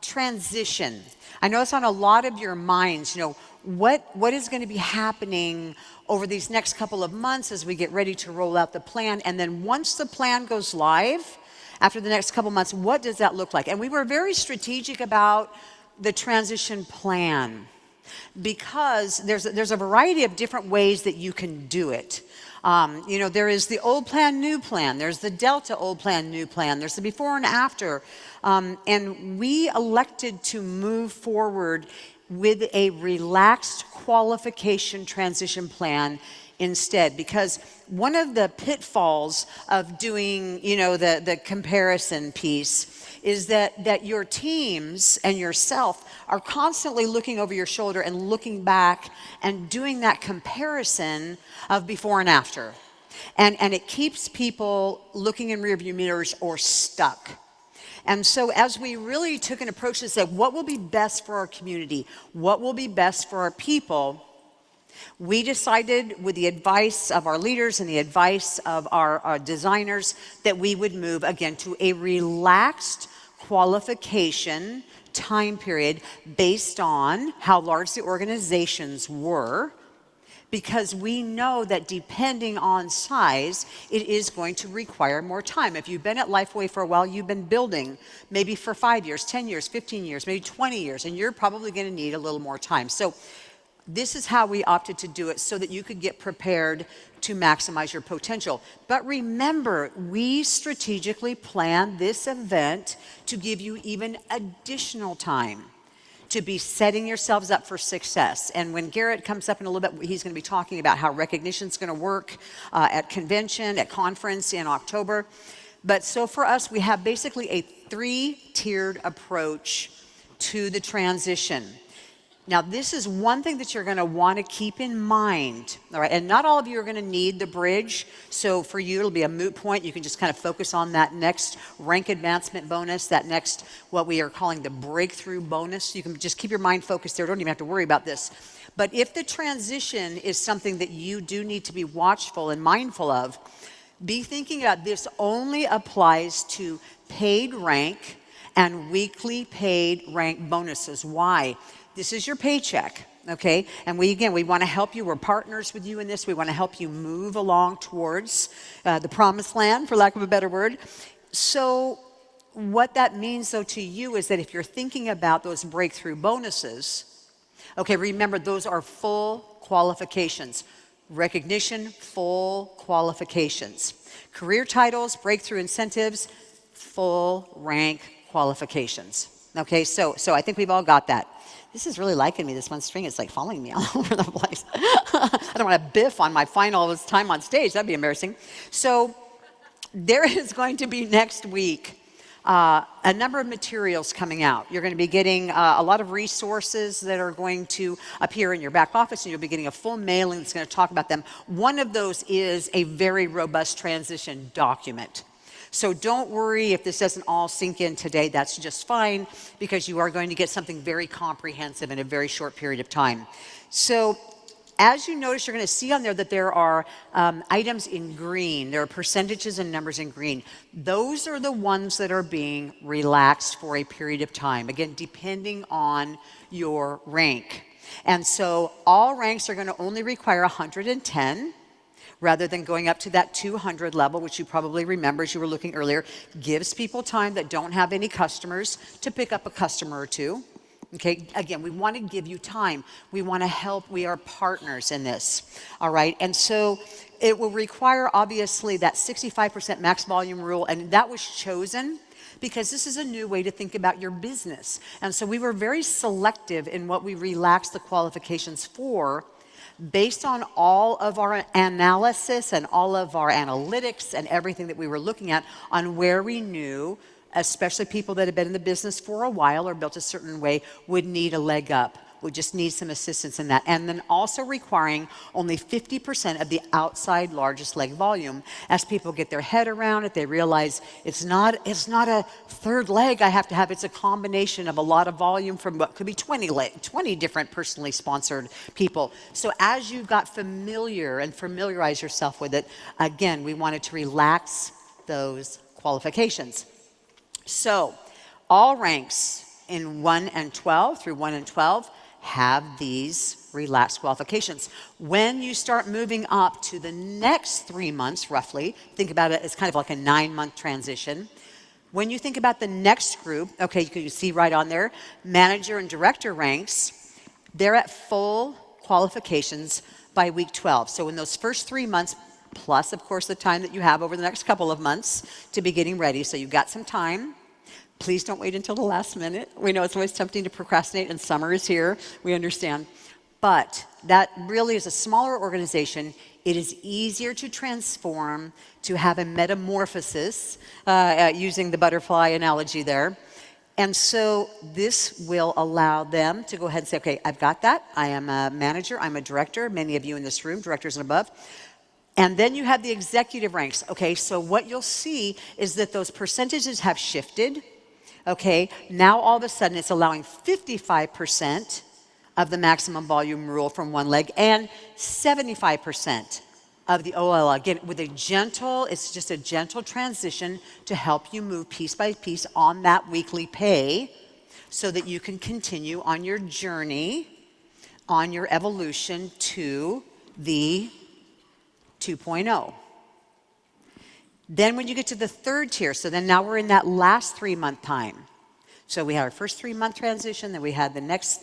Transition. I know it's on a lot of your minds. You know, what is going to be happening over these next couple of months as we get ready to roll out the plan? And then once the plan goes live, after the next couple months, what does that look like? And we were very strategic about the transition plan because there's a variety of different ways that you can do it. You know, there is the old plan, new plan. There's the Delta old plan, new plan. There's the before and after. And we elected to move forward with a relaxed qualification transition plan instead, because one of the pitfalls of doing, you know, the comparison piece is that your teams and yourself are constantly looking over your shoulder and looking back and doing that comparison of before and after. And it keeps people looking in rearview mirrors or stuck. And so as we really took an approach to say, what will be best for our community? What will be best for our people? We decided, with the advice of our leaders and the advice of our designers, that we would move again to a relaxed qualification time period based on how large the organizations were, because we know that depending on size, it is going to require more time. If you've been at LifeWave for a while, you've been building maybe for 5 years, 10 years, 15 years, maybe 20 years, and you're probably going to need a little more time. So this is how we opted to do it, so that you could get prepared to maximize your potential. But remember, we strategically planned this event to give you even additional time to be setting yourselves up for success. And when Garrett comes up in a little bit, he's going to be talking about how recognition is going to work at convention, at conference in October. But so for us, we have basically a 3-tiered approach to the transition. Now, this is one thing that you're going to want to keep in mind, all right? And not all of you are going to need the bridge. So for you, it'll be a moot point. You can just kind of focus on that next rank advancement bonus, that next, what we are calling the breakthrough bonus. You can just keep your mind focused there. Don't even have to worry about this. But if the transition is something that you do need to be watchful and mindful of, be thinking about this only applies to paid rank and weekly paid rank bonuses. Why? This is your paycheck, okay? And we want to help you. We're partners with you in this. We want to help you move along towards the promised land, for lack of a better word. So what that means, though, to you is that if you're thinking about those breakthrough bonuses, okay, remember, those are full qualifications. Recognition, full qualifications. Career titles, breakthrough incentives, full rank qualifications. Okay, so I think we've all got that. This is really liking me, this one string. It's like following me all over the place. I don't want to biff on my final time on stage. That'd be embarrassing. So there is going to be next week a number of materials coming out. You're going to be getting a lot of resources that are going to appear in your back office, and you'll be getting a full mailing that's going to talk about them. One of those is a very robust transition document. So don't worry if this doesn't all sink in today. That's just fine, because you are going to get something very comprehensive in a very short period of time. So as you notice, you're going to see on there that there are items in green. There are percentages and numbers in green. Those are the ones that are being relaxed for a period of time, again, depending on your rank. And so all ranks are going to only require 110. Rather than going up to that 200 level, which you probably remember as you were looking earlier, gives people time that don't have any customers to pick up a customer or two. Okay, again, we want to give you time. We want to help. We are partners in this, all right? And so it will require, obviously, that 65% max volume rule, and that was chosen because this is a new way to think about your business. And so we were very selective in what we relaxed the qualifications for, based on all of our analysis and all of our analytics and everything that we were looking at on where we knew, especially people that had been in the business for a while or built a certain way, would need a leg up, would just need some assistance in that. And then also requiring only 50% of the outside largest leg volume. As people get their head around it, they realize it's not a third leg I have to have. It's a combination of a lot of volume from what could be 20 different personally sponsored people. So as you got familiar and familiarize yourself with it, again, we wanted to relax those qualifications. So all ranks in 1 and 12 through 1 and 12 have these relaxed qualifications. When you start moving up to the next 3 months, roughly, think about it as kind of like a 9-month transition. When you think about the next group, okay, you can see right on there, manager and director ranks, they're at full qualifications by week 12. So in those first 3 months, plus, of course, the time that you have over the next couple of months to be getting ready. So you've got some time. Please don't wait until the last minute. We know it's always tempting to procrastinate, and summer is here. We understand. But that really is a smaller organization. It is easier to transform, to have a metamorphosis, using the butterfly analogy there. And so this will allow them to go ahead and say, okay, I've got that. I am a manager. I'm a director. Many of you in this room, directors and above. And then you have the executive ranks. Okay, so what you'll see is that those percentages have shifted. Okay, now all of a sudden it's allowing 55% of the maximum volume rule from one leg and 75% of the OLL. Again, with it's just a gentle transition to help you move piece by piece on that weekly pay so that you can continue on your journey, on your evolution to the 2.0. Then when you get to the third tier, so then now we're in that last 3-month time. So we had our first 3-month transition, then we had the next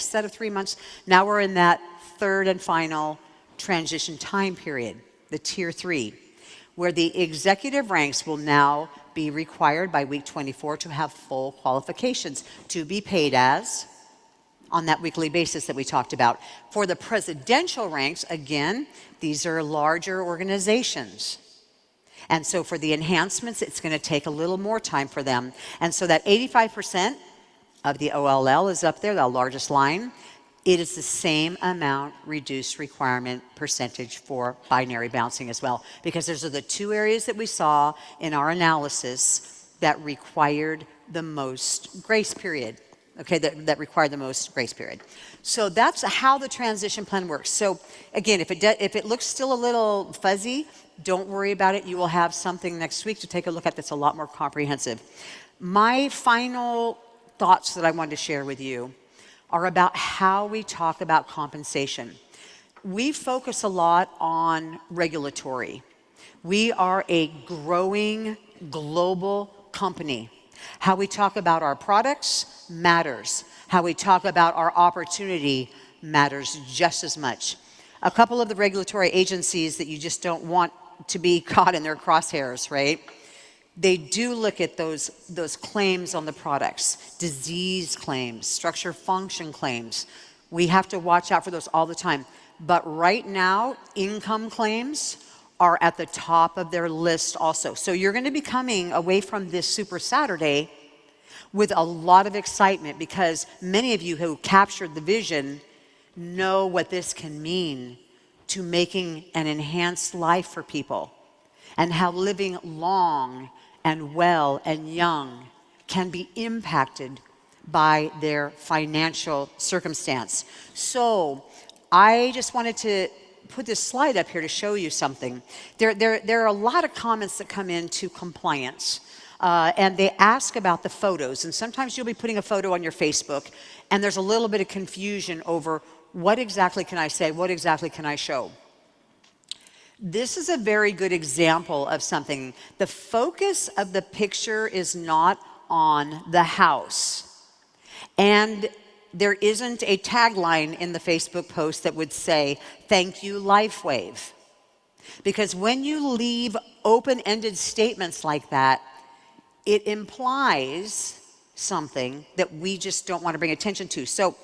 set of 3 months. Now we're in that third and final transition time period, the tier 3, where the executive ranks will now be required by week 24 to have full qualifications to be paid as on that weekly basis that we talked about. For the presidential ranks, again, these are larger organizations. And so for the enhancements, it's going to take a little more time for them. And so that 85% of the OLL is up there, the largest line. It is the same amount reduced requirement percentage for binary bouncing as well, because those are the two areas that we saw in our analysis that required the most grace period. Okay, that required the most grace period. So that's how the transition plan works. So again, if it looks still a little fuzzy, don't worry about it. You will have something next week to take a look at that's a lot more comprehensive. My final thoughts that I wanted to share with you are about how we talk about compensation. We focus a lot on regulatory. We are a growing global company. How we talk about our products matters. How we talk about our opportunity matters just as much. A couple of the regulatory agencies that you just don't want to be caught in their crosshairs, right? They do look at those claims on the products, disease claims, structure function claims. We have to watch out for those all the time. But right now, income claims are at the top of their list also. So you're going to be coming away from this Super Saturday with a lot of excitement, because many of you who captured the vision know what this can mean to making an enhanced life for people, and how living long and well and young can be impacted by their financial circumstance. So I just wanted to put this slide up here to show you something. There are a lot of comments that come into compliance, and they ask about the photos. And sometimes you'll be putting a photo on your Facebook, and there's a little bit of confusion over what exactly can I say, what exactly can I show. This is a very good example of something. The focus of the picture is not on the house. And there isn't a tagline in the Facebook post that would say, "Thank you, LifeWave." Because when you leave open-ended statements like that, it implies something that we just don't want to bring attention to. So,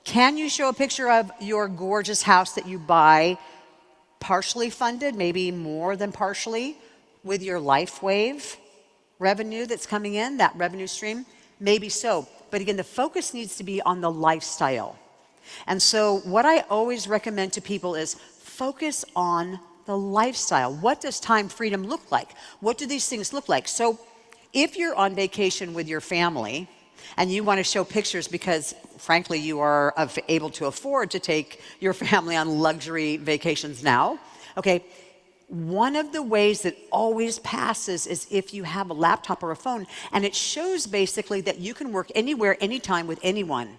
can you show a picture of your gorgeous house that you buy, partially funded, maybe more than partially, with your LifeWave revenue that's coming in, that revenue stream? Maybe so. But again, the focus needs to be on the lifestyle. And so what I always recommend to people is focus on the lifestyle. What does time freedom look like? What do these things look like? So if you're on vacation with your family and you want to show pictures because, frankly, you are able to afford to take your family on luxury vacations now, okay, one of the ways that always passes is if you have a laptop or a phone, and it shows basically that you can work anywhere, anytime with anyone.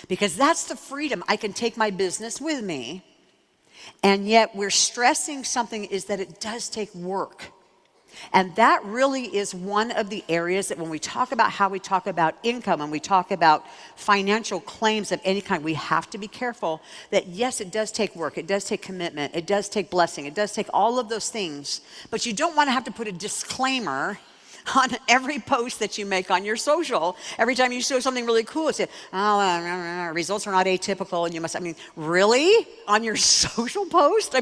Because that's the freedom. I can take my business with me, and yet we're stressing something is that it does take work. And that really is one of the areas that when we talk about how we talk about income and we talk about financial claims of any kind, we have to be careful that yes, it does take work, it does take commitment, it does take blessing, it does take all of those things, but you don't want to have to put a disclaimer on every post that you make on your social. Every time you show something really cool, it's results are not atypical and you must, really? On your social post?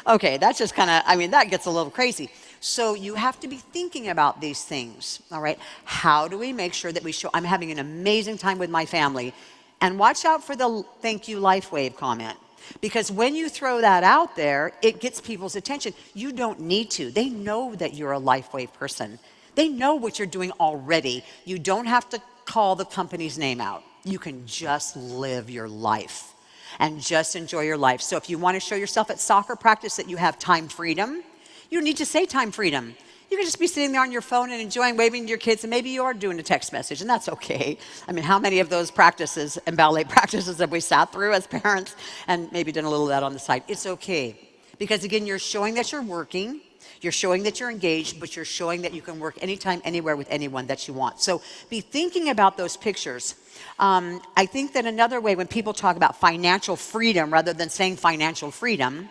Okay, that's just kind of, that gets a little crazy. So you have to be thinking about these things, all right? How do we make sure that we show, I'm having an amazing time with my family, and watch out for the "thank you, LifeWave" comment. Because when you throw that out there, it gets people's attention. You don't need to. They know that you're a LifeWave person. They know what you're doing already. You don't have to call the company's name out. You can just live your life and just enjoy your life. So if you want to show yourself at soccer practice that you have time freedom, you don't need to say time freedom. You can just be sitting there on your phone and enjoying waving to your kids, and maybe you are doing a text message, and that's okay. How many of those practices and ballet practices have we sat through as parents and maybe done a little of that on the side? It's okay. Because again, you're showing that you're working, you're showing that you're engaged, but you're showing that you can work anytime, anywhere with anyone that you want. So be thinking about those pictures. I think that another way when people talk about financial freedom rather than saying financial freedom,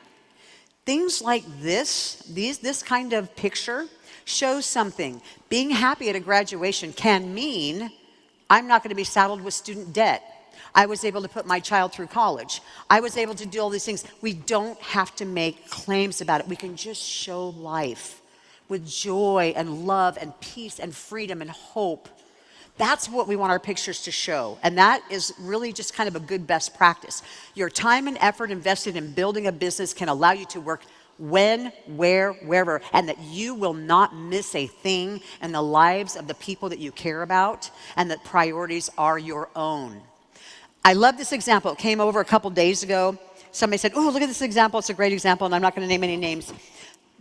things like this kind of picture shows something. Being happy at a graduation can mean I'm not going to be saddled with student debt. I was able to put my child through college. I was able to do all these things. We don't have to make claims about it. We can just show life with joy and love and peace and freedom and hope. That's what we want our pictures to show. And that is really just kind of a good best practice. Your time and effort invested in building a business can allow you to work when, where, wherever, and that you will not miss a thing in the lives of the people that you care about, and that priorities are your own. I love this example. It came over a couple days ago. Somebody said, oh, look at this example. It's a great example, and I'm not going to name any names.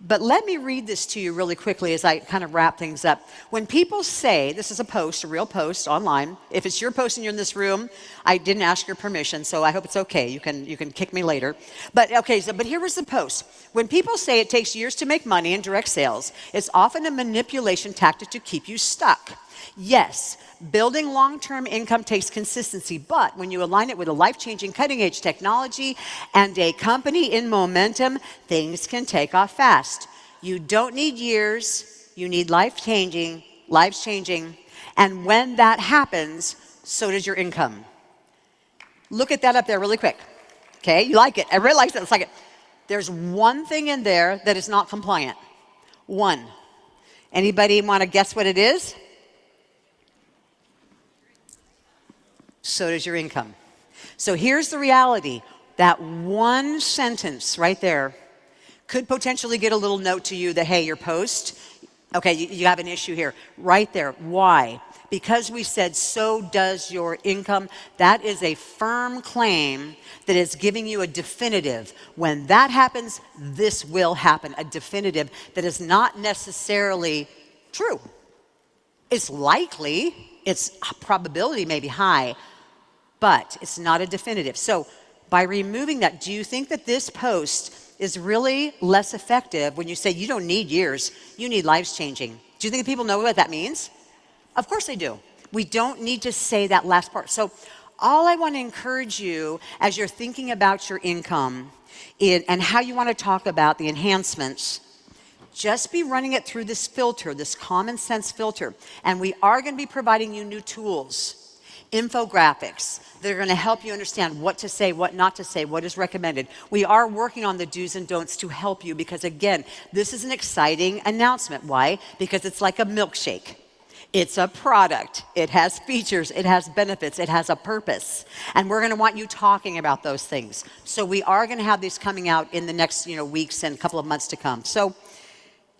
But let me read this to you really quickly as I kind of wrap things up. When people say, this is a post, a real post online. If it's your post and you're in this room, I didn't ask your permission, so I hope it's okay. You can kick me later. But okay, but here was the post. When people say it takes years to make money in direct sales, it's often a manipulation tactic to keep you stuck. Yes, building long-term income takes consistency, but when you align it with a life-changing, cutting-edge technology and a company in momentum, things can take off fast. You don't need years, you need life-changing, and when that happens, so does your income. Look at that up there really quick. Okay, you like it. Everybody likes it. It's like it. There's one thing in there that is not compliant. One. Anybody want to guess what it is? So does your income. So here's the reality. That one sentence right there could potentially get a little note to you that, hey, your post, okay, you have an issue here. Right there. Why? Because we said, so does your income. That is a firm claim that is giving you a definitive. When that happens, this will happen. A definitive that is not necessarily true. It's likely, its probability may be high, but it's not a definitive. So by removing that, do you think that this post is really less effective when you say you don't need years, you need lives changing? Do you think people know what that means? Of course they do. We don't need to say that last part. So all I want to encourage you as you're thinking about your income and how you want to talk about the enhancements, just be running it through this filter, this common sense filter. And we are going to be providing you new tools, infographics that are going to help you understand what to say, what not to say, what is recommended. We are working on the do's and don'ts to help you because, again, this is an exciting announcement. Why? Because it's like a milkshake. It's a product. It has features. It has benefits. It has a purpose. And we're going to want you talking about those things. So we are going to have these coming out in the next weeks and a couple of months to come. So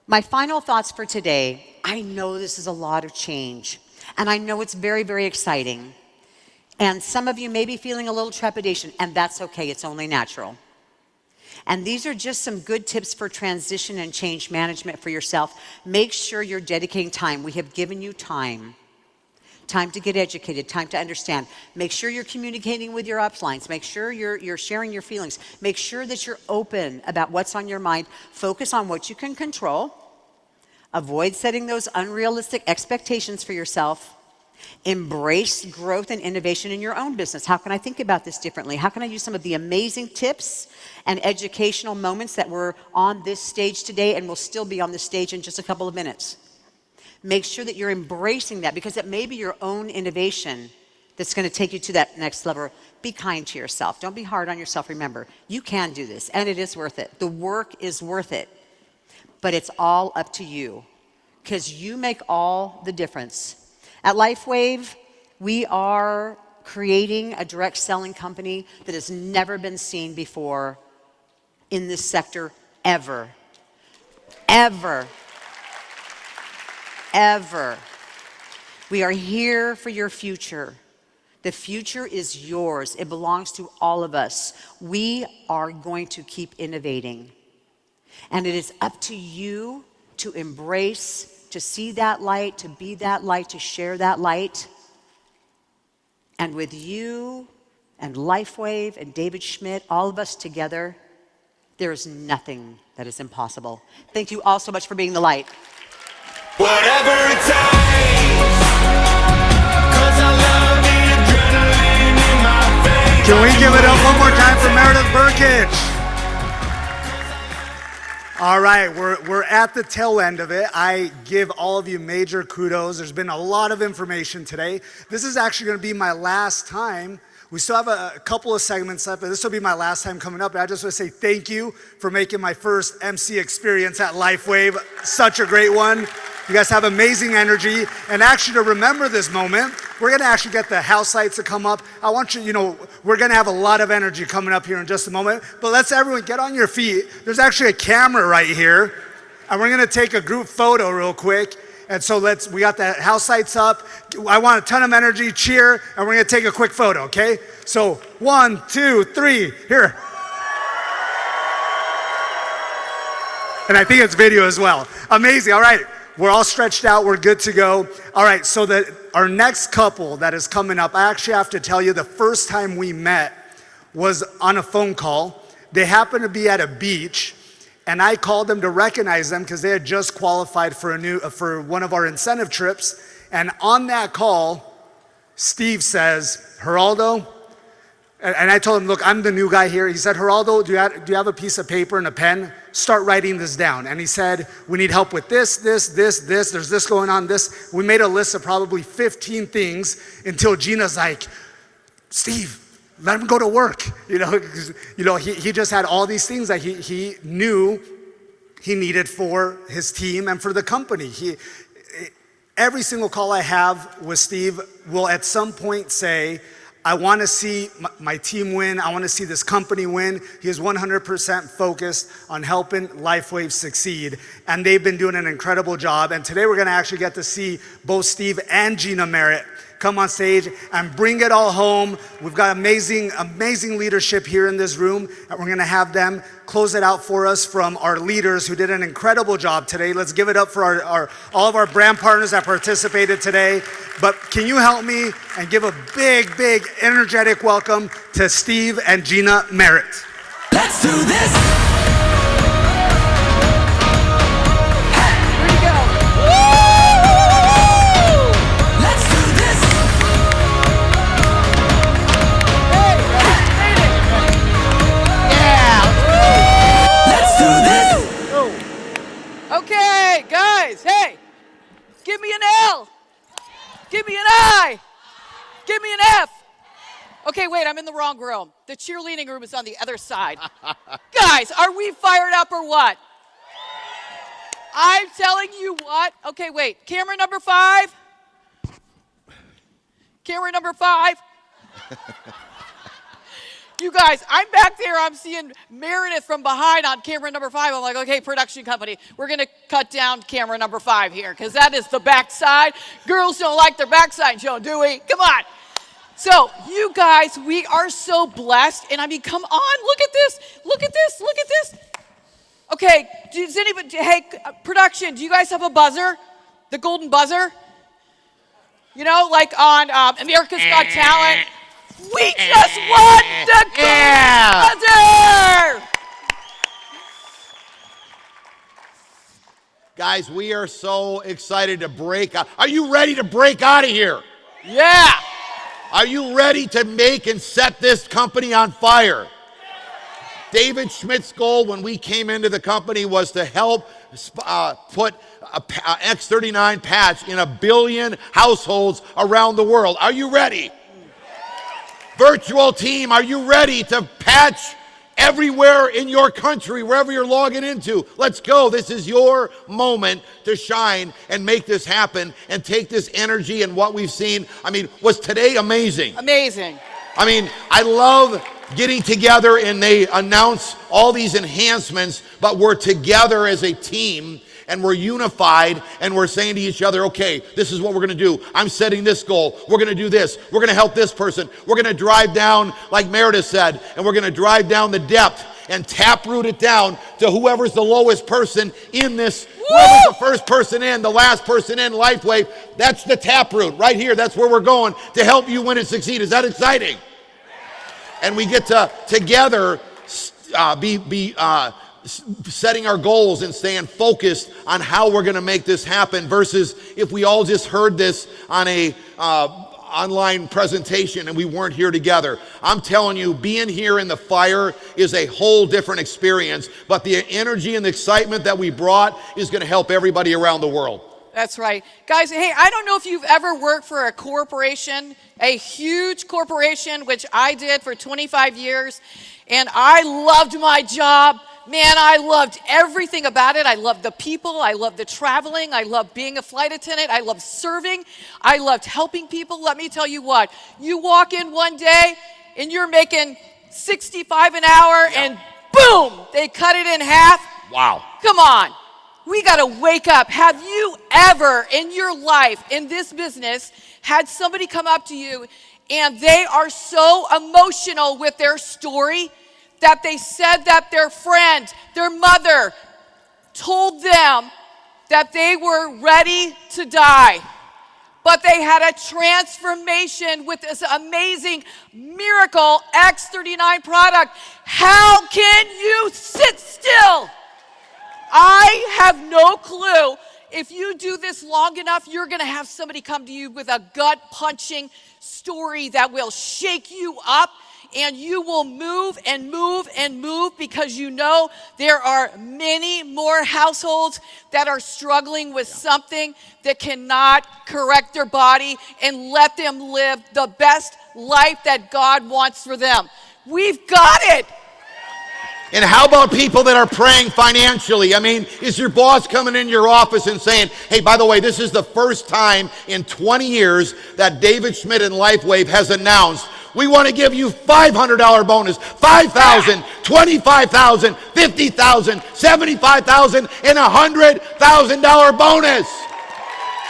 my final thoughts for today, I know this is a lot of change. And I know it's very, very exciting. And some of you may be feeling a little trepidation, and that's okay. It's only natural. And these are just some good tips for transition and change management for yourself. Make sure you're dedicating time. We have given you time. Time to get educated, time to understand. Make sure you're communicating with your uplines. Make sure you're sharing your feelings. Make sure that you're open about what's on your mind. Focus on what you can control. Avoid setting those unrealistic expectations for yourself. Embrace growth and innovation in your own business. How can I think about this differently? How can I use some of the amazing tips and educational moments that were on this stage today and will still be on the stage in just a couple of minutes? Make sure that you're embracing that because it may be your own innovation that's going to take you to that next level. Be kind to yourself. Don't be hard on yourself. Remember, you can do this and it is worth it. The work is worth it, but it's all up to you because you make all the difference. At LifeWave, we are creating a direct selling company that has never been seen before in this sector ever. Ever. Ever. We are here for your future. The future is yours. It belongs to all of us. We are going to keep innovating. And it is up to you to embrace, to see that light, to be that light, to share that light. And with you and LifeWave and David Schmidt, all of us together, there is nothing that is impossible. Thank you all so much for being the light. Whatever it takes, 'cause I love the adrenaline in my veins. Can we give it up one more time for Meredith Burkich? All right, we're at the tail end of it. I give all of you major kudos. There's been a lot of information today. This is actually going to be my last time We still have a couple of segments left, but this will be my last time coming up. And I just want to say thank you for making my first MC experience at LifeWave such a great one. You guys have amazing energy. And actually, to remember this moment, we're going to actually get the house lights to come up. I want you, we're going to have a lot of energy coming up here in just a moment. But let's everyone get on your feet. There's actually a camera right here. And we're going to take a group photo real quick. And so we got the house lights up. I want a ton of energy, cheer, and we're gonna take a quick photo, okay? So 1, 2, 3, here. And I think it's video as well. Amazing, all right. We're all stretched out, we're good to go. All right, so our next couple that is coming up, I actually have to tell you the first time we met was on a phone call. They happened to be at a beach. And I called them to recognize them because they had just qualified for one of our incentive trips. And on that call, Steve says, Geraldo, and I told him, look, I'm the new guy here. He said, Geraldo, do you have a piece of paper and a pen? Start writing this down. And he said, we need help with this, there's this going on, this. We made a list of probably 15 things until Gina's like, Steve, let him go to work. He just had all these things that he knew he needed for his team and for the company. Every single call I have with Steve will at some point say, I want to see my team win. I want to see this company win. He is 100% focused on helping LifeWave succeed. And they've been doing an incredible job. And today we're going to actually get to see both Steve and Gina Merritt come on stage and bring it all home. We've got amazing leadership here in this room, and we're gonna have them close it out for us from our leaders who did an incredible job today. Let's give it up for all of our brand partners that participated today. But can you help me and give a big, energetic welcome to Steve and Gina Merritt. Let's do this. Okay, guys, hey, give me an L, give me an I, give me an F. Okay, wait, I'm in the wrong room. The cheerleading room is on the other side. Guys, are we fired up or what? I'm telling you what. Okay, wait, camera number 5. Camera number 5. You guys, I'm back there, I'm seeing Meredith from behind on camera number 5. I'm like, okay, production company, we're gonna cut down camera number 5 here, because that is the backside. Girls don't like their backside show, do we? Come on. So, you guys, we are so blessed, and I mean, come on, look at this, look at this, look at this. Okay, does anybody, hey, production, do you guys have a buzzer? The golden buzzer? You know, like on America's Got Talent? We just won the golden buzzer! Guys, we are so excited to break out. Are you ready to break out of here? Yeah! Are you ready to make and set this company on fire? David Schmidt's goal when we came into the company was to help put a X39 patch in 1 billion households around the world. Are you ready? Virtual team, are you ready to patch everywhere in your country, wherever you're logging into? Let's go. This is your moment to shine and make this happen and take this energy and what we've seen. I mean, was today amazing? Amazing. I mean, I love getting together and they announce all these enhancements, but we're together as a team and we're unified and we're saying to each other, okay, this is what we're going to do. I'm setting this goal. We're going to do this. We're going to help this person. We're going to drive down, like Meredith said, and we're going to drive down the depth and taproot it down to whoever's the lowest person in this. Woo! Whoever's the first person in, the last person in LifeWave, that's the taproot right here. That's where we're going to help you win and succeed. Is that exciting? And we get to together setting our goals and staying focused on how we're going to make this happen versus if we all just heard this on a online presentation and we weren't here together. I'm telling you, being here in the fire is a whole different experience, but the energy and the excitement that we brought is going to help everybody around the world. That's right. Guys, hey, I don't know if you've ever worked for a corporation, a huge corporation, which I did for 25 years, and I loved my job. Man, I loved everything about it. I loved the people. I loved the traveling. I loved being a flight attendant. I loved serving. I loved helping people. Let me tell you what, you walk in one day and you're making $65 an hour and boom, they cut it in half. Wow. Come on. We got to wake up. Have you ever in your life, in this business, had somebody come up to you and they are so emotional with their story that they said that their friend, their mother, told them that they were ready to die, but they had a transformation with this amazing miracle X39 product? How can you sit still? I have no clue. If you do this long enough, you're going to have somebody come to you with a gut-punching story that will shake you up, and you will move and move and move, because you know there are many more households that are struggling with something that cannot correct their body and let them live the best life that God wants for them. We've got it. And how about people that are praying financially? I mean, is your boss coming in your office and saying, hey, by the way, this is the first time in 20 years that David Schmidt and LifeWave has announced, we want to give you $500 bonus, $5,000, $25,000, $50,000, $75,000, and $100,000 bonus.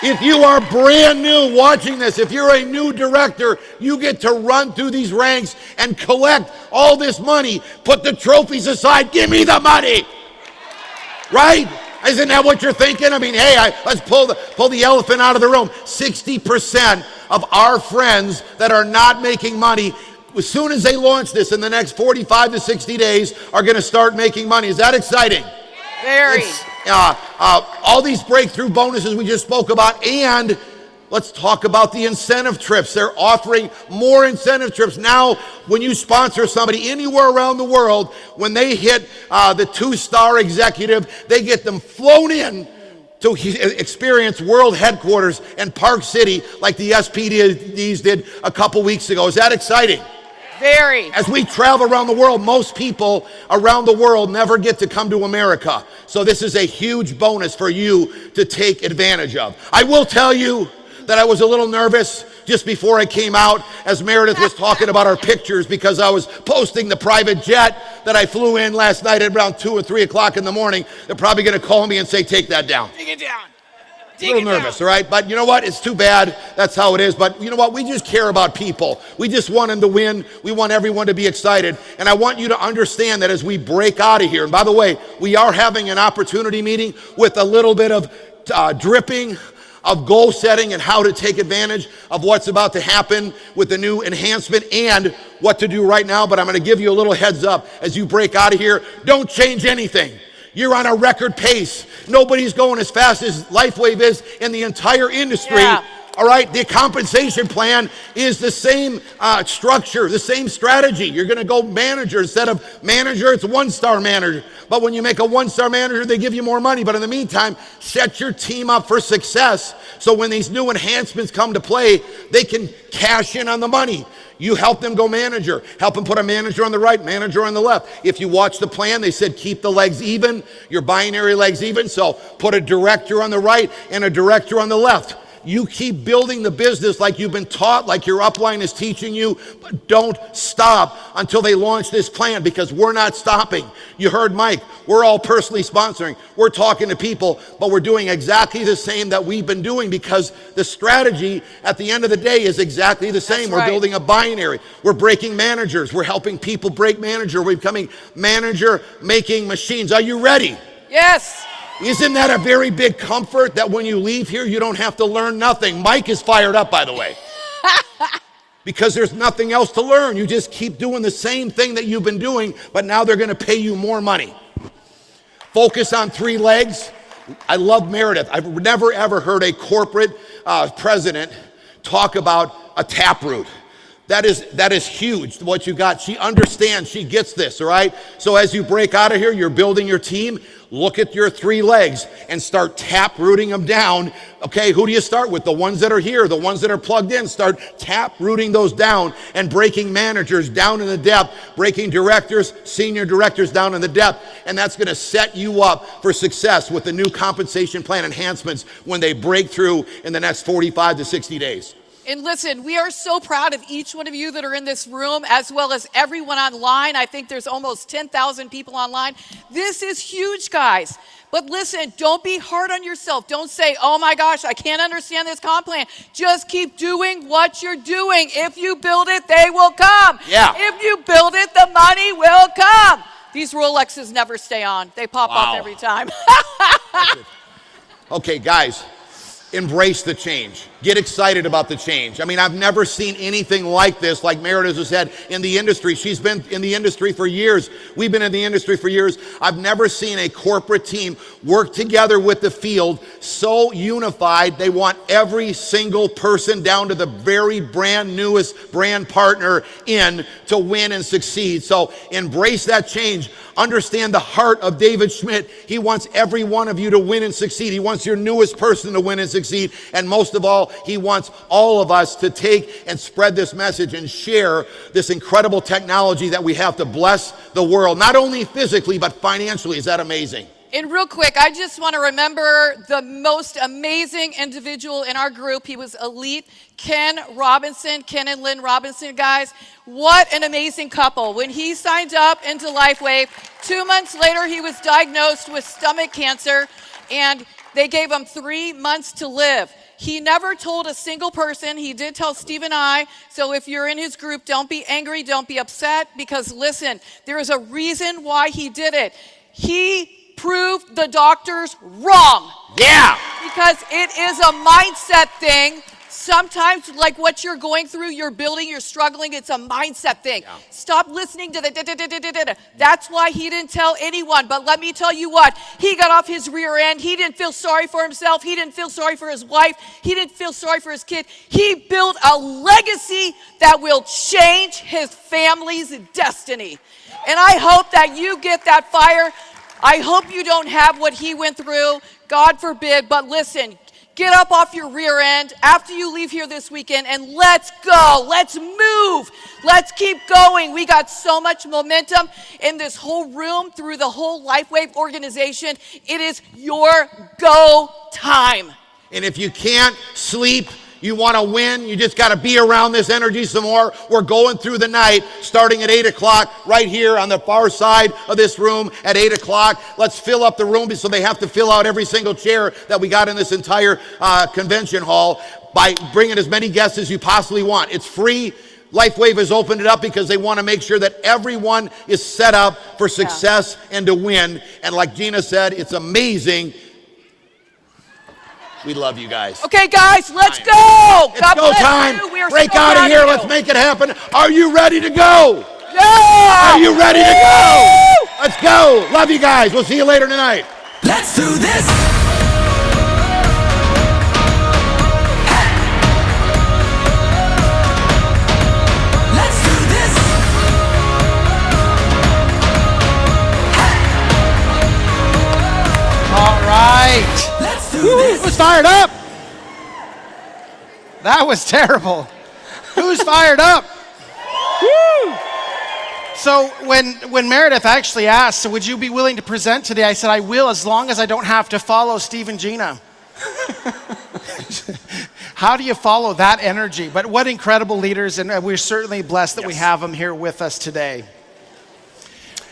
If you are brand new watching this, if you're a new director, you get to run through these ranks and collect all this money. Put the trophies aside. Give me the money. Right? Isn't that what you're thinking? I mean, hey, let's pull the elephant out of the room. 60% of our friends that are not making money, as soon as they launch this in the next 45 to 60 days, are going to start making money. Is that exciting? Very. All these breakthrough bonuses we just spoke about, and let's talk about the incentive trips. They're offering more incentive trips. Now, when you sponsor somebody anywhere around the world, when they hit the 2-star executive, they get them flown in to experience world headquarters in Park City like the SPDs did a couple weeks ago. Is that exciting? Very. As we travel around the world, most people around the world never get to come to America. So this is a huge bonus for you to take advantage of. I will tell you that I was a little nervous just before I came out as Meredith was talking about our pictures, because I was posting the private jet that I flew in last night at around 2 or 3 o'clock in the morning. They're probably going to call me and say, take that down. Take it down. A little nervous, all right? But you know what? It's too bad. That's how it is. But you know what? We just care about people. We just want them to win. We want everyone to be excited. And I want you to understand that as we break out of here, and by the way, we are having an opportunity meeting with a little bit of dripping of goal setting and how to take advantage of what's about to happen with the new enhancement and what to do right now. But I'm going to give you a little heads up as you break out of here. Don't change anything. You're on a record pace. Nobody's going as fast as LifeWave is in the entire industry. Yeah. All right, the compensation plan is the same structure, the same strategy. You're going to go manager. Instead of manager, it's 1-star manager. But when you make a 1-star manager, they give you more money. But in the meantime, set your team up for success. So when these new enhancements come to play, they can cash in on the money. You help them go manager. Help them put a manager on the right, manager on the left. If you watch the plan, they said keep the legs even, your binary legs even. So put a director on the right and a director on the left. You keep building the business like you've been taught, like your upline is teaching you, but don't stop until they launch this plan, because we're not stopping. You heard Mike. We're all personally sponsoring. We're talking to people, but we're doing exactly the same that we've been doing, because the strategy at the end of the day is exactly the same. We're building a binary. We're breaking managers. We're helping people break manager. We're becoming manager-making machines. Are you ready? Yes. Isn't that a very big comfort that when you leave here, you don't have to learn nothing? Mike is fired up, by the way. Because there's nothing else to learn. You just keep doing the same thing that you've been doing, but now they're going to pay you more money. Focus on 3 legs. I love Meredith. I've never, ever heard a corporate president talk about a taproot. That is huge, what you got. She understands, she gets this, all right? So as you break out of here, you're building your team. Look at your 3 legs and start tap rooting them down. Okay, who do you start with? The ones that are here, the ones that are plugged in. Start tap rooting those down and breaking managers down in the depth, breaking directors, senior directors down in the depth. And that's going to set you up for success with the new compensation plan enhancements when they break through in the next 45 to 60 days. And listen, we are so proud of each one of you that are in this room, as well as everyone online. I think there's almost 10,000 people online. This is huge, guys. But listen, don't be hard on yourself. Don't say, oh my gosh, I can't understand this comp plan. Just keep doing what you're doing. If you build it, they will come. Yeah. If you build it, the money will come. These Rolexes never stay on. They pop off every time. Okay, guys, embrace the change. Get excited about the change. I mean, I've never seen anything like this, like Meredith has said, in the industry. She's been in the industry for years. We've been in the industry for years. I've never seen a corporate team work together with the field so unified. They want every single person down to the very brand newest brand partner in to win and succeed. So embrace that change. Understand the heart of David Schmidt. He wants every one of you to win and succeed. He wants your newest person to win and succeed. And most of all, he wants all of us to take and spread this message and share this incredible technology that we have to bless the world, not only physically, but financially. Is that amazing? And real quick, I just want to remember the most amazing individual in our group. He was elite. Ken Robinson, Ken and Lynn Robinson, guys. What an amazing couple. When he signed up into LifeWave, 2 months later, he was diagnosed with stomach cancer, and they gave him 3 months to live. He never told a single person. He did tell Steve and I. So if you're in his group, don't be angry, don't be upset, because listen, there is a reason why he did it. He proved the doctors wrong. Yeah. Because it is a mindset thing. Sometimes, like what you're going through, you're building, you're struggling, it's a mindset thing. Yeah. Stop listening to the That's why he didn't tell anyone. But let me tell you what, he got off his rear end. He didn't feel sorry for himself. He didn't feel sorry for his wife. He didn't feel sorry for his kid. He built a legacy that will change his family's destiny. And I hope that you get that fire. I hope you don't have what he went through. God forbid. But listen, get up off your rear end after you leave here this weekend and let's go. Let's move. Let's keep going. We got so much momentum in this whole room through the whole LifeWave organization. It is your go time. And if you can't sleep, you want to win, you just got to be around this energy some more. We're going through the night, starting at 8 o'clock, right here on the far side of this room at 8 o'clock. Let's fill up the room so they have to fill out every single chair that we got in this entire convention hall by bringing as many guests as you possibly want. It's free. LifeWave has opened it up because they want to make sure that everyone is set up for success and to win. And like Gina said, it's amazing. We love you guys. Okay, guys, let's go. It's go time. Break out of here. Let's make it happen. Are you ready to go? Yeah. Are you ready to go? Let's go. Love you guys. We'll see you later tonight. Let's do this. Let's do this. All right. Who's fired up? That was terrible. Who's fired up? Woo! So when Meredith actually asked, so would you be willing to present today? I said, I will, as long as I don't have to follow Steve and Gina. How do you follow that energy? But what incredible leaders, and we're certainly blessed that we have them here with us today.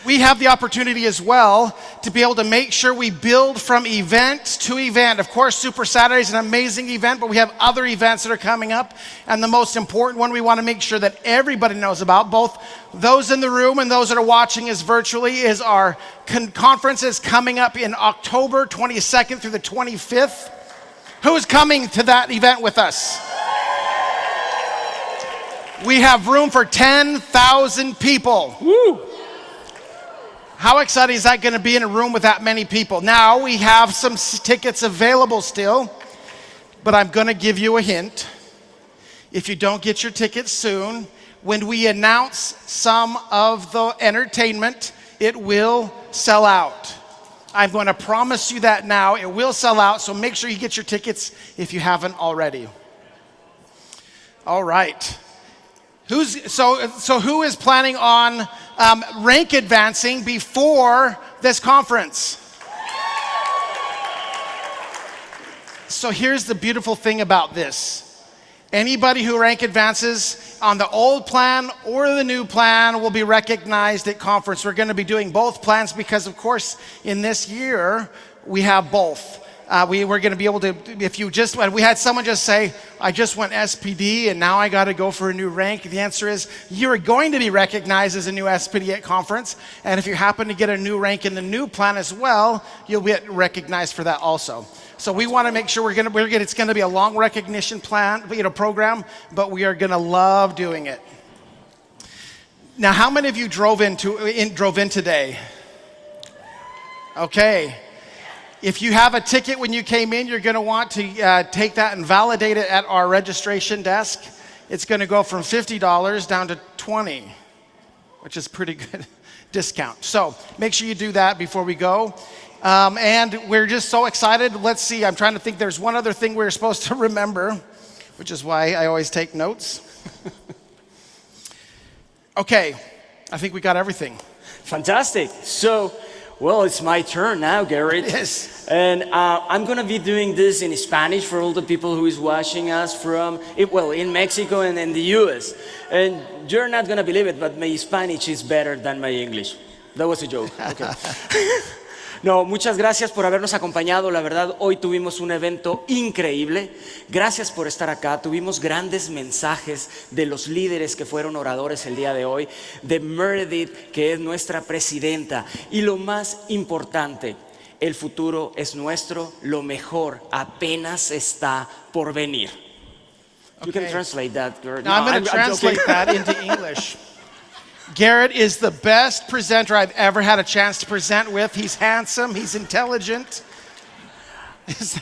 We have the opportunity as well to be able to make sure we build from event to event. Of course, Super Saturday is an amazing event, but we have other events that are coming up. And the most important one we want to make sure that everybody knows about, both those in the room and those that are watching us virtually, is our conferences coming up in October 22nd through the 25th. Who's coming to that event with us? We have room for 10,000 people. Woo! How exciting is that going to be in a room with that many people? Now, we have some tickets available still, but I'm going to give you a hint. If you don't get your tickets soon, when we announce some of the entertainment, it will sell out. I'm going to promise you that now. It will sell out, so make sure you get your tickets if you haven't already. All right. Who is planning on rank advancing before this conference? So here's the beautiful thing about this. Anybody who rank advances on the old plan or the new plan will be recognized at conference. We're going to be doing both plans because, of course, in this year, we have both. We're going to be able to, we had someone just say, I just went SPD and now I got to go for a new rank. The answer is, you're going to be recognized as a new SPD at conference. And if you happen to get a new rank in the new plan as well, you'll be recognized for that also. So we want to make sure it's going to be a long recognition plan, program, but we are going to love doing it. Now, how many of you drove in today? Okay. If you have a ticket when you came in, you're going to want to take that and validate it at our registration desk. It's going to go from $50 down to $20, which is pretty good discount. So make sure you do that before we go. And we're just so excited. Let's see, I'm trying to think. There's one other thing we're supposed to remember, which is why I always take notes. Okay, I think we got everything. Fantastic. So, well, it's my turn now, Garrett. Yes. And I'm going to be doing this in Spanish for all the people who is watching us from, in Mexico and in the US. And you're not going to believe it, but my Spanish is better than my English. That was a joke. Okay. No, muchas gracias por habernos acompañado. La verdad, hoy tuvimos un evento increíble. Gracias por estar acá. Tuvimos grandes mensajes de los líderes que fueron oradores el día de hoy, de Meredith, que es nuestra presidenta. Y lo más importante, el futuro es nuestro, lo mejor apenas está por venir. Okay. You can translate that, Garrett. I'm going to translate that into English. Garrett is the best presenter I've ever had a chance to present with. He's handsome, he's intelligent.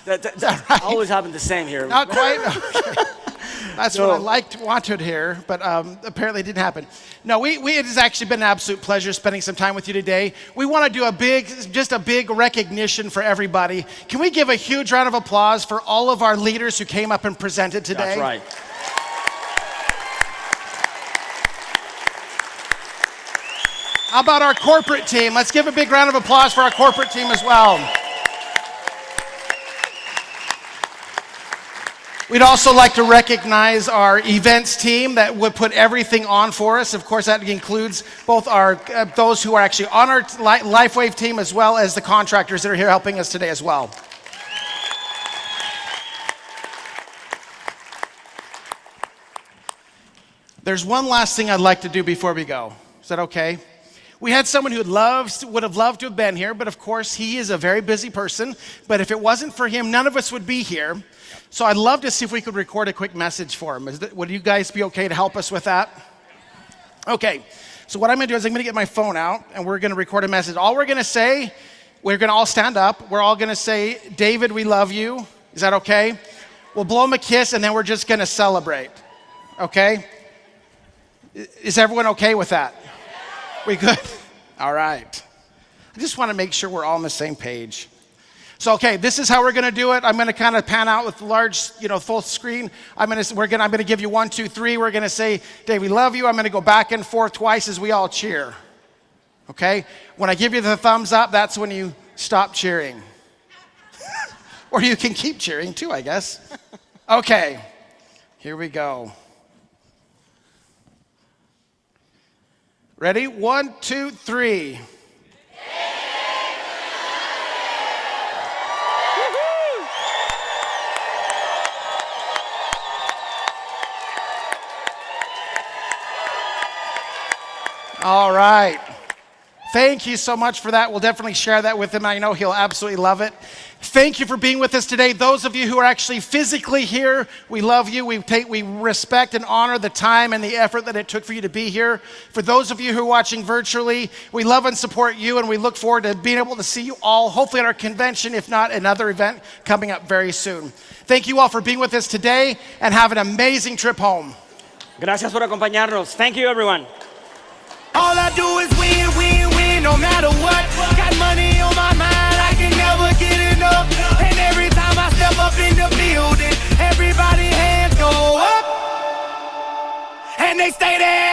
That right? Always happened the same here. Not quite. Okay. That's what I wanted here, but apparently it didn't happen. No, it has actually been an absolute pleasure spending some time with you today. We want to do a big recognition for everybody. Can we give a huge round of applause for all of our leaders who came up and presented today? That's right. How about our corporate team? Let's give a big round of applause for our corporate team as well. We'd also like to recognize our events team that would put everything on for us. Of course, that includes both those who are actually on our LifeWave team as well as the contractors that are here helping us today as well. There's one last thing I'd like to do before we go. Is that okay? We had someone who would have loved to have been here, but of course he is a very busy person. But if it wasn't for him, none of us would be here. So I'd love to see if we could record a quick message for him. Would you guys be okay to help us with that? Okay, so what I'm going to do is I'm going to get my phone out and we're going to record a message. All we're going to say, we're going to all stand up. We're all going to say, David, we love you. Is that okay? We'll blow him a kiss and then we're just going to celebrate. Okay? Is everyone okay with that? We good? All right. I just want to make sure we're all on the same page. So, okay, this is how we're going to do it. I'm going to kind of pan out with large, full screen. I'm going to give you 1, 2, 3. We're going to say, Dave, we love you. I'm going to go back and forth twice as we all cheer. Okay? When I give you the thumbs up, that's when you stop cheering. Or you can keep cheering too, I guess. Okay. Here we go. Ready? 1, 2, 3. All right. Thank you so much for that. We'll definitely share that with him. I know he'll absolutely love it. Thank you for being with us today. Those of you who are actually physically here, we love you. We respect and honor the time and the effort that it took for you to be here. For those of you who are watching virtually, we love and support you, and we look forward to being able to see you all, hopefully at our convention, if not another event coming up very soon. Thank you all for being with us today, and have an amazing trip home. Gracias por acompañarnos. Thank you, everyone. All I do is win, win, win, no matter what. Got money on my mind, I can never get enough. And every time I step up in the building, everybody hands go up. And they stay there.